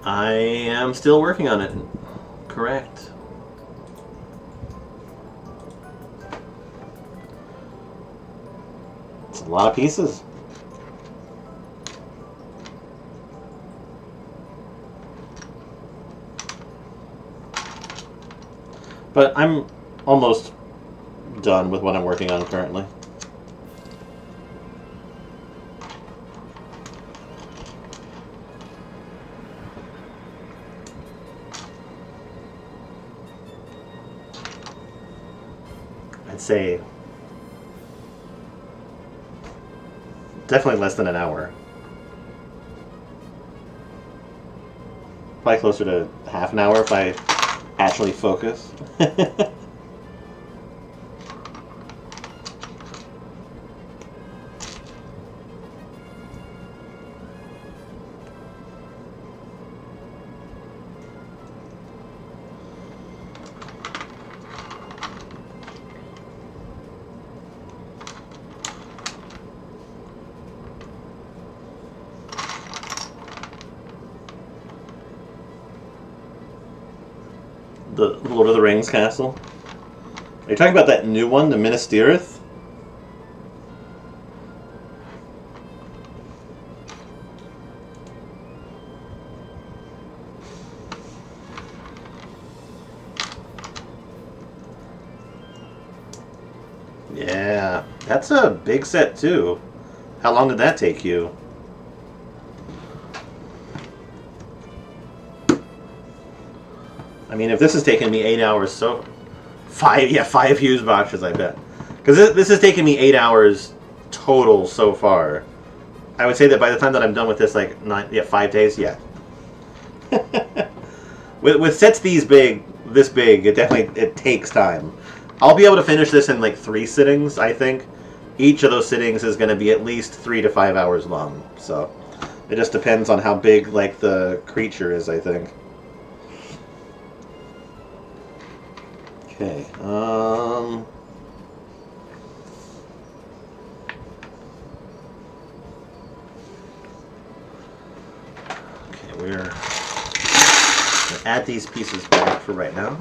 I am still working on it. Correct. It's a lot of pieces. But I'm almost done with what I'm working on currently. I'd say definitely less than an hour. Probably closer to half an hour if I actually focus. The Lord of the Rings castle. Are you talking about that new one, the Minas Tirith? Yeah, that's a big set too. How long did that take you? I mean, if this is taking me 8 hours, so five fuse boxes, I bet. Because this has taken me 8 hours total so far. I would say that by the time that I'm done with this, like 5 days, yeah. with sets this big, it takes time. I'll be able to finish this in like 3 sittings, I think. Each of those sittings is going to be at least 3 to 5 hours long. So it just depends on how big like the creature is, I think. Okay. we're gonna add these pieces back for right now.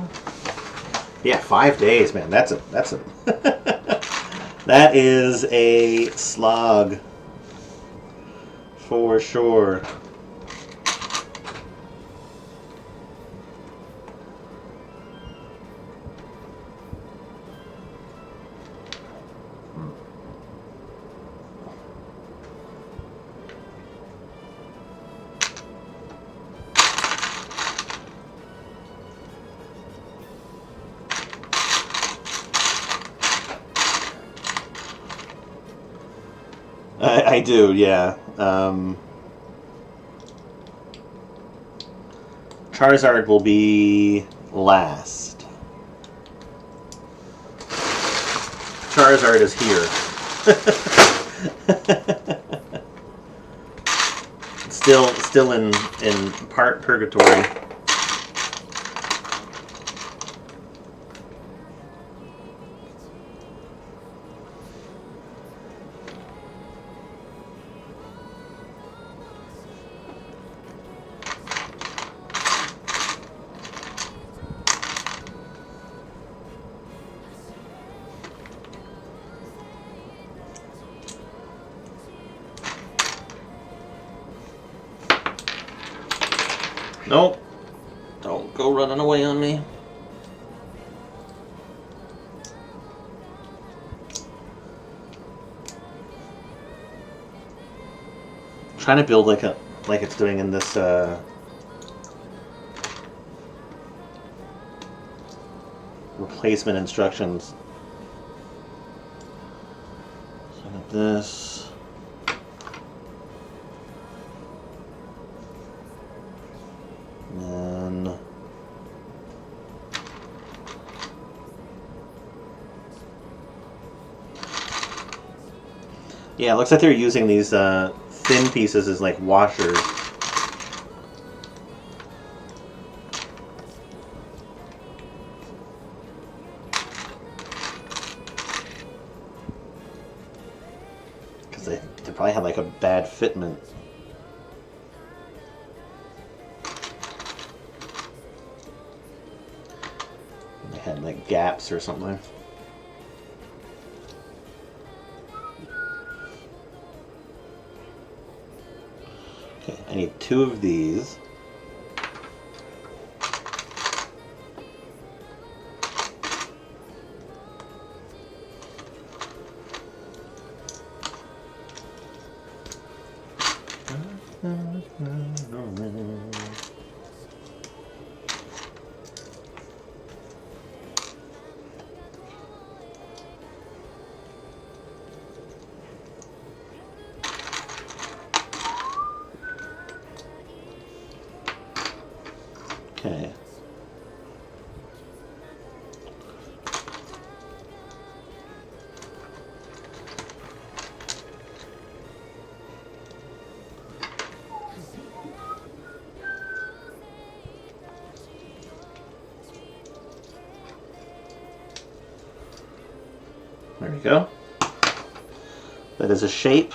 Yeah, 5 days, man. That's a that is a slog for sure. I do, yeah. Charizard will be last. Charizard is here. still in part purgatory. Nope. Don't go running away on me. I'm trying to build like it's doing in this replacement instructions. So I got this. And yeah, it looks like they're using these thin pieces as like washers. Because they probably had like a bad fitment. They had like gaps or something. Okay, I need 2 of these. Okay. There we go. That is a shape.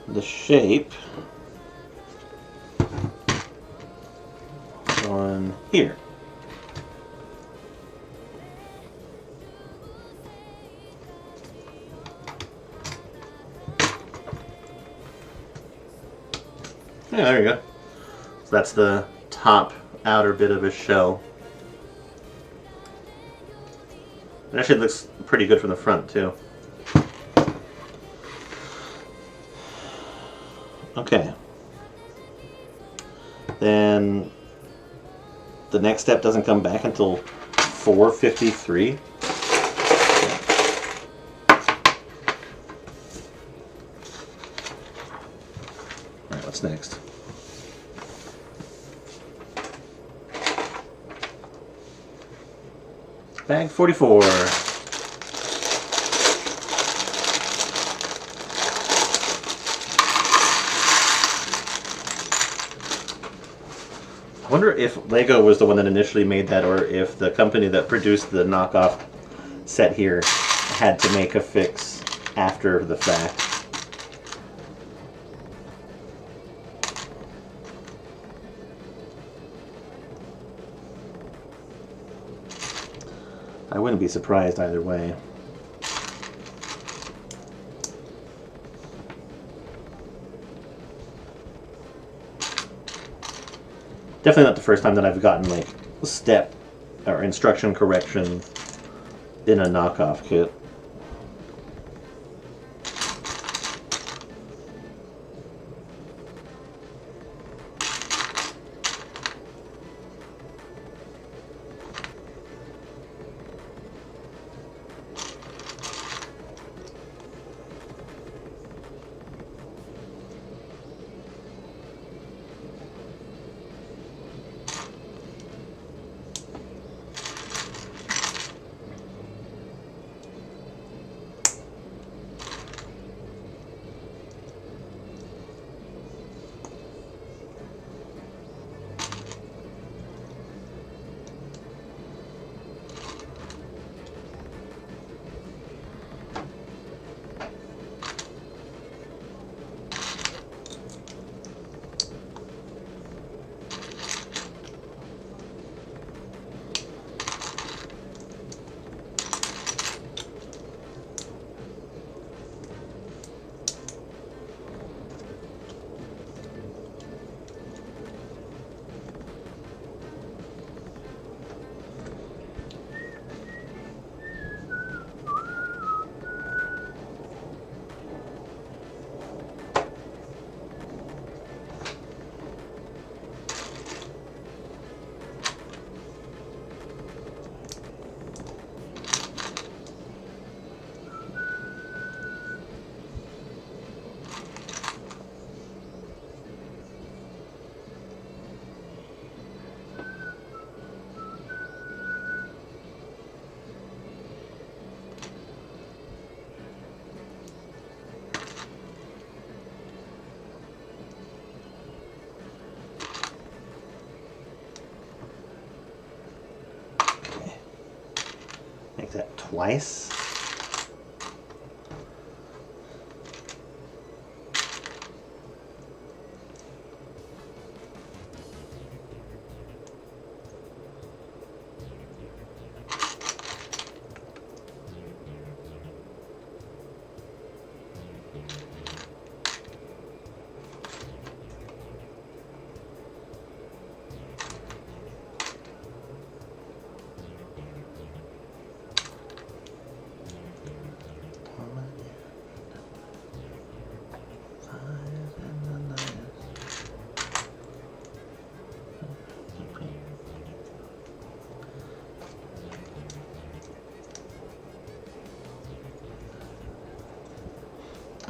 The shape on here. Yeah, there you go. So that's the top outer bit of his shell. It actually looks pretty good from the front too. Okay. Then the next step doesn't come back until 4:53. Alright, what's next? Bag 44. I wonder if Lego was the one that initially made that, or if the company that produced the knockoff set here had to make a fix after the fact. I wouldn't be surprised either way. Definitely not the first time that I've gotten like step or instruction correction in a knockoff kit. Make that twice.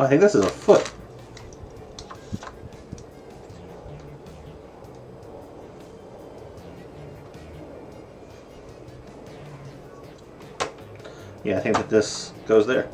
I think this is a foot. Yeah, I think that this goes there.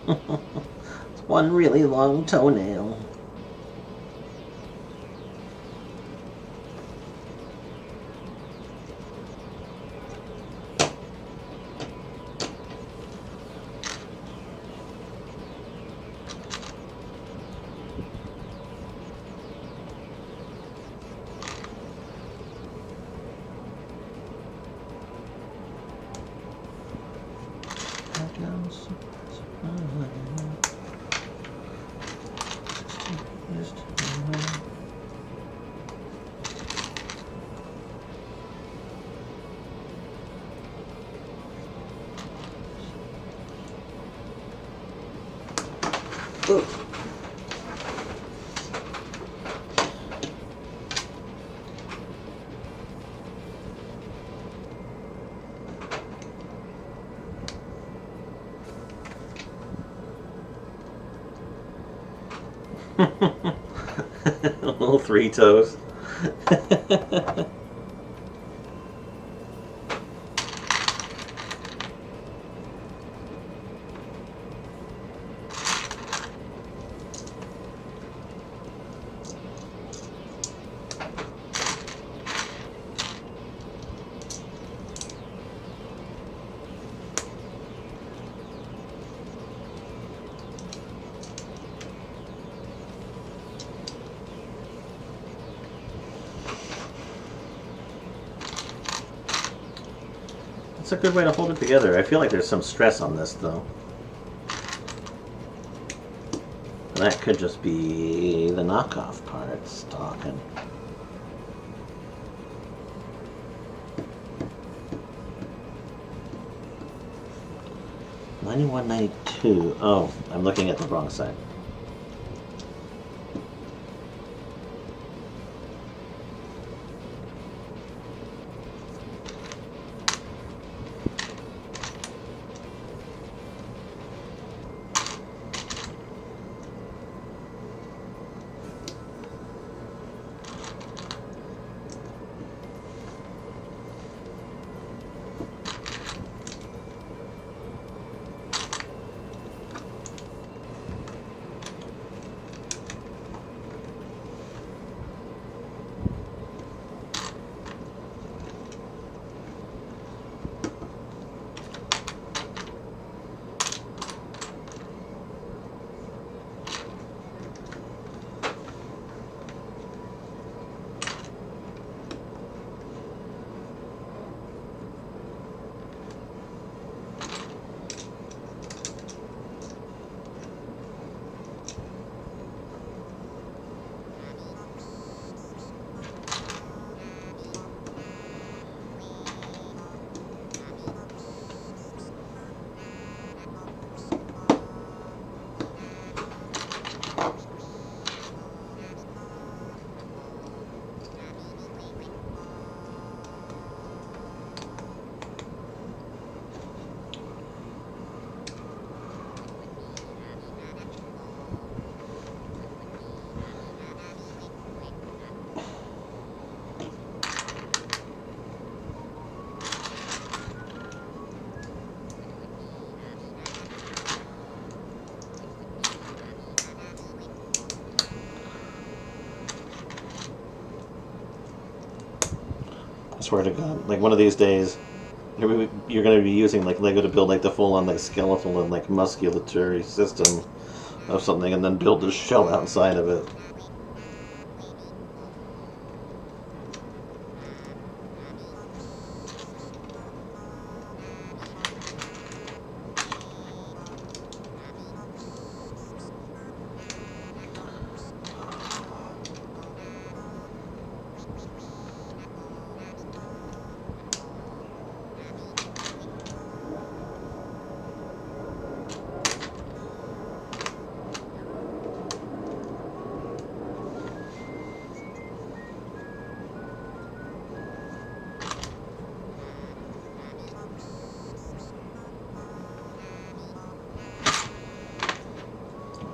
It's one really long toenail. Ooh. Little three toes. It's a good way to hold it together. I feel like there's some stress on this, though. And that could just be the knockoff parts talking. $91.92. Oh, I'm looking at the wrong side. I swear to God, like one of these days, you're going to be using like Lego to build like the full-on like skeletal and like musculatory system of something, and then build the shell outside of it.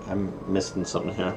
I'm missing something here.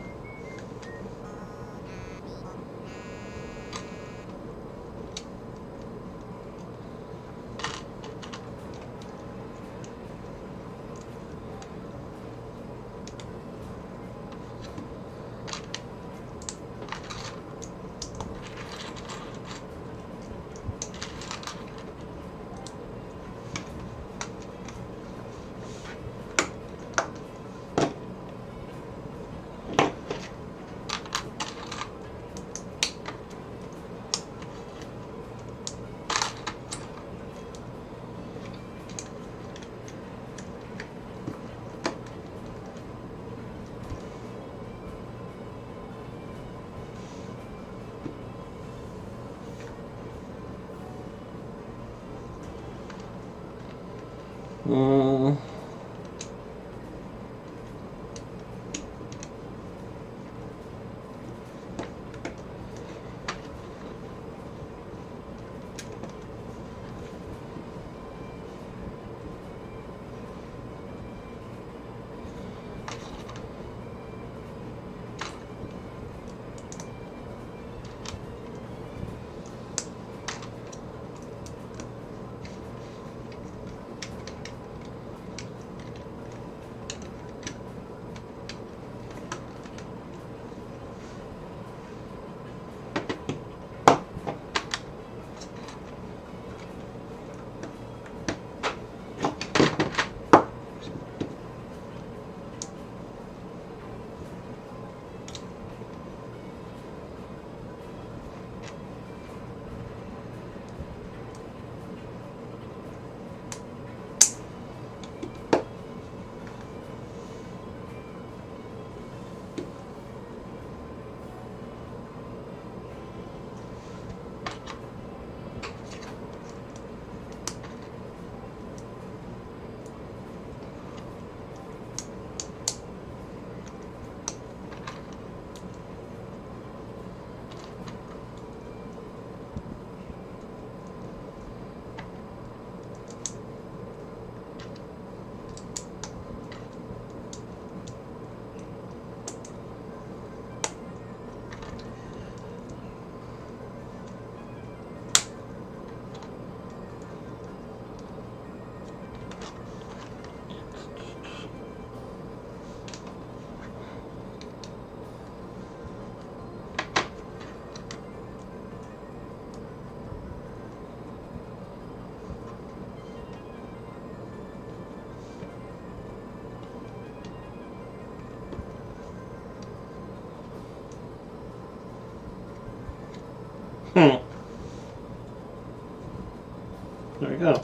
go.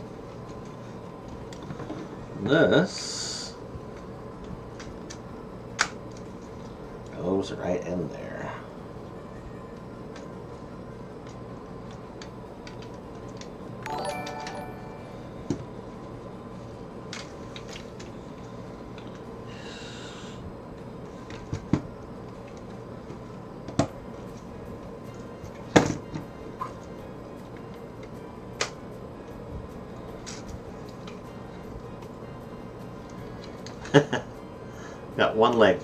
This goes right in there. Got one leg.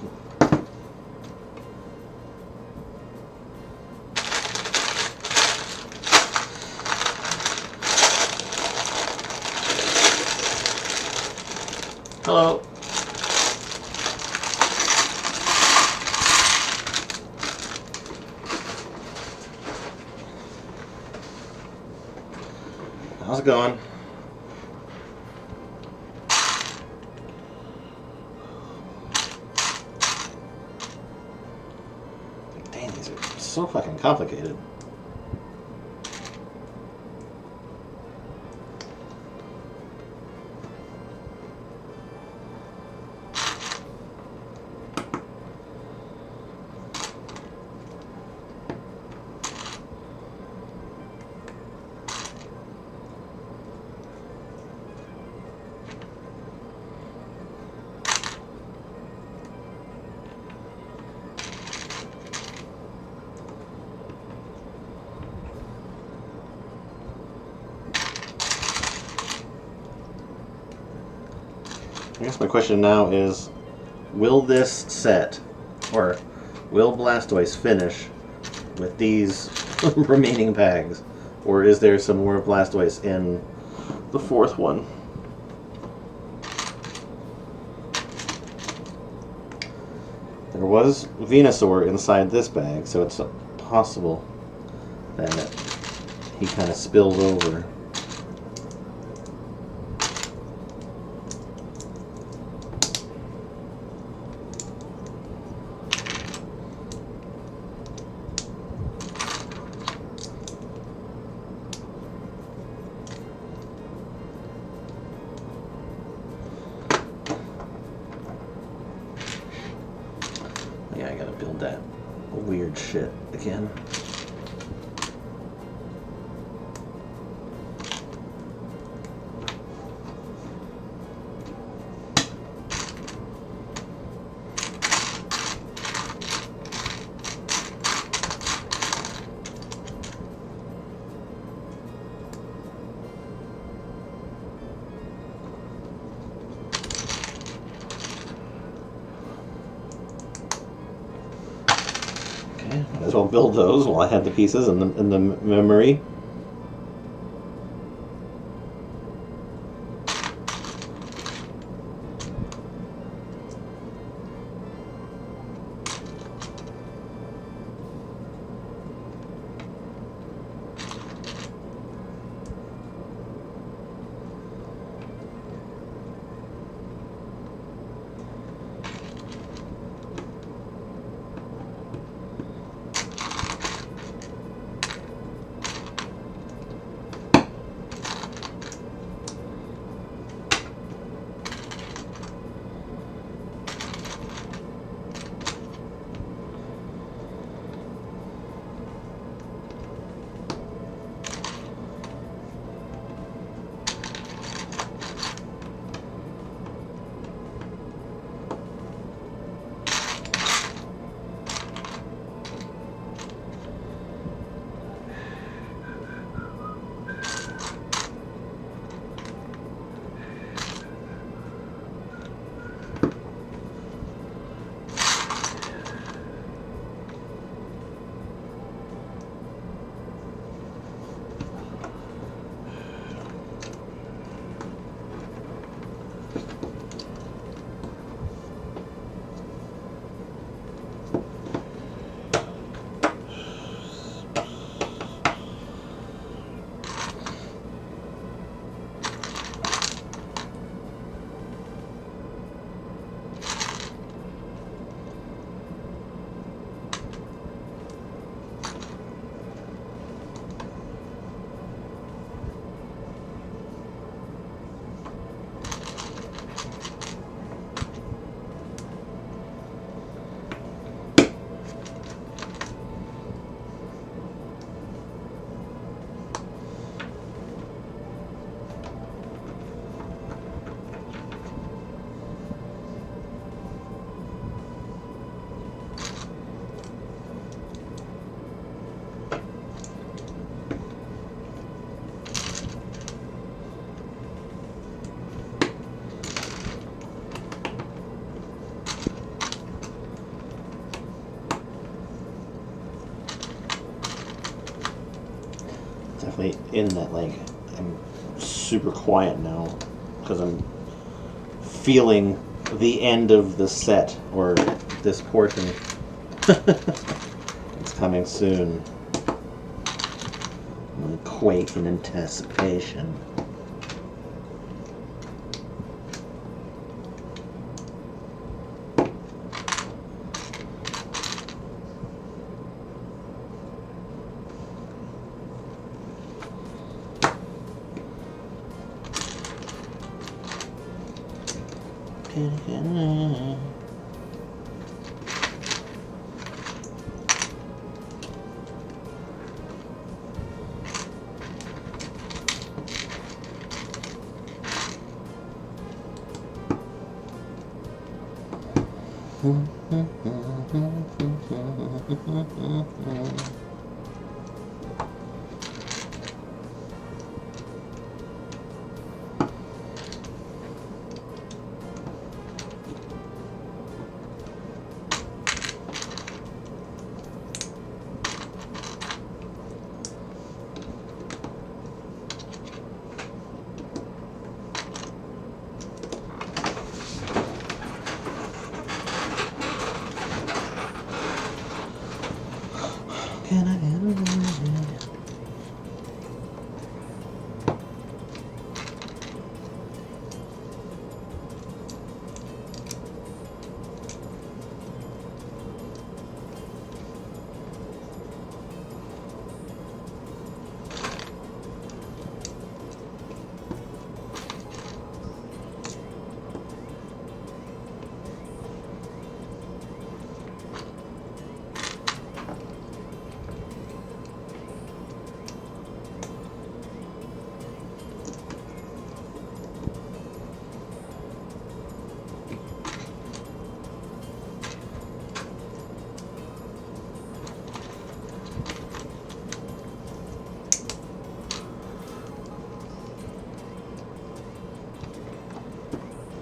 Hello. How's it going? Dang, these are so fucking complicated. I guess my question now is, will this set, or will Blastoise finish with these remaining bags? Or is there some more Blastoise in the fourth one? There was Venusaur inside this bag, so it's possible that he kind of spilled over. Yeah, I gotta build that weird shit again. Might as well build those while I have the pieces and the memory. definitely in that, like, I'm super quiet now because I'm feeling the end of the set, or this portion. It's coming soon. I quake in anticipation. Can I get away?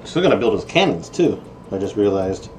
Still gonna build his cannons too. I just realized.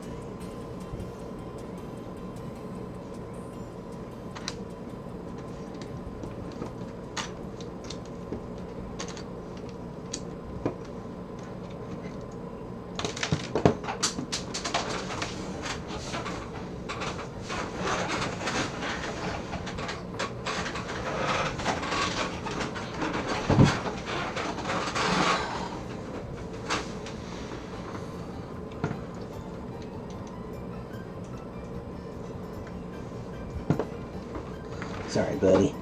Sorry, buddy.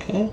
Okay.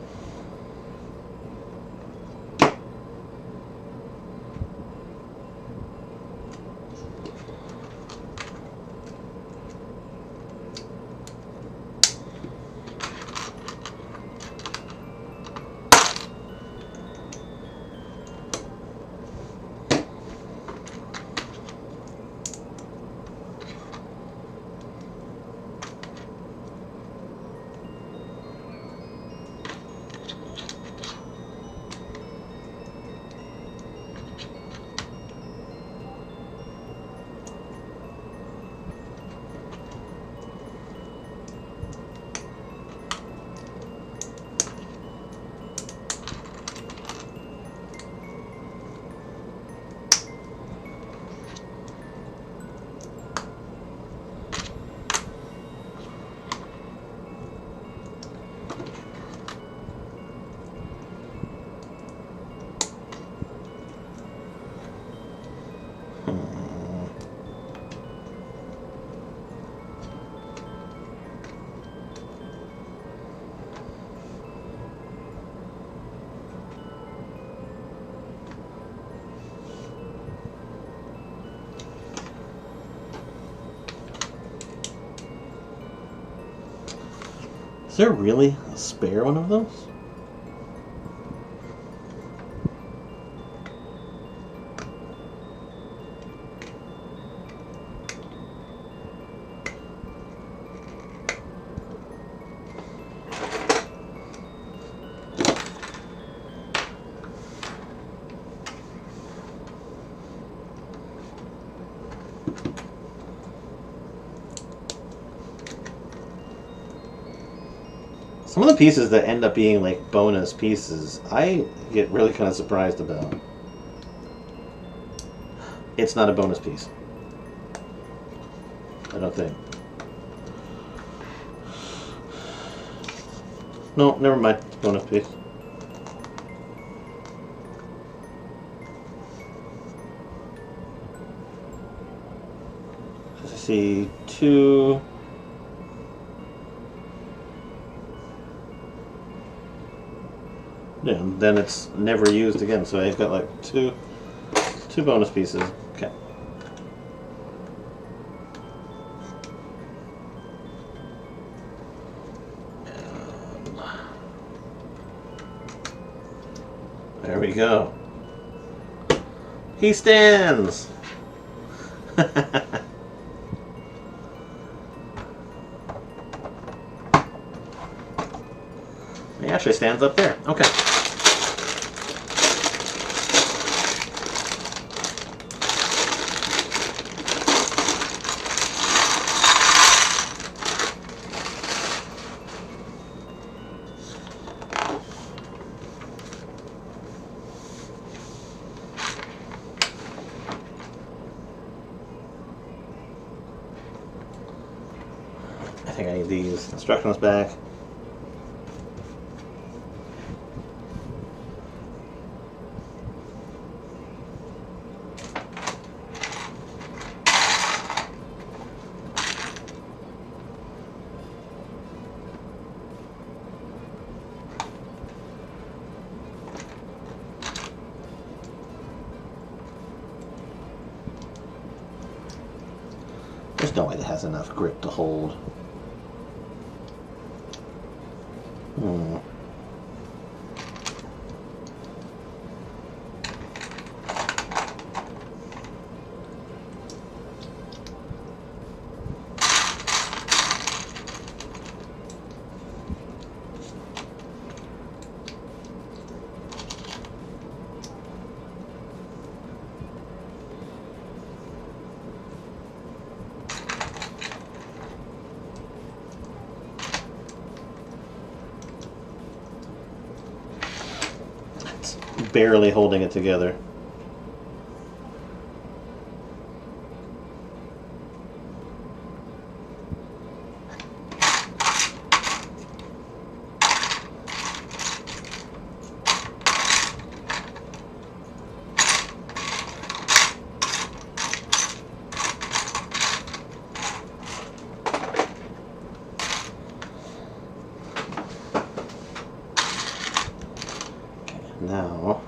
Is there really a spare one of those? Some of the pieces that end up being like bonus pieces, I get really kind of surprised about. It's not a bonus piece. I don't think. No, never mind. Bonus piece. I see 2. Yeah, and then it's never used again. So I've got like two bonus pieces. Okay. There we go. He stands. He actually stands up there. Okay. I think I need these instructions back. There's no way that has enough grip to hold. Barely holding it together. Now,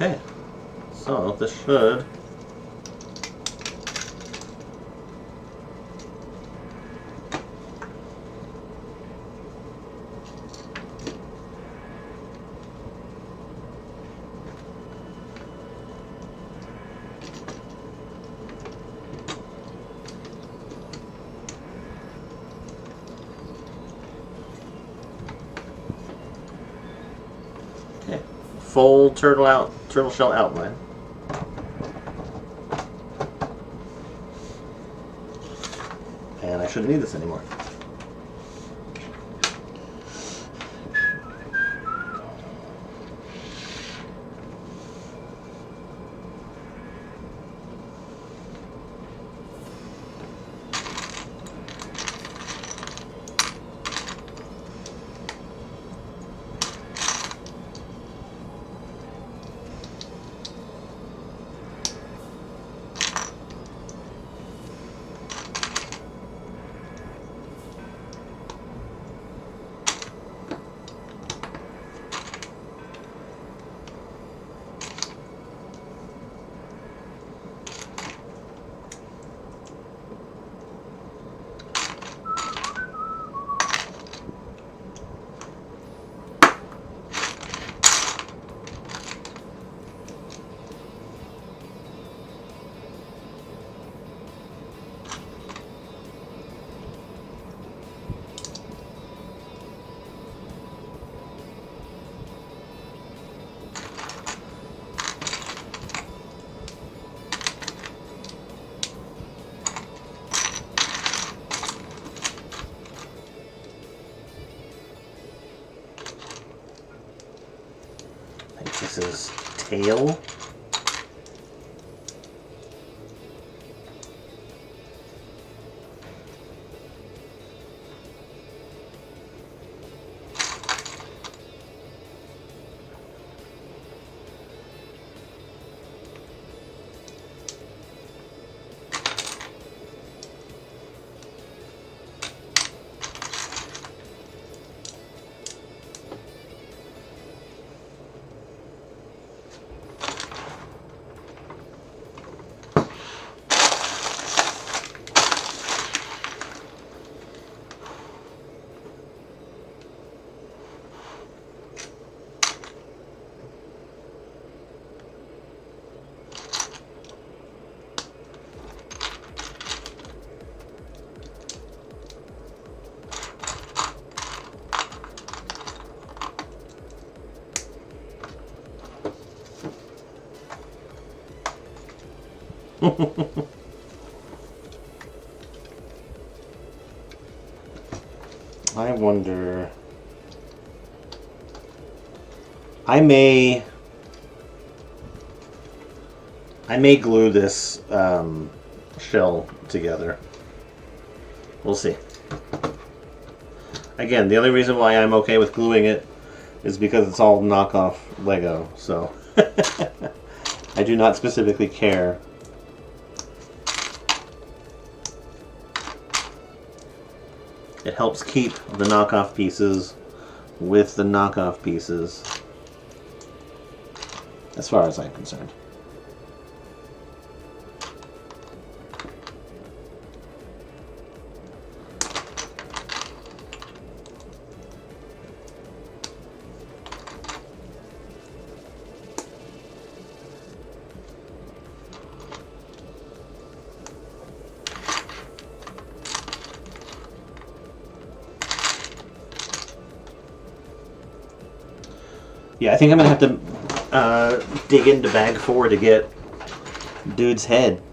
Okay, so this should... Okay, full turtle shell outline. And I shouldn't need this anymore. This is tail. I wonder... I may glue this shell together. We'll see. Again, the only reason why I'm okay with gluing it is because it's all knockoff Lego, so I do not specifically care. It helps keep the knockoff pieces with the knockoff pieces, as far as I'm concerned. Yeah, I think I'm going to have to dig into bag 4 to get dude's head.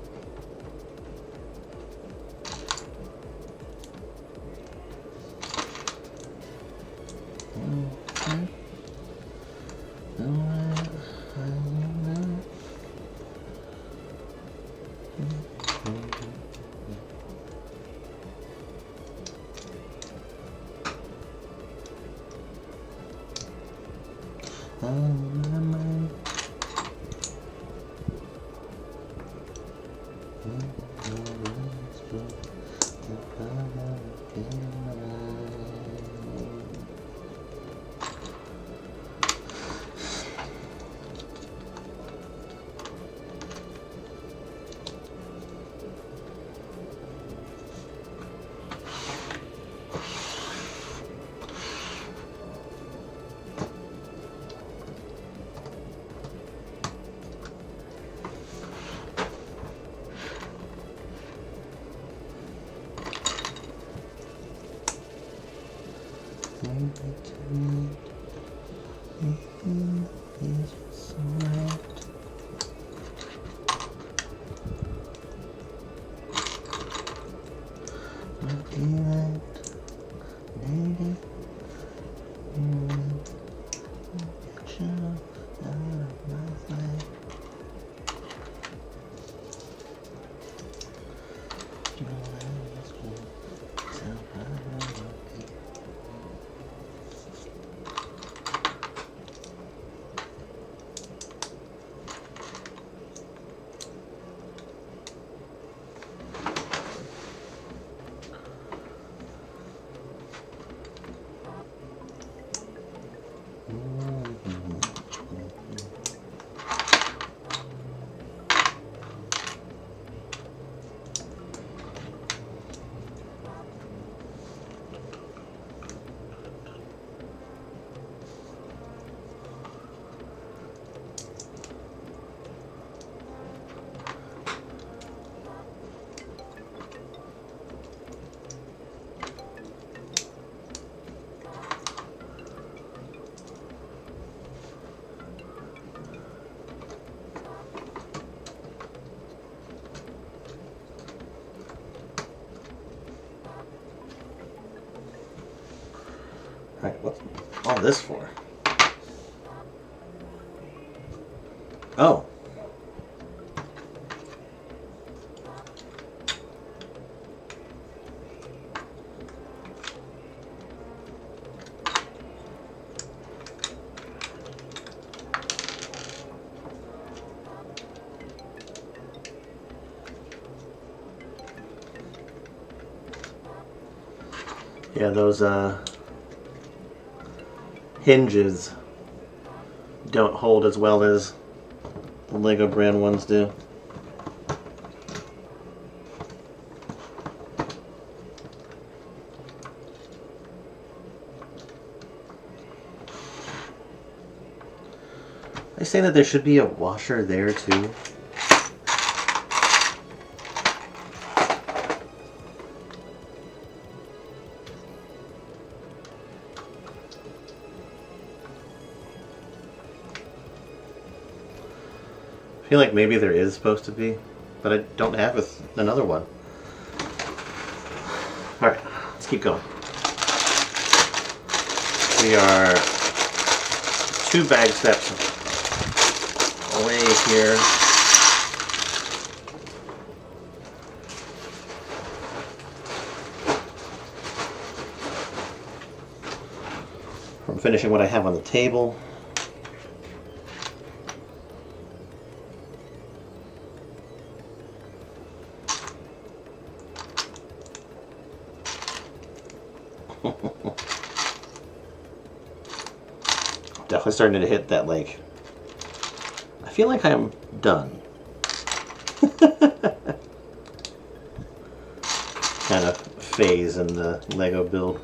Alright, what's all this for? Oh. Yeah, those hinges don't hold as well as the Lego brand ones do. They say that there should be a washer there too. I feel like maybe there is supposed to be, but I don't have another one. Alright, let's keep going. We are 2 bag steps away here. From finishing what I have on the table. Definitely starting to hit that, like, I feel like I'm done kind of phase in the Lego build.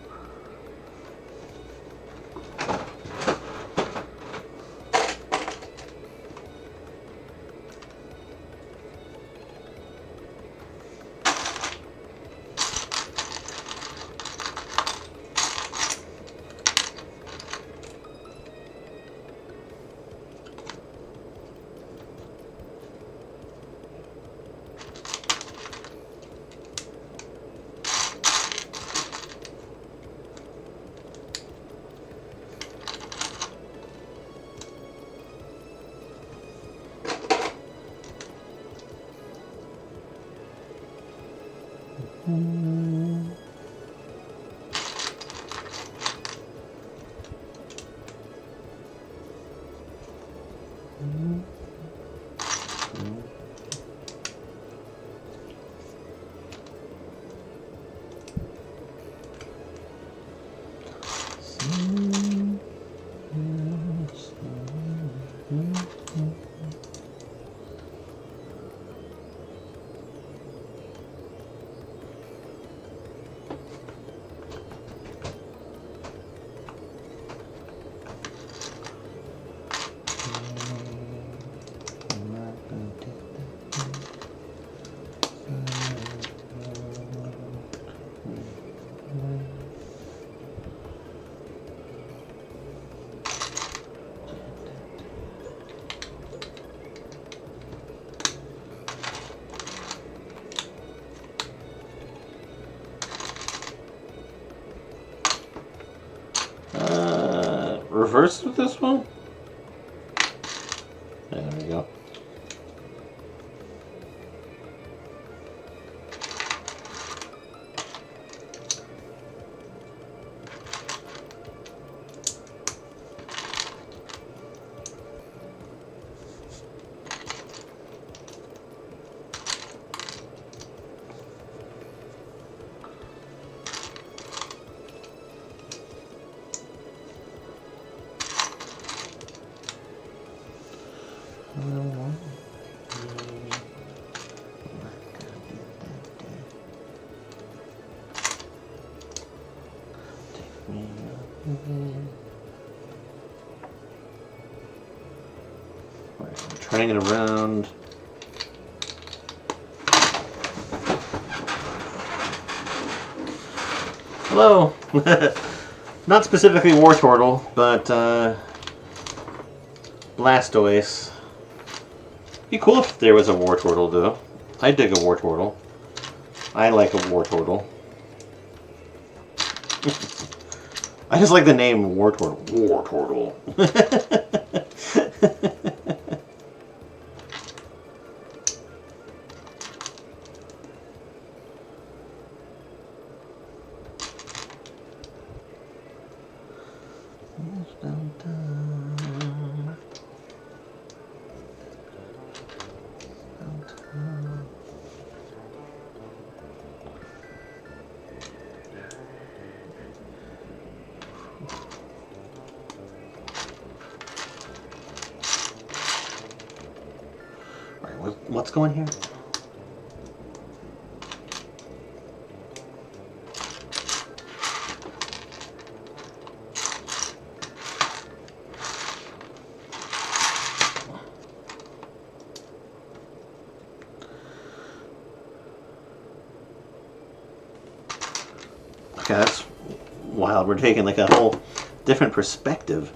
reverse with this one? Yeah, there we go. Turning it around. Hello. Not specifically Wartortle, but Blastoise. Be cool if there was a Wartortle, though. I dig a Wartortle. I like a Wartortle. I just like the name Wartortle. Wartortle. What's going here? Okay, that's wild. We're taking like a whole different perspective.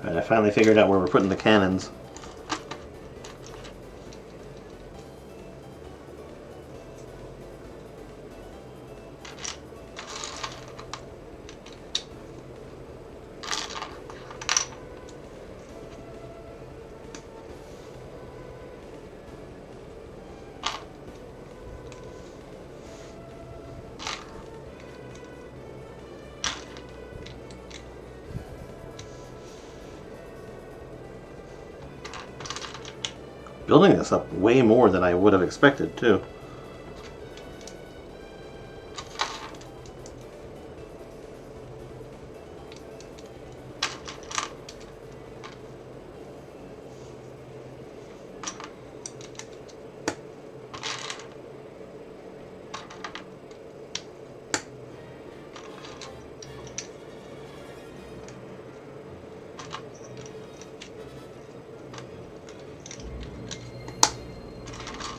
Alright, I finally figured out where we're putting the cannons. Building this up way more than I would have expected, too.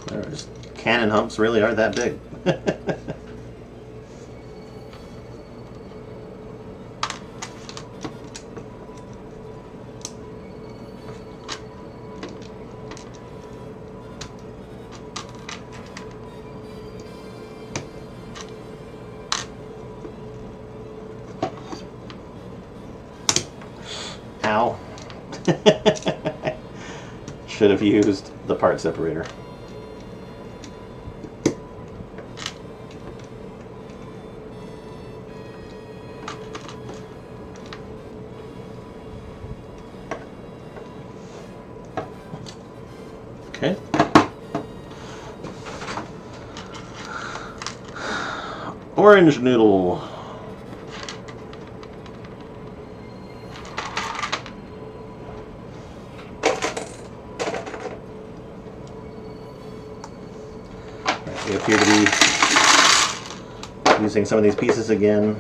There's cannon humps really are that big. Ow. Should have used the part separator. Okay. Orange noodle. using some of these pieces again.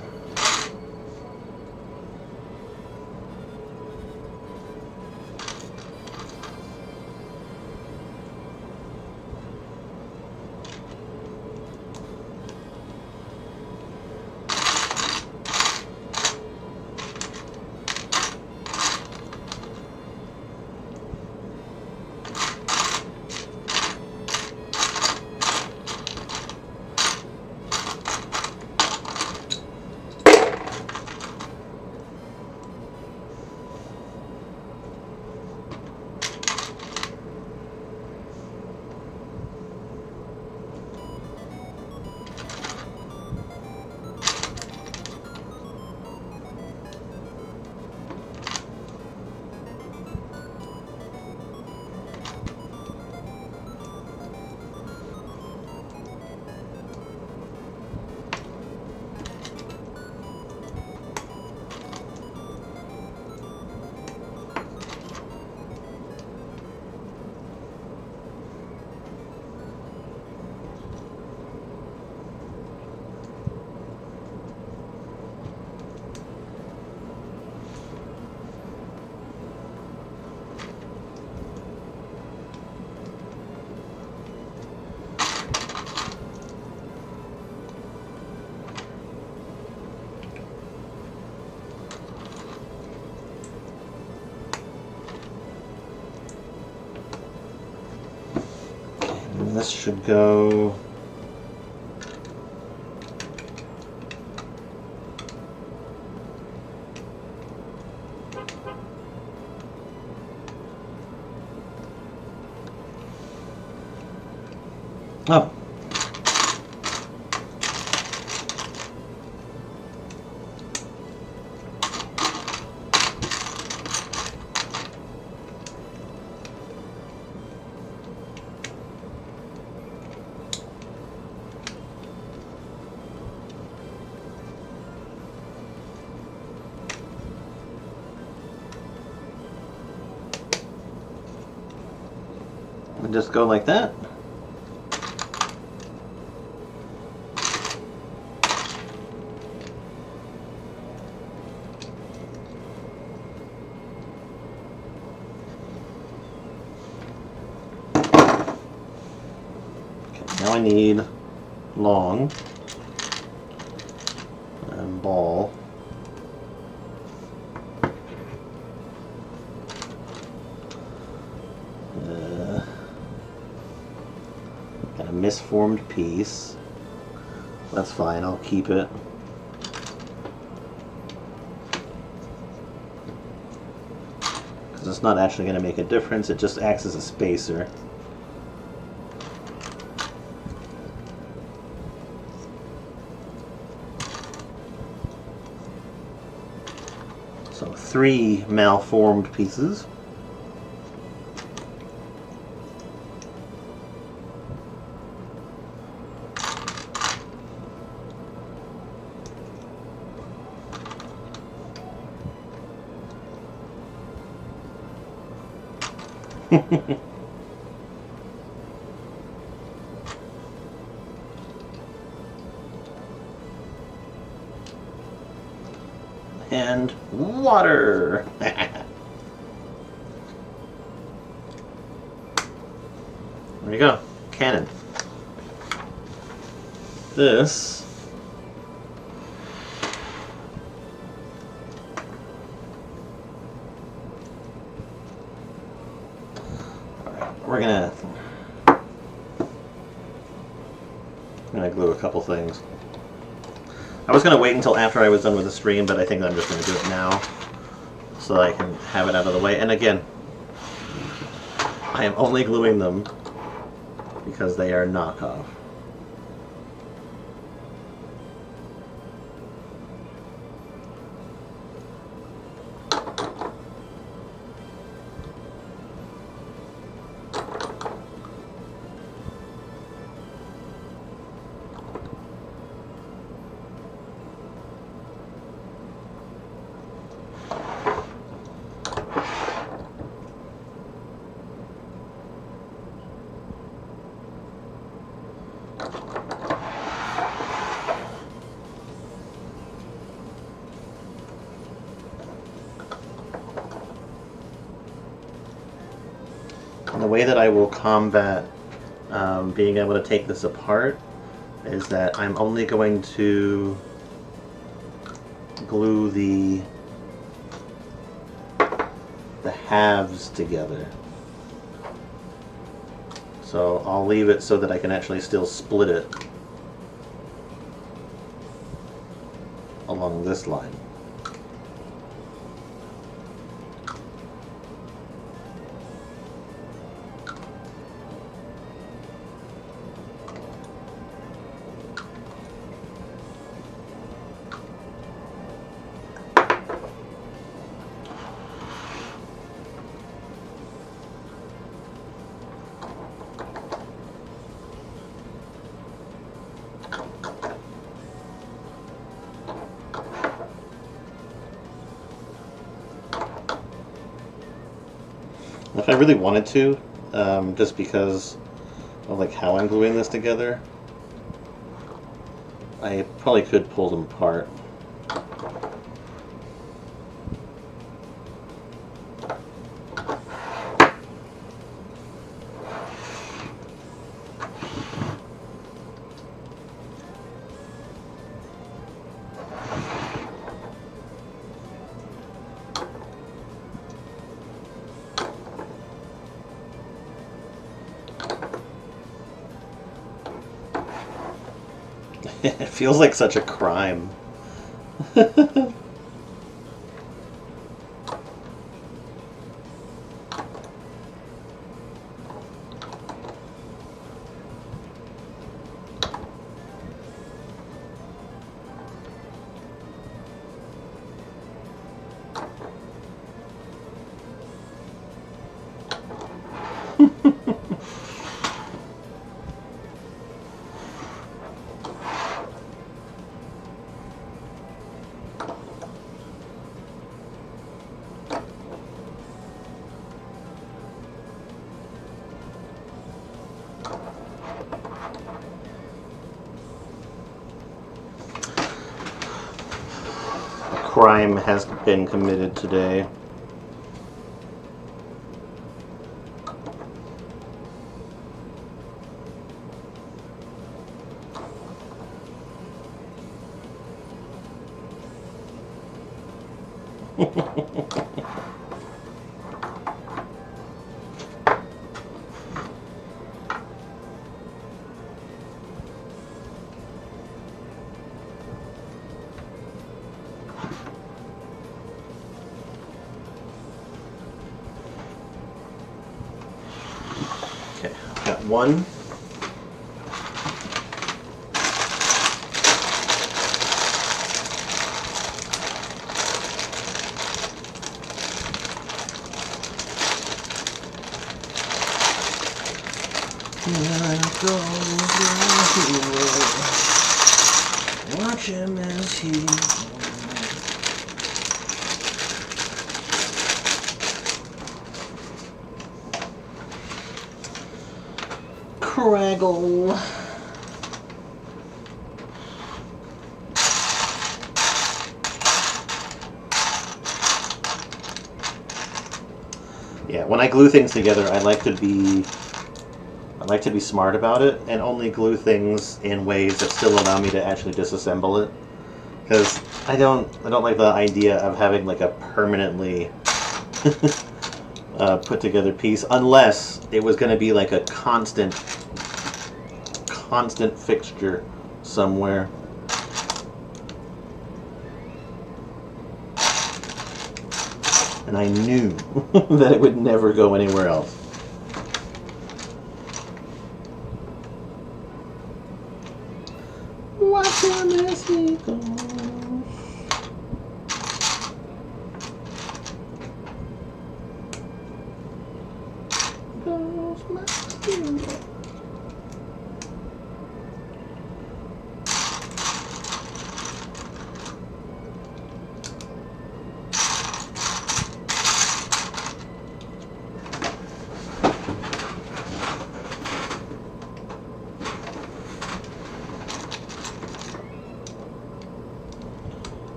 And this should go... Oh. And just go like that. Now I need long and ball. Got a misformed piece. That's fine, I'll keep it. Because it's not actually going to make a difference, it just acts as a spacer. So 3 malformed pieces. And water. There you go. Cannon. This I'm gonna glue a couple things. I was gonna wait until after I was done with the stream, but I think I'm just gonna do it now so that I can have it out of the way. And again, I am only gluing them because they are knockoff. the way that I will combat being able to take this apart is that I'm only going to glue the halves together. So I'll leave it so that I can actually still split it along this line. If I really wanted to, just because of like how I'm gluing this together, I probably could pull them apart. It feels like such a crime. Crime has been committed today. Okay, got one. Watch him as he craggle. Yeah, when I glue things together, I like to be smart about it and only glue things in ways that still allow me to actually disassemble it. Because I don't like the idea of having like a permanently put together piece unless it was going to be like a constant fixture somewhere. And I knew that it would never go anywhere else. Watch him as he goes. Goes my spirit.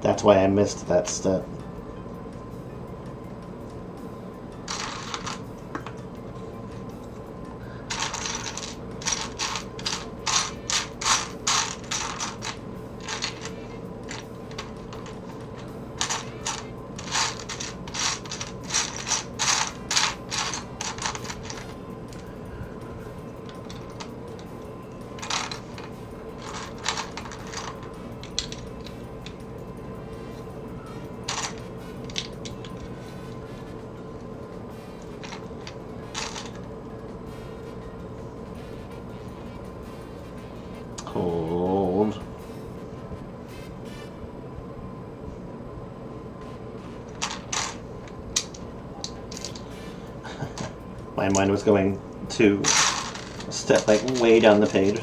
That's why I missed that step. Hold. My mind was going to a step like way down the page.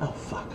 Oh, fuck.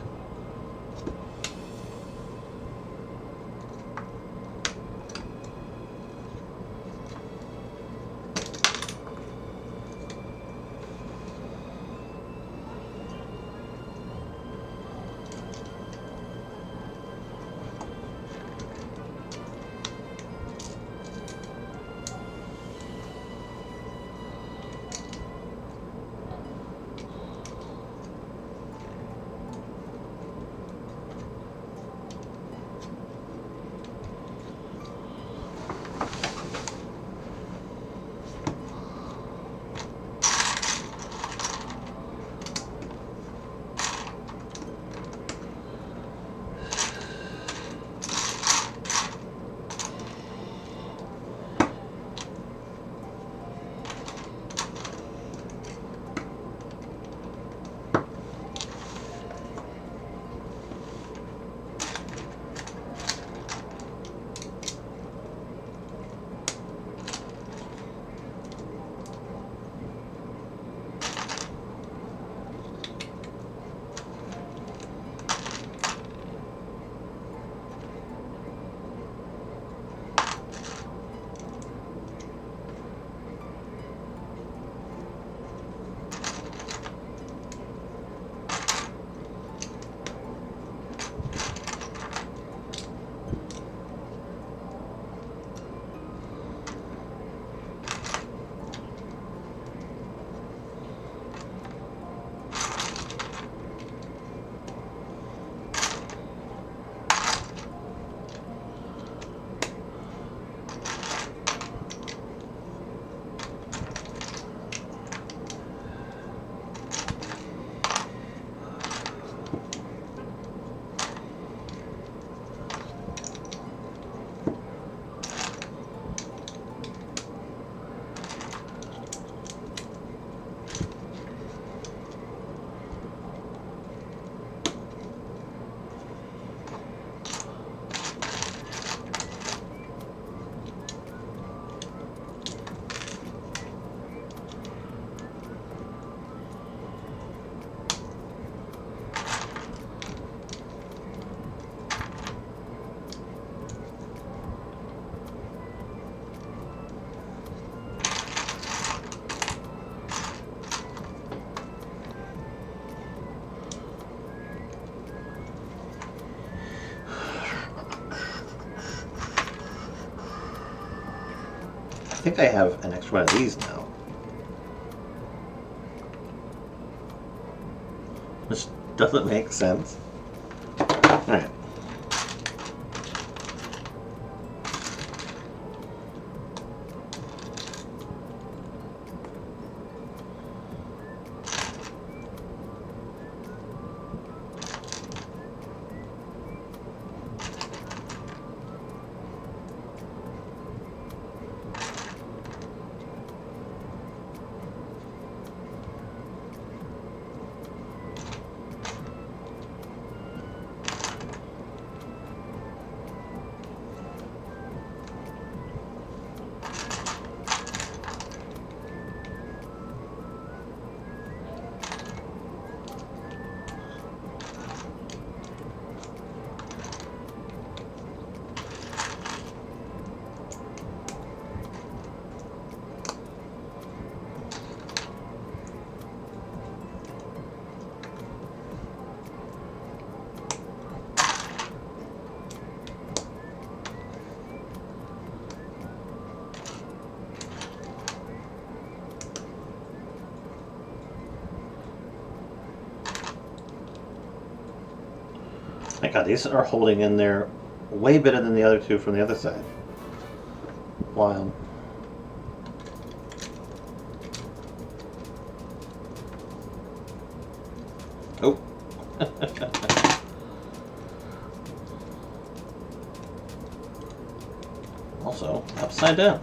think I have an extra one of these now. Which doesn't make sense. Alright. My god, these are holding in there way better than the other two from the other side. Wild. Oh. Also, upside down.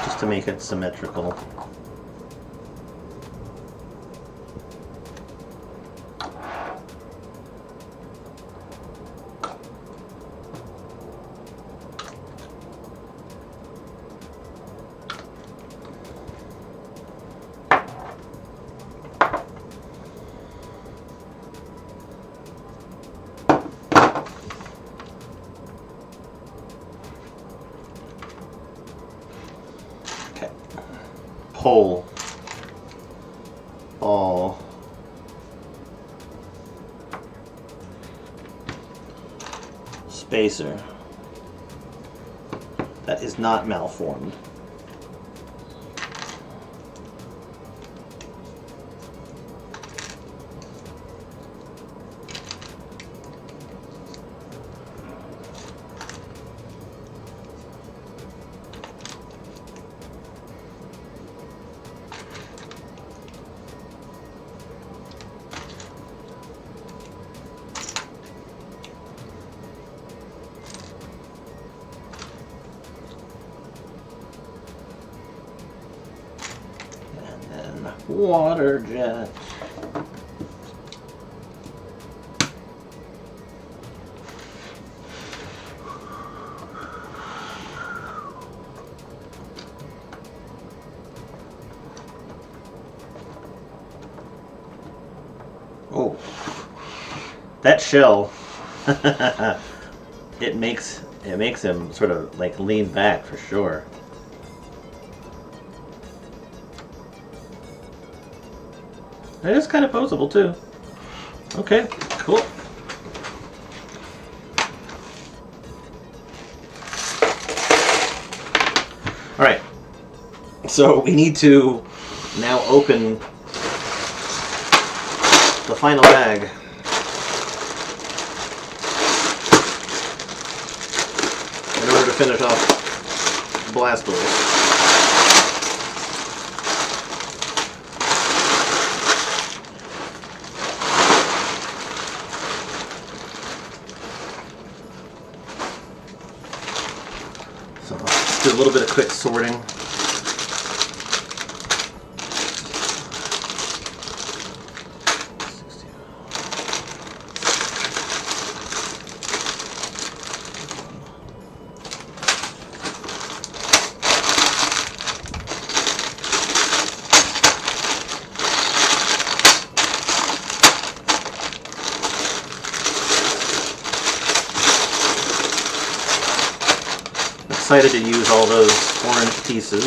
Just to make it symmetrical. Pole, ball, spacer. That is not malformed. Water jet. Oh, that shell. it makes him sort of like lean back for sure. It is kind of posable too. Okay, cool. Alright, so we need to now open the final bag. In order to finish off Blastoise. So let's do a little bit of quick sorting. Excited to use all those orange pieces.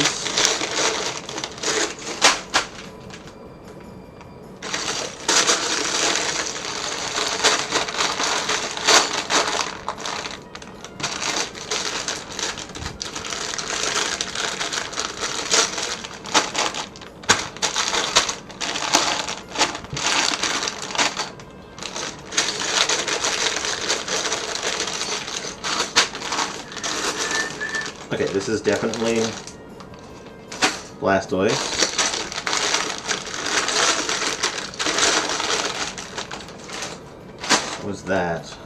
Okay, this is definitely Blastoise. What was that?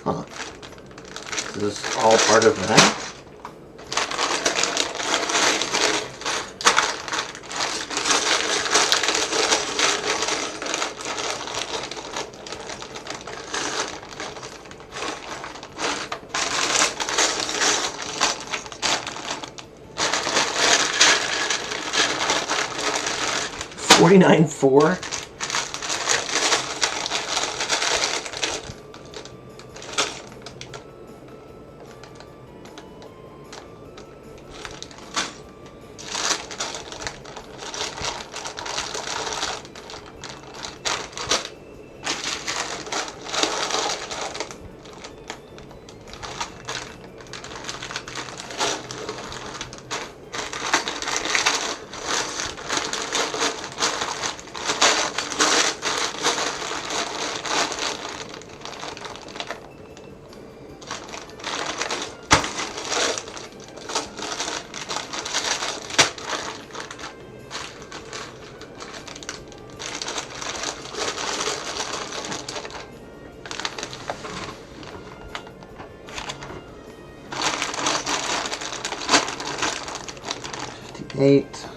Huh. Is this all part of that? $49.4. Eight.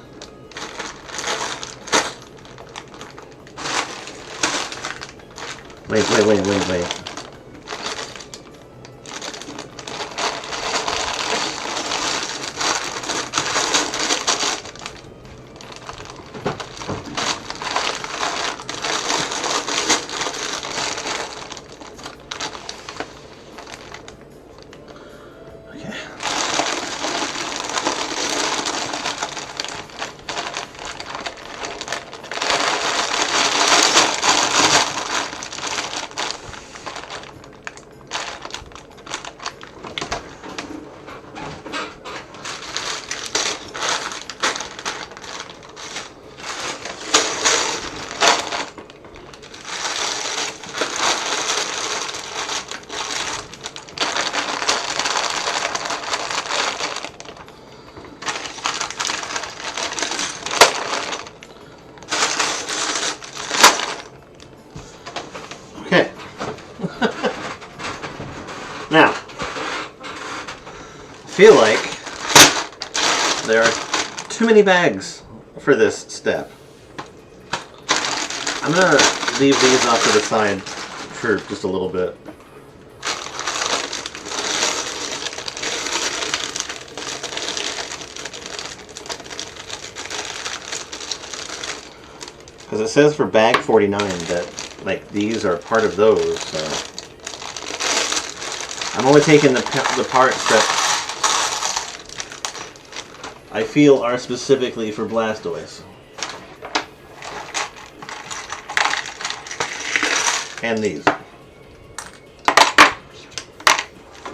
Wait. Okay. Okay. Now, I feel like there are too many bags for this step. I'm gonna leave these off to the side for just a little bit. Because it says for bag 49 that like these are part of those, so I'm only taking the parts that I feel are specifically for Blastoise. And these.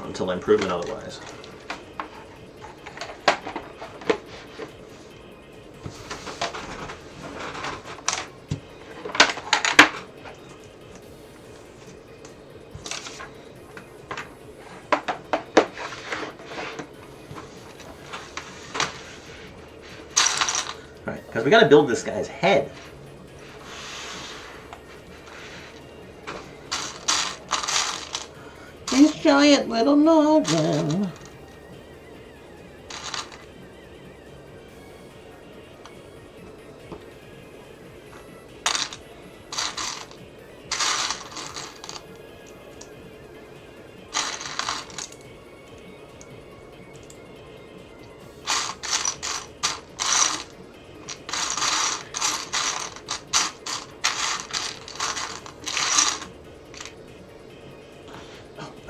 Until I'm proven otherwise. Alright, because we gotta build this guy's head. His giant little noggin.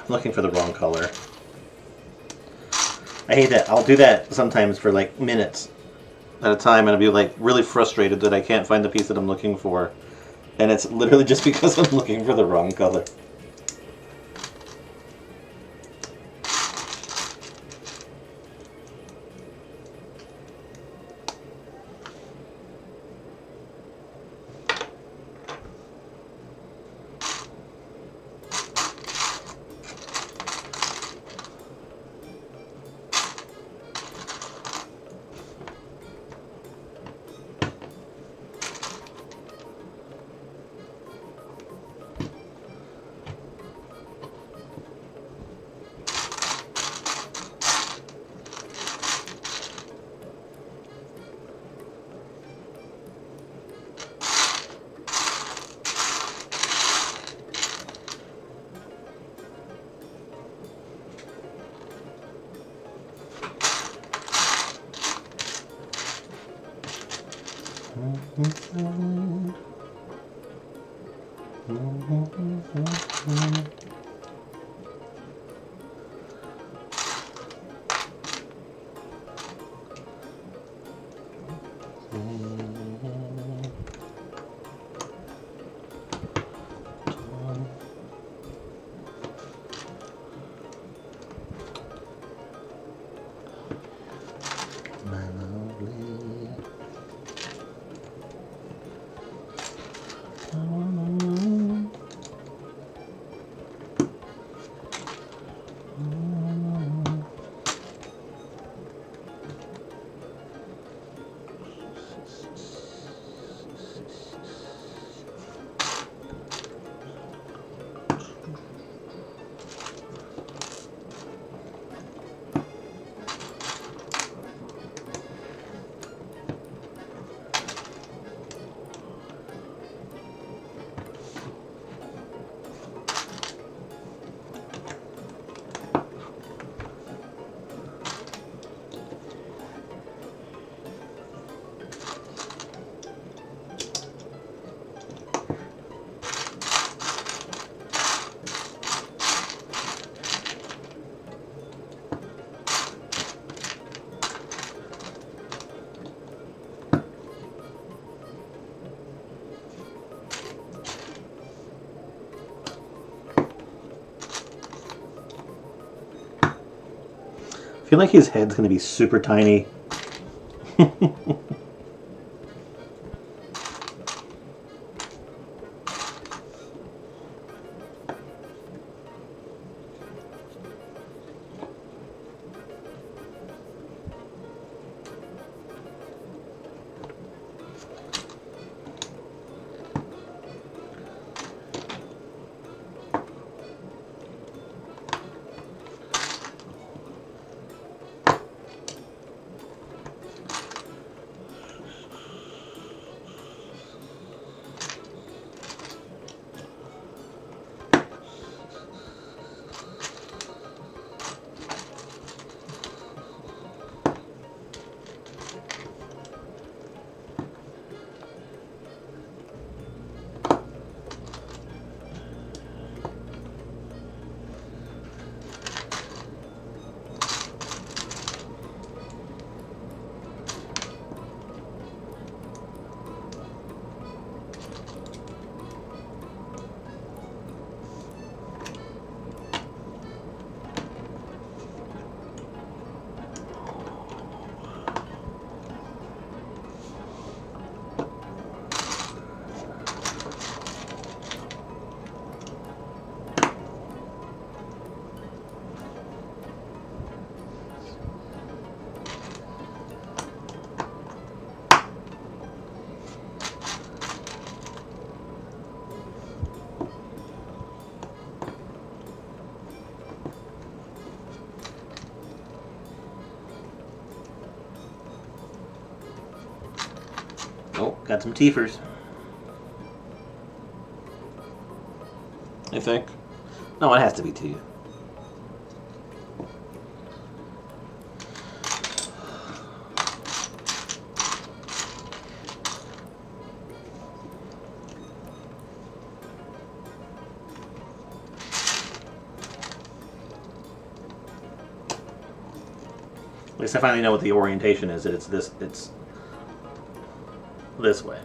Looking for the wrong color. I hate that. I'll do that sometimes for like minutes at a time, and I'll be like really frustrated that I can't find the piece that I'm looking for, and it's literally just because I'm looking for the wrong color. I feel like his head's going to be super tiny. Oh, got some teethers. I think. No, it has to be teeth. At least I finally know what the orientation is. It's this way.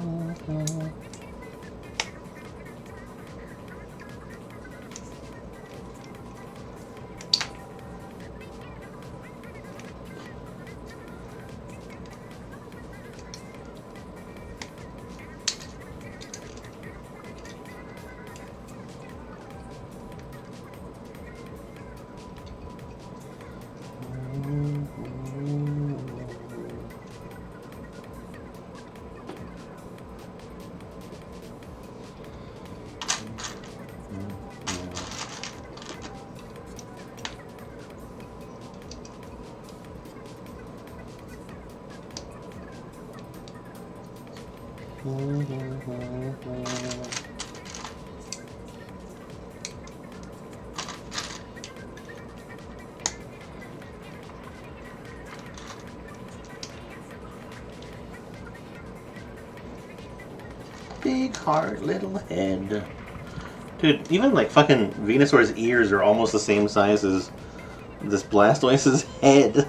Okay. Big heart, little head. Dude, even like fucking Venusaur's ears are almost the same size as this Blastoise's head.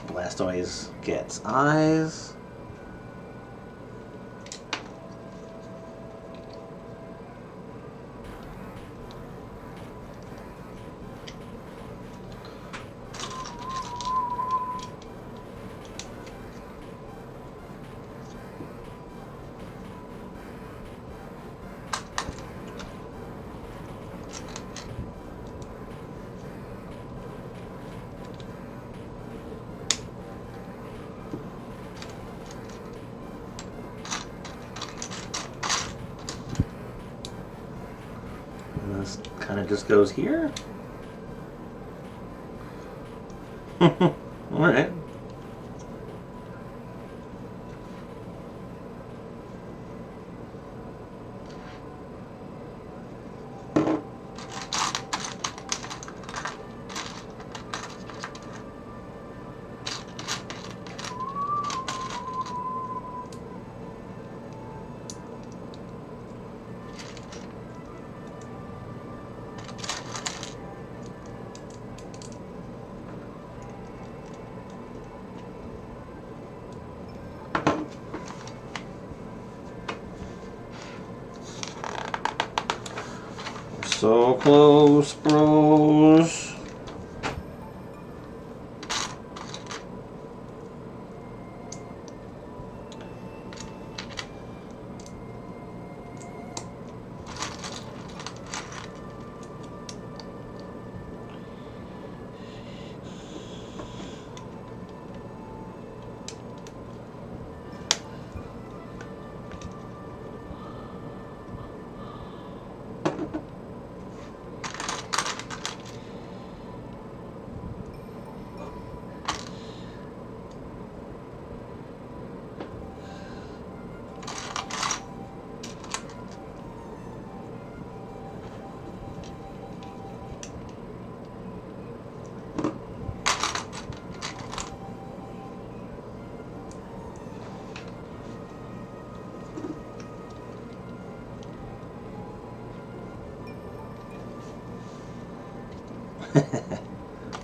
Blastoise gets eyes. And this kind of just goes here. Alright. So close, bros.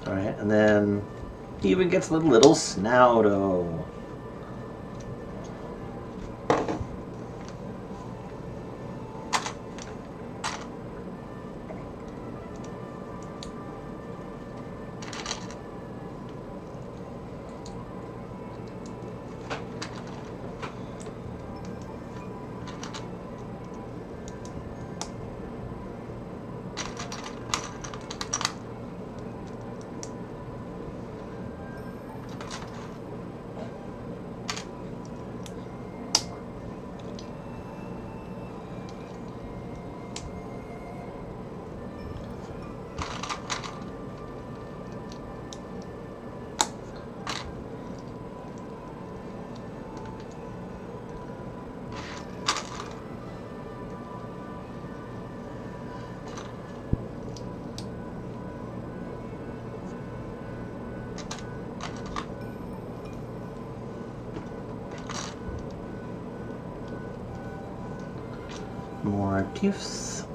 Alright, and then he even gets the little Snouto. More Teefs.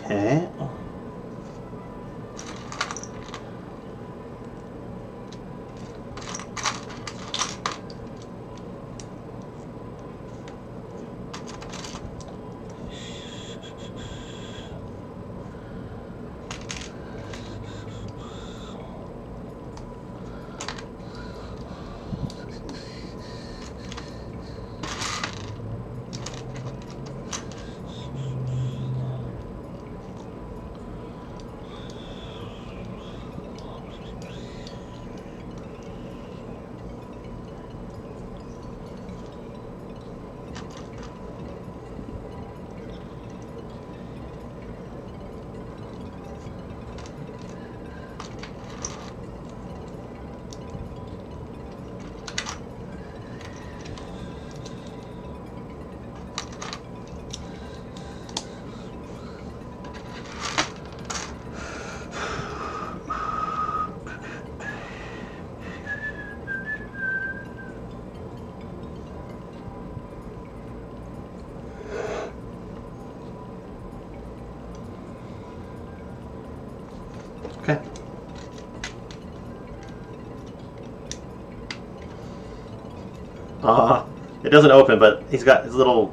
Okay. Okay. It doesn't open, but he's got his little.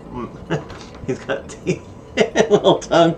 He's got teeth, little tongue.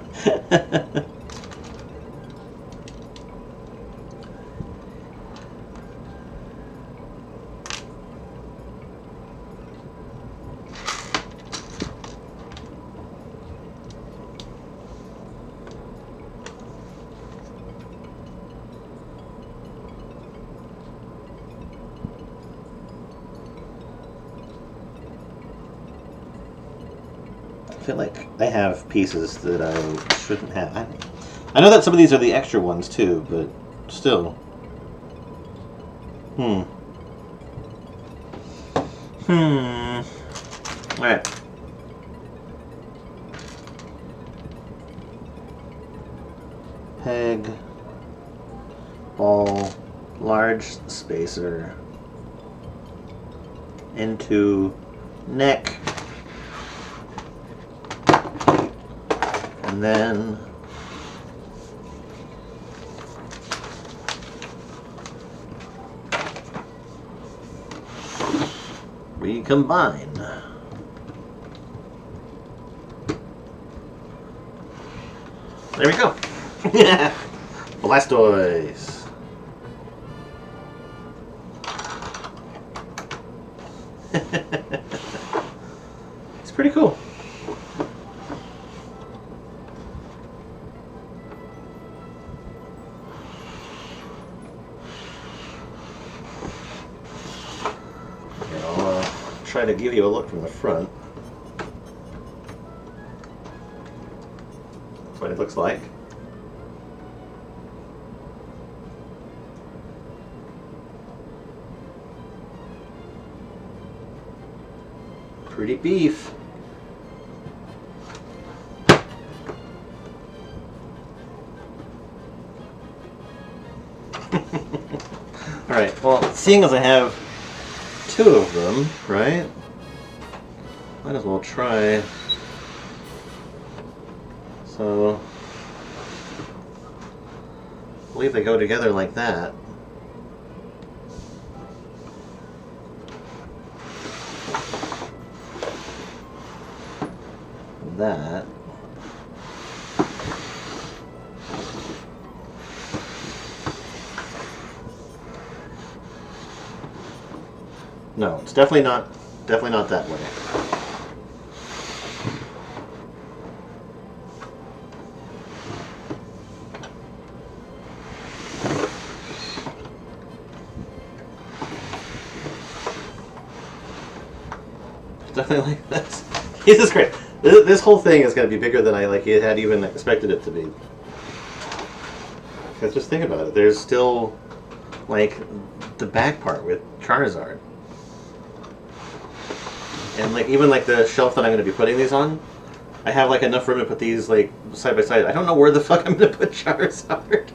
I feel like I have pieces that I shouldn't have. I know that some of these are the extra ones too, but still. Alright. Peg. Ball. Large spacer. Into neck, and then we combine. There we go. Blastoise. It's pretty cool. Okay, I'll try to give you a look from the front. That's what it looks like. Pretty beef. Alright, well, seeing as I have two of them, right? Might as well try. So, I believe they go together like that. That. No, it's definitely not that way. It's definitely like this. Jesus Christ. This whole thing is going to be bigger than I had even expected it to be. Because just think about it. There's still like the back part with Charizard, and like even like the shelf that I'm going to be putting these on, I have like enough room to put these like side by side. I don't know where the fuck I'm going to put Charizard.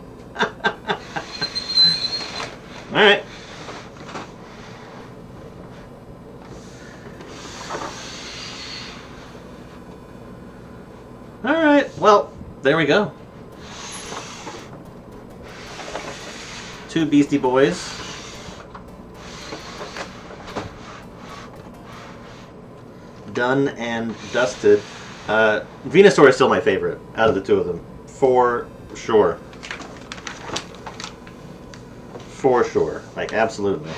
All right. Alright, well, there we go. Two Beastie Boys. Done and dusted. Venusaur is still my favorite out of the two of them. For sure. For sure. Like, absolutely.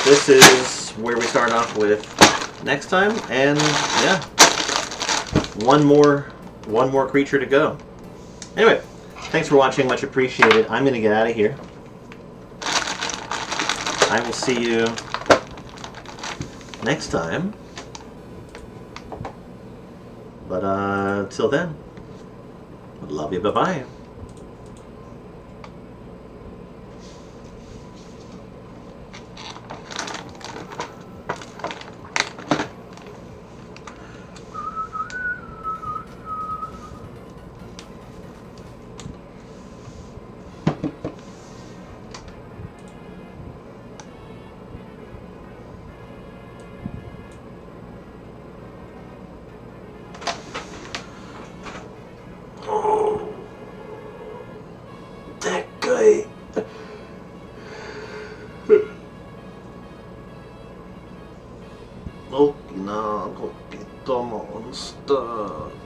This is where we start off with next time, and yeah, one more creature to go. Anyway, thanks for watching, much appreciated. I'm gonna get out of here. I will see you next time. But till then, love you, bye bye. Oh, no, Pokémon monster.